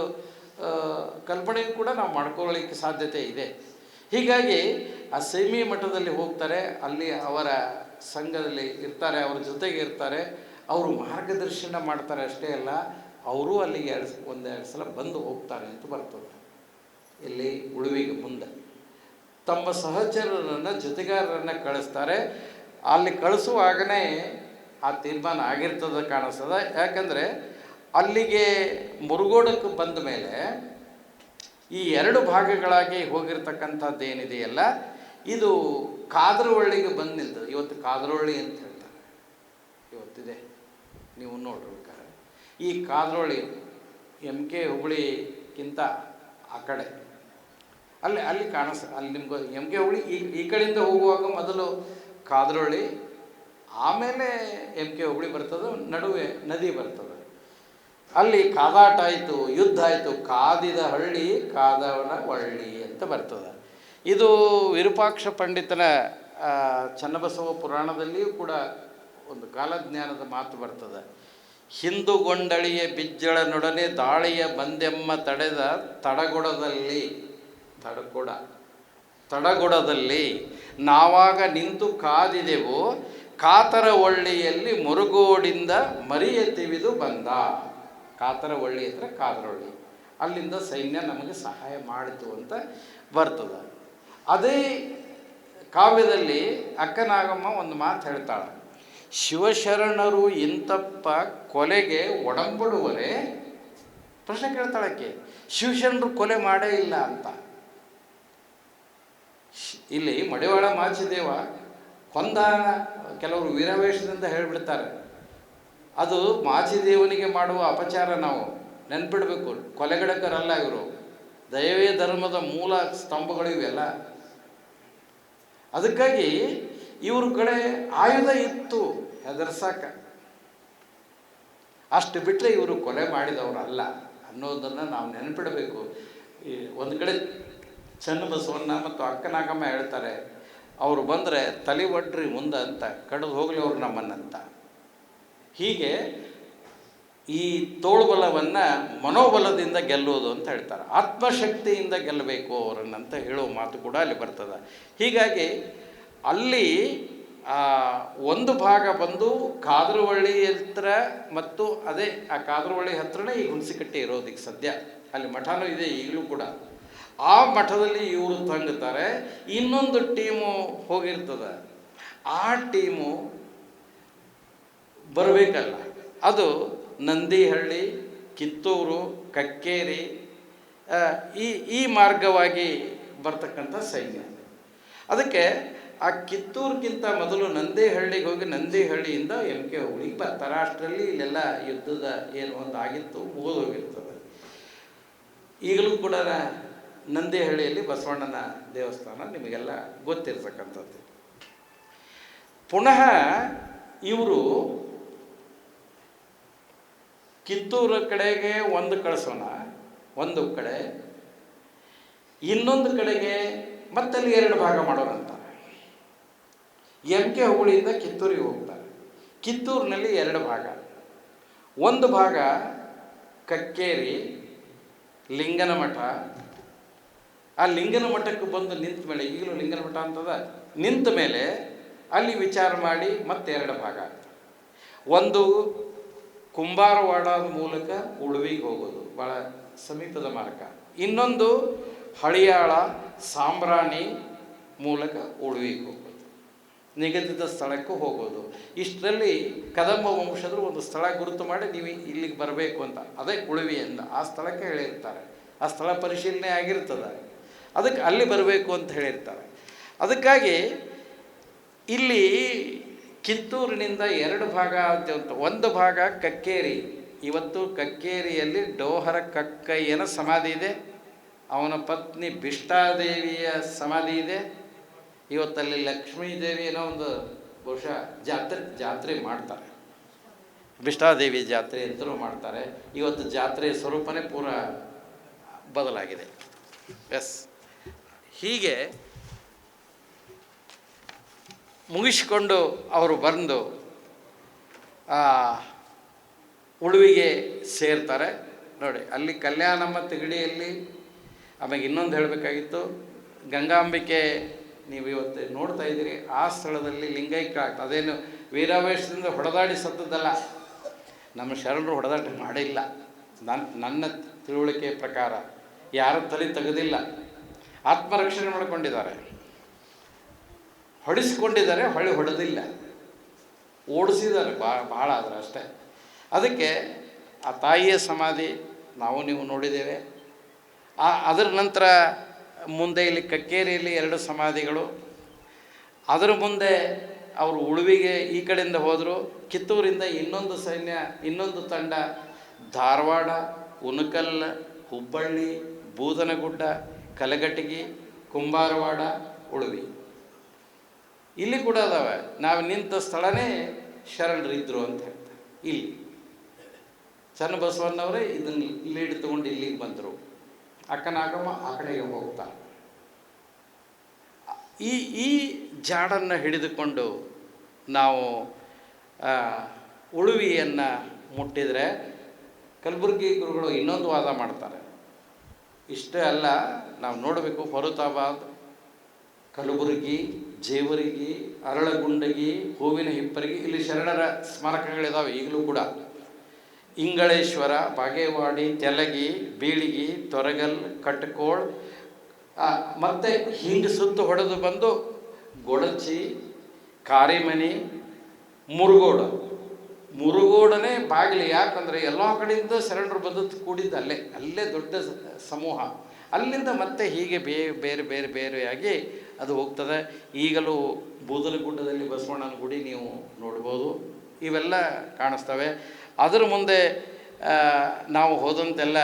ಕಲ್ಪನೆಯೂ ಕೂಡ ನಾವು ಮಾಡ್ಕೊಳ್ಳಿಕ್ಕೆ ಸಾಧ್ಯತೆ ಇದೆ. ಹೀಗಾಗಿ ಆ ಸೀಮಿ ಮಠದಲ್ಲಿ ಹೋಗ್ತಾರೆ. ಅಲ್ಲಿ ಅವರ ಸಂಘದಲ್ಲಿ ಇರ್ತಾರೆ, ಅವರ ಜೊತೆಗೆ ಇರ್ತಾರೆ. ಅವರು ಮಾರ್ಗದರ್ಶನ ಮಾಡ್ತಾರೆ. ಅಷ್ಟೇ ಅಲ್ಲ, ಅವರು ಅಲ್ಲಿಗೆ ಒಂದೆರಡು ಸಲ ಬಂದು ಹೋಗ್ತಾರೆ ಅಂತ ಬರ್ತದೆ. ಇಲ್ಲಿ ಉಳುವಿಗೆ ಮುಂದೆ ತಮ್ಮ ಸಹಚರರನ್ನು ಜೊತೆಗಾರರನ್ನು ಕಳಿಸ್ತಾರೆ. ಅಲ್ಲಿ ಕಳಿಸುವಾಗಲೇ ಆ ತೀರ್ಮಾನ ಆಗಿರ್ತದೆ ಕಾಣಿಸ್ತದೆ. ಯಾಕಂದರೆ ಅಲ್ಲಿಗೆ ಮುರುಗೋಡಕ್ಕೆ ಬಂದ ಮೇಲೆ ಈ ಎರಡು ಭಾಗಗಳಾಗಿ ಹೋಗಿರ್ತಕ್ಕಂಥದ್ದು ಏನಿದೆಯಲ್ಲ, ಇದು ಕಾದ್ರವಳ್ಳಿಗೆ ಬಂದು ನಿಲ್ತದೆ. ಇವತ್ತು ಕಾದ್ರವಳ್ಳಿ ಅಂತ ಹೇಳ್ತಾರೆ, ಇವತ್ತಿದೆ. ನೀವು ನೋಡ್ಬೇಕಾದ್ರೆ ಈ ಕಾದ್ರವಳ್ಳಿ MK ಹುಬ್ಬಳ್ಳಿಗಿಂತ ಆ ಕಡೆ ಅಲ್ಲಿ ಅಲ್ಲಿ ನಿಮ್ಗೆ MK ಹುಬ್ಬಳ್ಳಿ ಈ ಕಡೆಯಿಂದ ಹೋಗುವಾಗ ಮೊದಲು ಕಾದ್ರವಳ್ಳಿ, ಆಮೇಲೆ MK ಹುಬ್ಬಳ್ಳಿ ಬರ್ತದೆ, ನಡುವೆ ನದಿ ಬರ್ತದೆ. ಅಲ್ಲಿ ಕಾದಾಟ ಆಯಿತು, ಯುದ್ಧ ಆಯಿತು. ಕಾದಿದ ಹಳ್ಳಿ ಕಾದವನ ಒಳ್ಳಿ ಅಂತ ಬರ್ತದೆ. ಇದು ವಿರೂಪಾಕ್ಷ ಪಂಡಿತನ ಚನ್ನಬಸವ ಪುರಾಣದಲ್ಲಿಯೂ ಕೂಡ ಒಂದು ಕಾಲಜ್ಞಾನದ ಮಾತು ಬರ್ತದೆ. ಹಿಂದುಗೊಂಡಳಿಯ ಬಿಜ್ಜಳನೊಡನೆ ದಾಳಿಯ ಬಂದೆಮ್ಮ ತಡೆದ ತಡಗೊಡದಲ್ಲಿ ನಾವಾಗ ನಿಂತು ಕಾದಿದೆವು, ಕಾತರ ಒಳ್ಳಿಯಲ್ಲಿ ಮುರುಗೋಡಿಂದ ಮರಿಯ ತಿವಿದು ಬಂದ. ಕಾತರ ಒಳ್ಳಿ ಅಂದರೆ ಕಾದರೊಳ್ಳಿ. ಅಲ್ಲಿಂದ ಸೈನ್ಯ ನಮಗೆ ಸಹಾಯ ಮಾಡಿತು ಅಂತ ಬರ್ತದೆ. ಅದೇ ಕಾವ್ಯದಲ್ಲಿ ಅಕ್ಕನಾಗಮ್ಮ ಒಂದು ಮಾತು ಹೇಳ್ತಾಳೆ. ಶಿವಶರಣರು ಇಂತಪ್ಪ ಕೊಲೆಗೆ ಒಡಂಬಡುವರೆ. ಪ್ರಶ್ನೆ ಕೇಳ್ತಾಳಕ್ಕೆ, ಶಿವಶರಣರು ಕೊಲೆ ಮಾಡೇ ಇಲ್ಲ ಅಂತ. ಇಲ್ಲಿ ಮಡಿವಾಳ ಮಾಚಿದೇವ ಕೊಂದ ಕೆಲವರು ವೀರಾವೇಶದಿಂದ ಹೇಳಿಬಿಡ್ತಾರೆ. ಅದು ಮಾಚಿದೇವನಿಗೆ ಮಾಡುವ ಅಪಚಾರ. ನಾವು ನೆನ್ಪಿಡಬೇಕು, ಕೊಲೆಗಡಕರಲ್ಲ ಇವರು, ದಯವೇ ಧರ್ಮದ ಮೂಲ ಸ್ತಂಭಗಳು ಇವೆಲ್ಲ. ಅದಕ್ಕಾಗಿ ಇವ್ರ ಕಡೆ ಆಯುಧ ಇತ್ತು ಹೆದರ್ಸಾಕ, ಅಷ್ಟು ಬಿಟ್ಟರೆ ಇವರು ಕೊಲೆ ಮಾಡಿದವರಲ್ಲ ಅನ್ನೋದನ್ನು ನಾವು ನೆನಪಿಡಬೇಕು. ಒಂದು ಕಡೆ ಚನ್ನಬಸವಣ್ಣ ಮತ್ತು ಅಕ್ಕನಾಗಮ್ಮ ಹೇಳ್ತಾರೆ, ಅವರು ಬಂದರೆ ತಲೆ ಒಡ್ರಿ ಮುಂದೆ ಅಂತ, ಕಡಿದು ಹೋಗಲಿ ಅವ್ರು ನಮ್ಮನ್ನಂತ. ಹೀಗೆ ಈ ತೋಳ್ಬಲವನ್ನು ಮನೋಬಲದಿಂದ ಗೆಲ್ಲುವುದು ಅಂತ ಹೇಳ್ತಾರೆ. ಆತ್ಮಶಕ್ತಿಯಿಂದ ಗೆಲ್ಲಬೇಕು ಅವರನ್ನಂತ ಹೇಳೋ ಮಾತು ಕೂಡ ಅಲ್ಲಿ ಬರ್ತದೆ. ಹೀಗಾಗಿ ಅಲ್ಲಿ ಒಂದು ಭಾಗ ಬಂದು ಕಾದ್ರವಳ್ಳಿ ಹತ್ರ, ಮತ್ತು ಅದೇ ಆ ಕಾದ್ರವಳ್ಳಿ ಹತ್ರನೇ ಈ ಹುಣಸಿಕಟ್ಟೆ ಇರೋದಕ್ಕೆ ಸದ್ಯ. ಅಲ್ಲಿ ಮಠನೂ ಇದೆ ಈಗಲೂ ಕೂಡ. ಆ ಮಠದಲ್ಲಿ ಇವರು ತಂಗುತ್ತಾರೆ. ಇನ್ನೊಂದು ಟೀಮು ಹೋಗಿರ್ತದೆ. ಆ ಟೀಮು ಬರಬೇಕಲ್ಲ, ಅದು ನಂದಿಹಳ್ಳಿ, ಕಿತ್ತೂರು, ಕಕ್ಕೇರಿ ಈ ಮಾರ್ಗವಾಗಿ ಬರ್ತಕ್ಕಂಥ ಸೈನ್ಯ. ಅದಕ್ಕೆ ಆ ಕಿತ್ತೂರಿಗಿಂತ ಮೊದಲು ನಂದಿಹಳ್ಳಿಗೆ ಹೋಗಿ ನಂದಿಹಳ್ಳಿಯಿಂದ MK ಹುಬ್ಳಿಗೆ ಬರ್ತಾರೆ. ಅಷ್ಟರಲ್ಲಿ ಇಲ್ಲೆಲ್ಲ ಯುದ್ಧದ ಏನು ಒಂದು ಆಗಿತ್ತು, ಮುಗಿದೋಗಿರ್ತದೆ. ಈಗಲೂ ಕೂಡ ನಂದಿಹಳ್ಳಿಯಲ್ಲಿ ಬಸವಣ್ಣನ ದೇವಸ್ಥಾನ ನಿಮಗೆಲ್ಲ ಗೊತ್ತಿರ್ತಕ್ಕಂಥದ್ದು. ಪುನಃ ಇವರು ಕಿತ್ತೂರು ಕಡೆಗೆ ಒಂದು ಕಳಿಸೋಣ, ಒಂದು ಕಡೆ, ಇನ್ನೊಂದು ಕಡೆಗೆ ಮತ್ತಲ್ಲಿ 2 ಭಾಗ ಮಾಡೋಣ ಅಂತಾರೆ. MK ಹುಬ್ಬಳ್ಳಿಯಿಂದ ಕಿತ್ತೂರಿಗೆ ಹೋಗ್ತಾರೆ. ಕಿತ್ತೂರಿನಲ್ಲಿ 2 ಭಾಗ. ಒಂದು ಭಾಗ ಕಕ್ಕೇರಿ ಲಿಂಗನ ಮಠ. ಆ ಲಿಂಗನ ಮಠಕ್ಕೆ ಬಂದು ನಿಂತ ಮೇಲೆ, ಈಗಲೂ ಲಿಂಗನ ಮಠ ಅಂತದ, ನಿಂತ ಮೇಲೆ ಅಲ್ಲಿ ವಿಚಾರ ಮಾಡಿ ಮತ್ತೆ 2 ಭಾಗ. ಒಂದು ಕುಂಬಾರವಾಡದ ಮೂಲಕ ಉಳುವಿಗೆ ಹೋಗೋದು, ಭಾಳ ಸಮೀಪದ ಮಾರ್ಗ. ಇನ್ನೊಂದು ಹಳಿಯಾಳ ಸಾಂಬ್ರಾಣಿ ಮೂಲಕ ಉಳುವಿಗೆ ಹೋಗೋದು, ನಿಗದಿತ ಸ್ಥಳಕ್ಕೂ ಹೋಗೋದು. ಇಷ್ಟರಲ್ಲಿ ಕದಂಬ ವಂಶದರು ಒಂದು ಸ್ಥಳ ಗುರುತು ಮಾಡಿ ನೀವು ಇಲ್ಲಿಗೆ ಬರಬೇಕು ಅಂತ, ಅದೇ ಉಳುವಿ ಅಂತ ಆ ಸ್ಥಳಕ್ಕೆ ಹೇಳಿರ್ತಾರೆ. ಆ ಸ್ಥಳ ಪರಿಶೀಲನೆ ಆಗಿರ್ತದೆ, ಅದಕ್ಕೆ ಅಲ್ಲಿ ಬರಬೇಕು ಅಂತ ಹೇಳಿರ್ತಾರೆ. ಅದಕ್ಕಾಗಿ ಇಲ್ಲಿ ಕಿತ್ತೂರಿನಿಂದ 2 ಭಾಗ ಅಂತ. ಒಂದು ಭಾಗ ಕಕ್ಕೇರಿ. ಇವತ್ತು ಕಕ್ಕೇರಿಯಲ್ಲಿ ಡೋಹರ ಕಕ್ಕಯ್ಯನ ಸಮಾಧಿ ಇದೆ, ಅವನ ಪತ್ನಿ ಬಿಷ್ಟಾದೇವಿಯ ಸಮಾಧಿ ಇದೆ. ಇವತ್ತಲ್ಲಿ ಲಕ್ಷ್ಮೀದೇವಿ ಏನೋ ಒಂದು ಬಹುಶಃ ಜಾತ್ರೆ ಮಾಡ್ತಾರೆ, ಬಿಷ್ಟಾದೇವಿ ಜಾತ್ರೆ ಅಂತಲೂ ಮಾಡ್ತಾರೆ. ಇವತ್ತು ಜಾತ್ರೆಯ ಸ್ವರೂಪನೇ ಪೂರ ಬದಲಾಗಿದೆ. ಎಸ್, ಹೀಗೆ ಮುಗಿಸ್ಕೊಂಡು ಅವರು ಬಂದು ಉಳುವಿಗೆ ಸೇರ್ತಾರೆ. ನೋಡಿ, ಅಲ್ಲಿ ಕಲ್ಯಾಣಮ್ಮ ತಿಗಡಿಯಲ್ಲಿ. ಆಮೇಲೆ ಇನ್ನೊಂದು ಹೇಳಬೇಕಾಗಿತ್ತು, ಗಂಗಾಂಬಿಕೆ ನೀವು ಇವತ್ತು ನೋಡ್ತಾ ಇದ್ದೀರಿ, ಆ ಸ್ಥಳದಲ್ಲಿ ಲಿಂಗೈಕ್ಯ ಆಗ್ತದೆ. ಅದೇನು ವೀರಾವೇಶದಿಂದ ಹೊಡೆದಾಡಿ ಸತ್ತದ್ದಲ್ಲ, ನಮ್ಮ ಶರಣರು ಹೊಡೆದಾಟ ಮಾಡಿಲ್ಲ. ನನ್ನ ತಿಳುವಳಿಕೆ ಪ್ರಕಾರ ಯಾರ ತಲೆ ತೆಗೆದಿಲ್ಲ, ಆತ್ಮರಕ್ಷಣೆ ಮಾಡಿಕೊಂಡಿದ್ದಾರೆ, ಹೊಡಿಸ್ಕೊಂಡಿದ್ದಾರೆ, ಹೊಡೆದಿಲ್ಲ, ಓಡಿಸಿದ್ದಾರೆ ಭಾಳ ಆದರೆ ಅಷ್ಟೇ. ಅದಕ್ಕೆ ಆ ತಾಯಿಯ ಸಮಾಧಿ ನಾವು ನೀವು ನೋಡಿದ್ದೇವೆ. ಅದರ ನಂತರ ಮುಂದೆ ಇಲ್ಲಿ ಕಕ್ಕೇರಿಯಲ್ಲಿ 2 ಸಮಾಧಿಗಳು. ಅದರ ಮುಂದೆ ಅವರು ಉಳುವಿಗೆ ಈ ಕಡೆಯಿಂದ ಹೋದರು. ಕಿತ್ತೂರಿಂದ ಇನ್ನೊಂದು ತಂಡ ಧಾರವಾಡ, ಉಣಕಲ್, ಹುಬ್ಬಳ್ಳಿ, ಬೂದನಗುಡ್ಡ, ಕಲಘಟಗಿ, ಕುಂಬಾರವಾಡ, ಉಳುವಿ ಇಲ್ಲಿ ಕೂಡ ಅದಾವೆ. ನಾವು ನಿಂತ ಸ್ಥಳನೇ ಶರಣರಿದ್ದರು ಅಂತ ಹೇಳ್ತಾರೆ. ಇಲ್ಲಿ ಚನ್ನಬಸವಣ್ಣವರೇ ಇದನ್ನು ಲೀಡ್ ತಗೊಂಡು ಇಲ್ಲಿಗೆ ಬಂದರು. ಅಕ್ಕನಾಗಮ್ಮ ಆ ಕಡೆಗೆ ಹೋಗ್ತಾರೆ. ಈ ಜಾಡನ್ನು ಹಿಡಿದುಕೊಂಡು ನಾವು ಉಳುವಿಯನ್ನು ಮುಟ್ಟಿದರೆ ಕಲಬುರಗಿ ಗುರುಗಳು ಇನ್ನೊಂದು ವಾದ ಮಾಡ್ತಾರೆ. ಇಷ್ಟೇ ಅಲ್ಲ, ನಾವು ನೋಡಬೇಕು, ಫರೂತಾಬಾದ್, ಕಲಬುರಗಿ, ಜೇವರ್ಗಿ, ಅರಳಗುಂಡಗಿ, ಹೂವಿನ ಹಿಪ್ಪರಗಿ, ಇಲ್ಲಿ ಶರಣರ ಸ್ಮಾರಕಗಳಿದ್ದಾವೆ ಈಗಲೂ ಕೂಡ. ಇಂಗಳೇಶ್ವರ, ಬಾಗೇವಾಡಿ, ತೆಲಗಿ, ಬೀಳಿಗಿ, ತೊರಗಲ್, ಕಟ್ಕೋಳ್, ಮತ್ತು ಹಿಂಗೆ ಸುತ್ತು ಹೊಡೆದು ಬಂದು ಗೊಡಚಿ, ಕಾರಿಮನಿ, ಮುರುಗೋಡನೇ ಬಾಗಿಲು. ಯಾಕಂದರೆ ಎಲ್ಲ ಕಡೆಯಿಂದ ಶರಣರು ಬಂದು ಕೂಡಿದ್ದು ಅಲ್ಲೇ ದೊಡ್ಡ ಸಮೂಹ. ಅಲ್ಲಿಂದ ಮತ್ತೆ ಹೀಗೆ ಬೇರೆಯಾಗಿ ಅದು ಹೋಗ್ತದೆ. ಈಗಲೂ ಬೂದನಗುಡ್ಡದಲ್ಲಿ ಬಸವಣ್ಣನ ಗುಡಿ ನೀವು ನೋಡ್ಬೋದು, ಇವೆಲ್ಲ ಕಾಣಿಸ್ತವೆ. ಅದರ ಮುಂದೆ ನಾವು ಹೋದಂತೆಲ್ಲ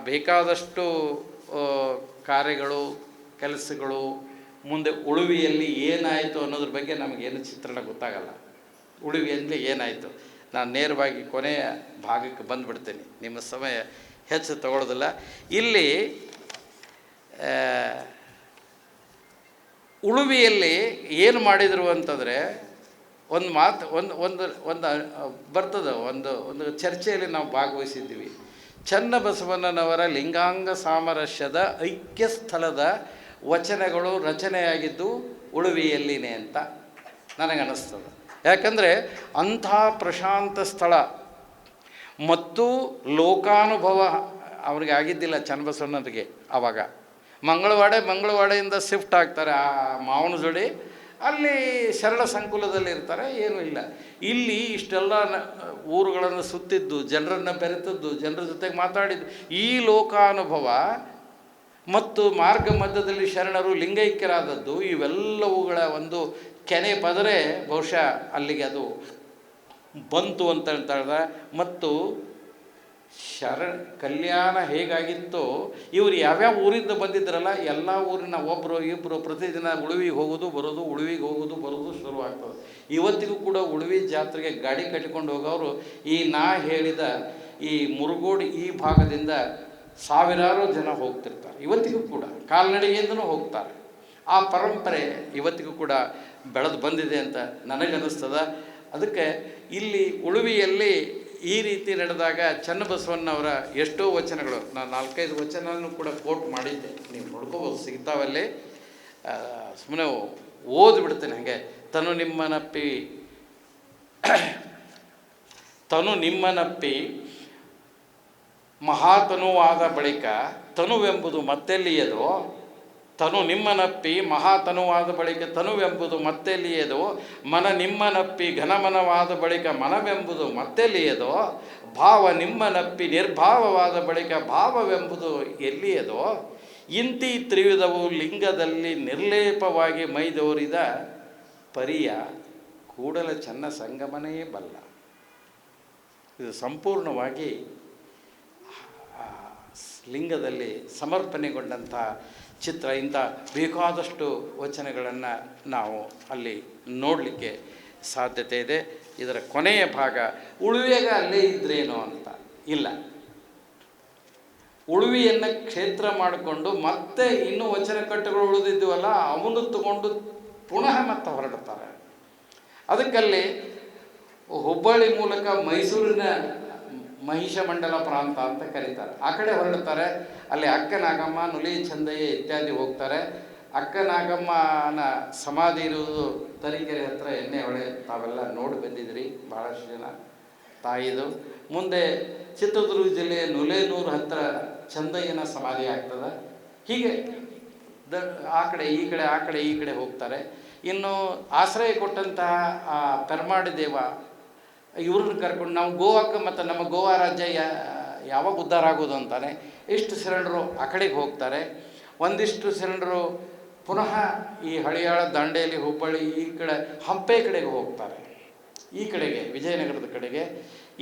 ಬೇಕಾದಷ್ಟು ಕಾರ್ಯಗಳು, ಕೆಲಸಗಳು, ಮುಂದೆ ಉಳುವಿಯಲ್ಲಿ ಏನಾಯಿತು ಅನ್ನೋದ್ರ ಬಗ್ಗೆ ನಮಗೇನು ಚಿತ್ರಣ ಗೊತ್ತಾಗಲ್ಲ. ಉಳುವಿಯಲ್ಲಿ ಏನಾಯಿತು, ನಾನು ನೇರವಾಗಿ ಕೊನೆಯ ಭಾಗಕ್ಕೆ ಬಂದುಬಿಡ್ತೀನಿ, ನಿಮ್ಮ ಸಮಯ ಹೆಚ್ಚು ತಗೊಳ್ಳೋದಿಲ್ಲ. ಇಲ್ಲಿ ಉಳುವಿಯಲ್ಲಿ ಏನು ಮಾಡಿದರು ಅಂತಂದರೆ, ಒಂದು ಮಾತು ಒಂದು ಬರ್ತದೆ, ಒಂದು ಚರ್ಚೆಯಲ್ಲಿ ನಾವು ಭಾಗವಹಿಸಿದ್ದೀವಿ. ಚನ್ನಬಸವಣ್ಣನವರ ಲಿಂಗಾಂಗ ಸಾಮರಸ್ಯದ ಐಕ್ಯ ಸ್ಥಳದ ವಚನಗಳು ರಚನೆಯಾಗಿದ್ದು ಉಳುವಿಯಲ್ಲಿನೇ ಅಂತ ನನಗನ್ನಿಸ್ತದೆ. ಯಾಕಂದರೆ ಅಂಥ ಪ್ರಶಾಂತ ಸ್ಥಳ ಮತ್ತು ಲೋಕಾನುಭವ ಅವ್ರಿಗೆ ಆಗಿದ್ದಿಲ್ಲ ಚನ್ನಬಸವಣ್ಣನಿಗೆ. ಆವಾಗ ಮಂಗಳವಾಡೆಯಿಂದ ಶಿಫ್ಟ್ ಆಗ್ತಾರೆ ಆ ಮಾವನ ಜೋಡಿ, ಅಲ್ಲಿ ಶರಣ ಸಂಕುಲದಲ್ಲಿ ಇರ್ತಾರೆ, ಏನೂ ಇಲ್ಲ. ಇಲ್ಲಿ ಇಷ್ಟೆಲ್ಲ ಊರುಗಳನ್ನು ಸುತ್ತಿದ್ದು, ಜನರನ್ನು ಬೆರೆತದ್ದು, ಜನರ ಜೊತೆಗೆ ಮಾತಾಡಿದ್ದು, ಈ ಲೋಕಾನುಭವ ಮತ್ತು ಮಾರ್ಗ ಮಧ್ಯದಲ್ಲಿ ಶರಣರು ಲಿಂಗೈಕ್ಯರಾದದ್ದು, ಇವೆಲ್ಲವುಗಳ ಒಂದು ಕೆನೆ ಪದರೆ ಬಹುಶಃ ಅಲ್ಲಿಗೆ ಅದು ಬಂತು ಅಂತ ಹೇಳ್ತಾರೆ. ಮತ್ತು ಕಲ್ಯಾಣ ಹೇಗಾಗಿತ್ತೋ ಇವರು ಯಾವ್ಯಾವ ಊರಿಂದ ಬಂದಿದ್ರಲ್ಲ ಎಲ್ಲ ಊರಿನ ಒಬ್ಬರು ಇಬ್ಬರು ಪ್ರತಿದಿನ ಉಳುವಿಗೆ ಹೋಗೋದು ಬರೋದು, ಉಳುವಿಗೆ ಹೋಗೋದು ಬರೋದು ಶುರುವಾಗ್ತದೆ. ಇವತ್ತಿಗೂ ಕೂಡ ಉಳುವಿ ಜಾತ್ರೆಗೆ ಗಾಡಿ ಕಟ್ಟಿಕೊಂಡು ಹೋಗೋರು ಈ ನಾ ಹೇಳಿದ ಈ ಮುರುಗೋಡು ಈ ಭಾಗದಿಂದ ಸಾವಿರಾರು ಜನ ಹೋಗ್ತಿರ್ತಾರೆ. ಇವತ್ತಿಗೂ ಕೂಡ ಕಾಲ್ನಡಿಗೆಯಿಂದನೂ ಹೋಗ್ತಾರೆ. ಆ ಪರಂಪರೆ ಇವತ್ತಿಗೂ ಕೂಡ ಬೆಳೆದು ಬಂದಿದೆ ಅಂತ ನನಗನ್ನಿಸ್ತದ. ಅದಕ್ಕೆ ಇಲ್ಲಿ ಉಳುವಿಯಲ್ಲಿ ಈ ರೀತಿ ನಡೆದಾಗ ಚನ್ನಬಸವಣ್ಣವರ ಎಷ್ಟೋ ವಚನಗಳು, ನಾನು 4-5 ವಚನವನ್ನು ಕೂಡ ಕೋಟ್ ಮಾಡಿದ್ದೆ, ನೀವು ನೋಡ್ಕೋಬೋದು, ಸಿಗ್ತಾವಲ್ಲಿ. ಸುಮ್ಮನೆ ಓದ್ಬಿಡ್ತೇನೆ ಹಾಗೆ. ತನು ನಿಮ್ಮನಪ್ಪಿ ಮಹಾತನುವಾದ ಬಳಿಕ ತನುವೆಂಬುದು ಮತ್ತೆಲ್ಲಿಯದೋ, ತನು ನಿಮ್ಮನಪ್ಪಿ ಮಹಾತನುವಾದ ಬಳಿಕ ತನುವೆಂಬುದು ಮತ್ತೆಲ್ಲಿಯದೋ, ಮನ ನಿಮ್ಮನಪ್ಪಿ ಘನಮನವಾದ ಬಳಿಕ ಮನವೆಂಬುದು ಮತ್ತೆಲ್ಲಿಯದೋ, ಭಾವ ನಿಮ್ಮನಪ್ಪಿ ನಿರ್ಭಾವವಾದ ಬಳಿಕ ಭಾವವೆಂಬುದು ಎಲ್ಲಿಯದೋ, ಇಂತಿ ತ್ರಿವಿಧವು ಲಿಂಗದಲ್ಲಿ ನಿರ್ಲೇಪವಾಗಿ ಮೈದೋರಿದ ಪರಿಯ ಕೂಡಲ ಚನ್ನ ಸಂಗಮನೇ ಬಲ್ಲ. ಇದು ಸಂಪೂರ್ಣವಾಗಿ ಲಿಂಗದಲ್ಲಿ ಸಮರ್ಪಣೆಗೊಂಡಂಥ ಚಿತ್ರ. ಇಂಥ ಬೇಕಾದಷ್ಟು ವಚನಗಳನ್ನು ನಾವು ಅಲ್ಲಿ ನೋಡಲಿಕ್ಕೆ ಸಾಧ್ಯತೆ ಇದೆ. ಇದರ ಕೊನೆಯ ಭಾಗ ಉಳುವೆಗ ಅಲ್ಲೇ ಇದ್ರೇನೋ ಅಂತ ಇಲ್ಲ, ಉಳುವಿಯನ್ನು ಕ್ಷೇತ್ರ ಮಾಡಿಕೊಂಡು ಮತ್ತೆ ಇನ್ನೂ ವಚನ ಕಟ್ಟುಗಳು ಉಳಿದಿದ್ದೀವಲ್ಲ ಅವನು ತಗೊಂಡು ಪುನಃ ಮತ್ತೆ ಹೊರಡ್ತಾರೆ. ಅದಕ್ಕಲ್ಲಿ ಹುಬ್ಬಳ್ಳಿ ಮೂಲಕ ಮೈಸೂರಿನ ಮಹಿಷ ಮಂಡಲ ಪ್ರಾಂತ ಅಂತ ಕರೀತಾರೆ. ಆ ಕಡೆ ಹೊರಡ್ತಾರೆ. ಅಲ್ಲಿ ಅಕ್ಕನಾಗಮ್ಮ, ನುಲಿ ಚಂದಯ್ಯ ಇತ್ಯಾದಿ ಹೋಗ್ತಾರೆ. ಅಕ್ಕನಾಗಮ್ಮನ ಸಮಾಧಿ ಇರುವುದು ತರೀಕೆರೆ ಹತ್ರ ಎಣ್ಣೆ ಹೊಳೆ, ತಾವೆಲ್ಲ ನೋಡಿ ಬಂದಿದ್ರಿ ಭಾಳಷ್ಟು ಜನ ತಾಯಿದು. ಮುಂದೆ ಚಿತ್ರದುರ್ಗ ಜಿಲ್ಲೆಯ ನುಲೇನೂರು ಹತ್ತಿರ ಚಂದಯ್ಯನ ಸಮಾಧಿ ಆಗ್ತದೆ. ಹೀಗೆ ಆ ಕಡೆ ಈ ಕಡೆ ಆ ಕಡೆ ಈ ಕಡೆ ಹೋಗ್ತಾರೆ. ಇನ್ನು ಆಶ್ರಯ ಕೊಟ್ಟಂತಹ ಆ ಪೆರ್ಮಾಡಿ ದೇವ ಇವ್ರನ್ನ ಕರ್ಕೊಂಡು ನಾವು ಗೋವಾಕ್ಕೆ, ಮತ್ತು ನಮ್ಮ ಗೋವಾ ರಾಜ್ಯ ಯಾವಾಗ ಉದ್ಧಾರ ಆಗೋದು ಅಂತಾನೆ ಇಷ್ಟು ಶರಣರು ಆ ಕಡೆಗೆ ಹೋಗ್ತಾರೆ. ಒಂದಿಷ್ಟು ಶರಣರು ಪುನಃ ಈ ಹಳಿಯಾಳ, ದಾಂಡೇಲಿ, ಹುಬ್ಬಳ್ಳಿ ಈ ಕಡೆ ಹಂಪೆ ಕಡೆಗೆ ಹೋಗ್ತಾರೆ, ಈ ಕಡೆಗೆ ವಿಜಯನಗರದ ಕಡೆಗೆ.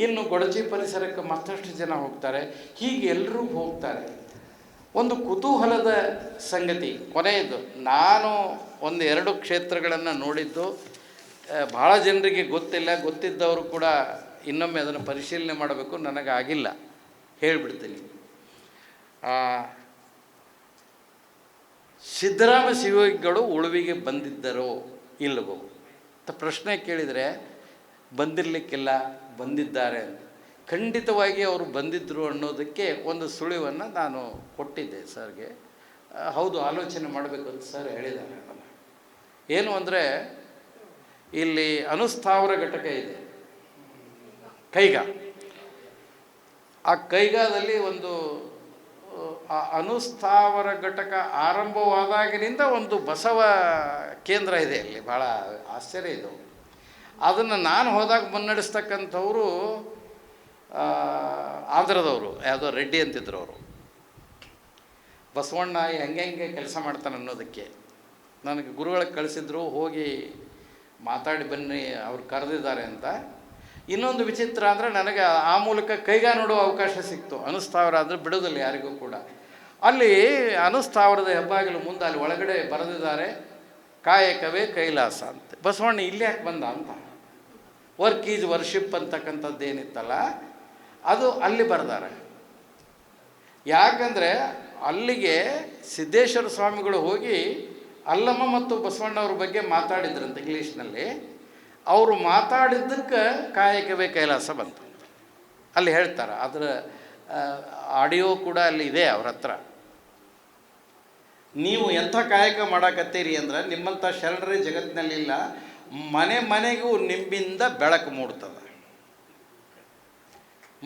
ಇನ್ನು ಗೊಡಚಿ ಪರಿಸರಕ್ಕೆ ಮತ್ತಷ್ಟು ಜನ ಹೋಗ್ತಾರೆ. ಹೀಗೆ ಎಲ್ಲರೂ ಹೋಗ್ತಾರೆ. ಒಂದು ಕುತೂಹಲದ ಸಂಗತಿ ಕೊನೆಯದು, ನಾನು 1-2 ಕ್ಷೇತ್ರಗಳನ್ನು ನೋಡಿದ್ದು, ಭಾಳ ಜನರಿಗೆ ಗೊತ್ತಿಲ್ಲ. ಗೊತ್ತಿದ್ದವರು ಕೂಡ ಇನ್ನೊಮ್ಮೆ ಅದನ್ನು ಪರಿಶೀಲನೆ ಮಾಡಬೇಕು, ನನಗಾಗಿಲ್ಲ, ಹೇಳಿಬಿಡ್ತೀನಿ. ಸಿದ್ದರಾಮ ಶಿವಯೋಗಿಗಳು ಉಳುವಿಗೆ ಬಂದಿದ್ದರೋ ಇಲ್ಲವೋ ಅಂತ ಪ್ರಶ್ನೆ ಕೇಳಿದರೆ ಬಂದಿರಲಿಕ್ಕಿಲ್ಲ, ಬಂದಿದ್ದಾರೆ ಅಂತ. ಖಂಡಿತವಾಗಿ ಅವರು ಬಂದಿದ್ದರು ಅನ್ನೋದಕ್ಕೆ ಒಂದು ಸುಳಿವನ್ನು ನಾನು ಕೊಟ್ಟಿದ್ದೆ ಸರ್ಗೆ. ಹೌದು, ಆಲೋಚನೆ ಮಾಡಬೇಕು ಅಂತ ಸರ್ ಹೇಳಿದ್ದಾರೆ. ಅದನ್ನು ಏನು ಅಂದರೆ, ಇಲ್ಲಿ ಅನುಸ್ಥಾವರ ಘಟಕ ಇದೆ, ಕೈಗಾ. ಆ ಕೈಗಾದಲ್ಲಿ ಒಂದು ಆ ಅನುಸ್ಥಾವರ ಘಟಕ ಆರಂಭವಾದಾಗಿನಿಂದ ಒಂದು ಬಸವ ಕೇಂದ್ರ ಇದೆ ಅಲ್ಲಿ. ಭಾಳ ಆಶ್ಚರ್ಯ ಇದು. ಅದನ್ನು ನಾನು ಹೋದಾಗ ಮುನ್ನಡೆಸ್ತಕ್ಕಂಥವರು ಆಂಧ್ರದವರು, ಯಾವುದೋ ರೆಡ್ಡಿ ಅಂತಿದ್ರು ಅವರು. ಬಸವಣ್ಣ ಹೆಂಗೆ ಕೆಲಸ ಮಾಡ್ತಾನೆ ಅನ್ನೋದಕ್ಕೆ ನನಗೆ ಗುರುಗಳಿಗೆ ಕಳಿಸಿದ್ರು, ಹೋಗಿ ಮಾತಾಡಿ ಬನ್ನಿ, ಅವ್ರು ಕರೆದಿದ್ದಾರೆ ಅಂತ. ಇನ್ನೊಂದು ವಿಚಿತ್ರ ಅಂದರೆ, ನನಗೆ ಆ ಮೂಲಕ ಕೈಗಾ ನೋಡುವ ಅವಕಾಶ ಸಿಕ್ತು. ಅನುಸ್ಥಾವರ ಅಂದರೆ ಬಿಡೋದಿಲ್ಲ ಯಾರಿಗೂ ಕೂಡ. ಅಲ್ಲಿ ಅನುಸ್ಥಾವರದ ಹೆಬ್ಬಾಗಿಲು ಮುಂದೆ ಅಲ್ಲಿ ಒಳಗಡೆ ಬರೆದಿದ್ದಾರೆ, ಕಾಯಕವೇ ಕೈಲಾಸ ಅಂತ. ಬಸವಣ್ಣ ಇಲ್ಲಿ ಯಾಕೆ ಬಂದ ಅಂತ, ವರ್ಕ್ ಈಸ್ ವರ್ಷಿಪ್ ಅಂತಕ್ಕಂಥದ್ದು ಏನಿತ್ತಲ್ಲ ಅದು ಅಲ್ಲಿ ಬರೆದಾರೆ. ಯಾಕಂದರೆ ಅಲ್ಲಿಗೆ ಸಿದ್ದೇಶ್ವರ ಸ್ವಾಮಿಗಳು ಹೋಗಿ ಅಲ್ಲಮ್ಮ ಮತ್ತು ಬಸವಣ್ಣವ್ರ ಬಗ್ಗೆ ಮಾತಾಡಿದ್ರಂತೆ ಇಂಗ್ಲೀಷ್ನಲ್ಲಿ. ಅವರು ಮಾತಾಡಿದ್ದಕ್ಕೆ ಕಾಯಕವೇ ಕೈಲಾಸ ಬಂತು ಅಲ್ಲಿ ಹೇಳ್ತಾರೆ. ಅದರ ಆಡಿಯೋ ಕೂಡ ಅಲ್ಲಿ ಇದೆ ಅವ್ರ ಹತ್ರ. ನೀವು ಎಂಥ ಕಾಯಕ ಮಾಡಕತ್ತೀರಿ ಅಂದ್ರೆ, ನಿಮ್ಮಂಥ ಶರಣರೇ ಜಗತ್ತಿನಲ್ಲಿಲ್ಲ. ಮನೆ ಮನೆಗೂ ನಿಮ್ಮಿಂದ ಬೆಳಕು ಮೂಡ್ತದೆ,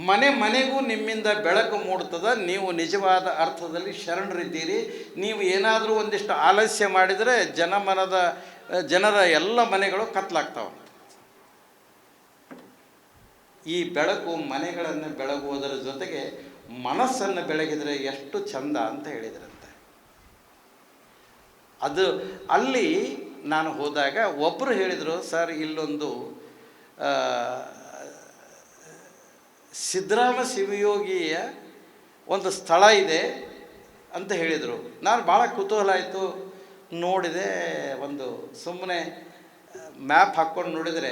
ಮನೆ ಮನೆಗೂ ನಿಮ್ಮಿಂದ ಬೆಳಕು ಮೂಡ್ತದೆ. ನೀವು ನಿಜವಾದ ಅರ್ಥದಲ್ಲಿ ಶರಣರಿದ್ದೀರಿ. ನೀವು ಏನಾದರೂ ಒಂದಿಷ್ಟು ಆಲಸ್ಯ ಮಾಡಿದರೆ ಜನರ ಎಲ್ಲ ಮನೆಗಳು ಕತ್ಲಾಗ್ತಾವೆ. ಈ ಬೆಳಕು ಮನೆಗಳನ್ನು ಬೆಳಗುವುದರ ಜೊತೆಗೆ ಮನಸ್ಸನ್ನು ಬೆಳಗಿದರೆ ಎಷ್ಟು ಚಂದ ಅಂತ ಹೇಳಿದ್ರಂತೆ. ಅದು ಅಲ್ಲಿ ನಾನು ಹೋದಾಗ ಒಬ್ಬರು ಹೇಳಿದರು, ಸರ್ ಇಲ್ಲೊಂದು ಸಿದ್ದರಾಮ ಶಿವಯೋಗಿಯ ಒಂದು ಸ್ಥಳ ಇದೆ ಅಂತ ಹೇಳಿದರು. ನಾನು ಭಾಳ ಕುತೂಹಲ ಆಯಿತು, ನೋಡಿದೆ. ಒಂದು ಸುಮ್ಮನೆ ಮ್ಯಾಪ್ ಹಾಕ್ಕೊಂಡು ನೋಡಿದರೆ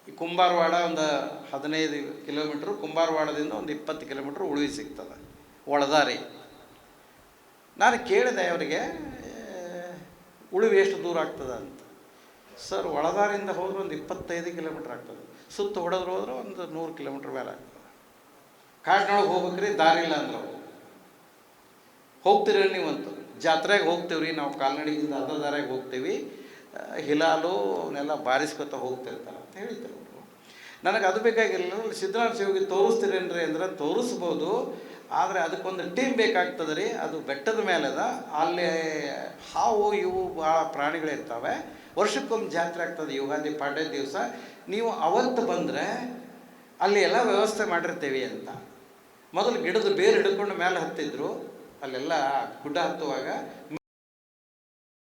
ಈ ಕುಂಬಾರವಾಡ ಒಂದು 15 ಕಿಲೋಮೀಟ್ರು, ಕುಂಬಾರವಾಡದಿಂದ ಒಂದು 20 ಕಿಲೋಮೀಟ್ರ್ ಉಳುವಿ ಸಿಗ್ತದೆ, ಒಳದಾರಿ. ನಾನು ಕೇಳಿದೆ ಅವರಿಗೆ, ಉಳುವಿ ಎಷ್ಟು ದೂರ ಆಗ್ತದೆ ಅಂತ. ಸರ್, ಒಳದಾರಿಂದ ಹೋದ್ರೆ ಒಂದು 25 ಕಿಲೋಮೀಟ್ರ್ ಆಗ್ತದೆ, ಸುತ್ತ ಹೊಡೆದ್ರು ಹೋದ್ರೆ ಒಂದು 100 ಕಿಲೋಮೀಟ್ರ್ ಮೇಲೆ ಆಗ್ತದೆ. ಕಾಡಿನೊಳಗೆ ಹೋಗ್ಬೇಕ್ರಿ, ದಾರಿ ಇಲ್ಲ ಅಂದ್ರೆ ಹೋಗ್ತೀರಿ ನೀವಂತು. ಜಾತ್ರೆಗೆ ಹೋಗ್ತೀವ್ರಿ ನಾವು, ಕಾಲ್ನಡಿಗೆಯಿಂದ ಅರ್ಧ ದಾರಿಗೆ ಹೋಗ್ತೀವಿ, ಹಿಲಾಲು ಅವನ್ನೆಲ್ಲ ಬಾರಿಸ್ಕೊತ ಹೋಗ್ತಿರ್ತಾರೆ ಅಂತ ಹೇಳ್ತಾರೆ ಅವರು. ನನಗೆ ಅದು ಬೇಕಾಗಿಲ್ಲ. ಸಿದ್ದರಾಮ ಶಿವಯೋಗಿ ತೋರಿಸ್ತೀರೇನ್ರಿ ಅಂದ್ರೆ ತೋರಿಸ್ಬೋದು, ಆದರೆ ಅದಕ್ಕೊಂದು ಟೀಮ್ ಬೇಕಾಗ್ತದೆ ರೀ. ಅದು ಬೆಟ್ಟದ ಮೇಲೆ ಅದ, ಅಲ್ಲಿ ಹಾವು ಇವು ಭಾಳ ಪ್ರಾಣಿಗಳಿರ್ತವೆ. ವರ್ಷಕ್ಕೊಮ್ಮೆ ಜಾತ್ರೆ ಆಗ್ತದೆ, ಯುಗಾದಿ ಪಾಡ್ಯ ದಿವಸ. ನೀವು ಅವತ್ತು ಬಂದರೆ ಅಲ್ಲಿ ಎಲ್ಲ ವ್ಯವಸ್ಥೆ ಮಾಡಿರ್ತೀವಿ ಅಂತ. ಮೊದಲು ಗಿಡದ ಬೇರು ಹಿಡ್ಕೊಂಡು ಮೇಲೆ ಹತ್ತಿದ್ರು, ಅಲ್ಲೆಲ್ಲ ಗುಡ್ಡ ಹತ್ತುವಾಗ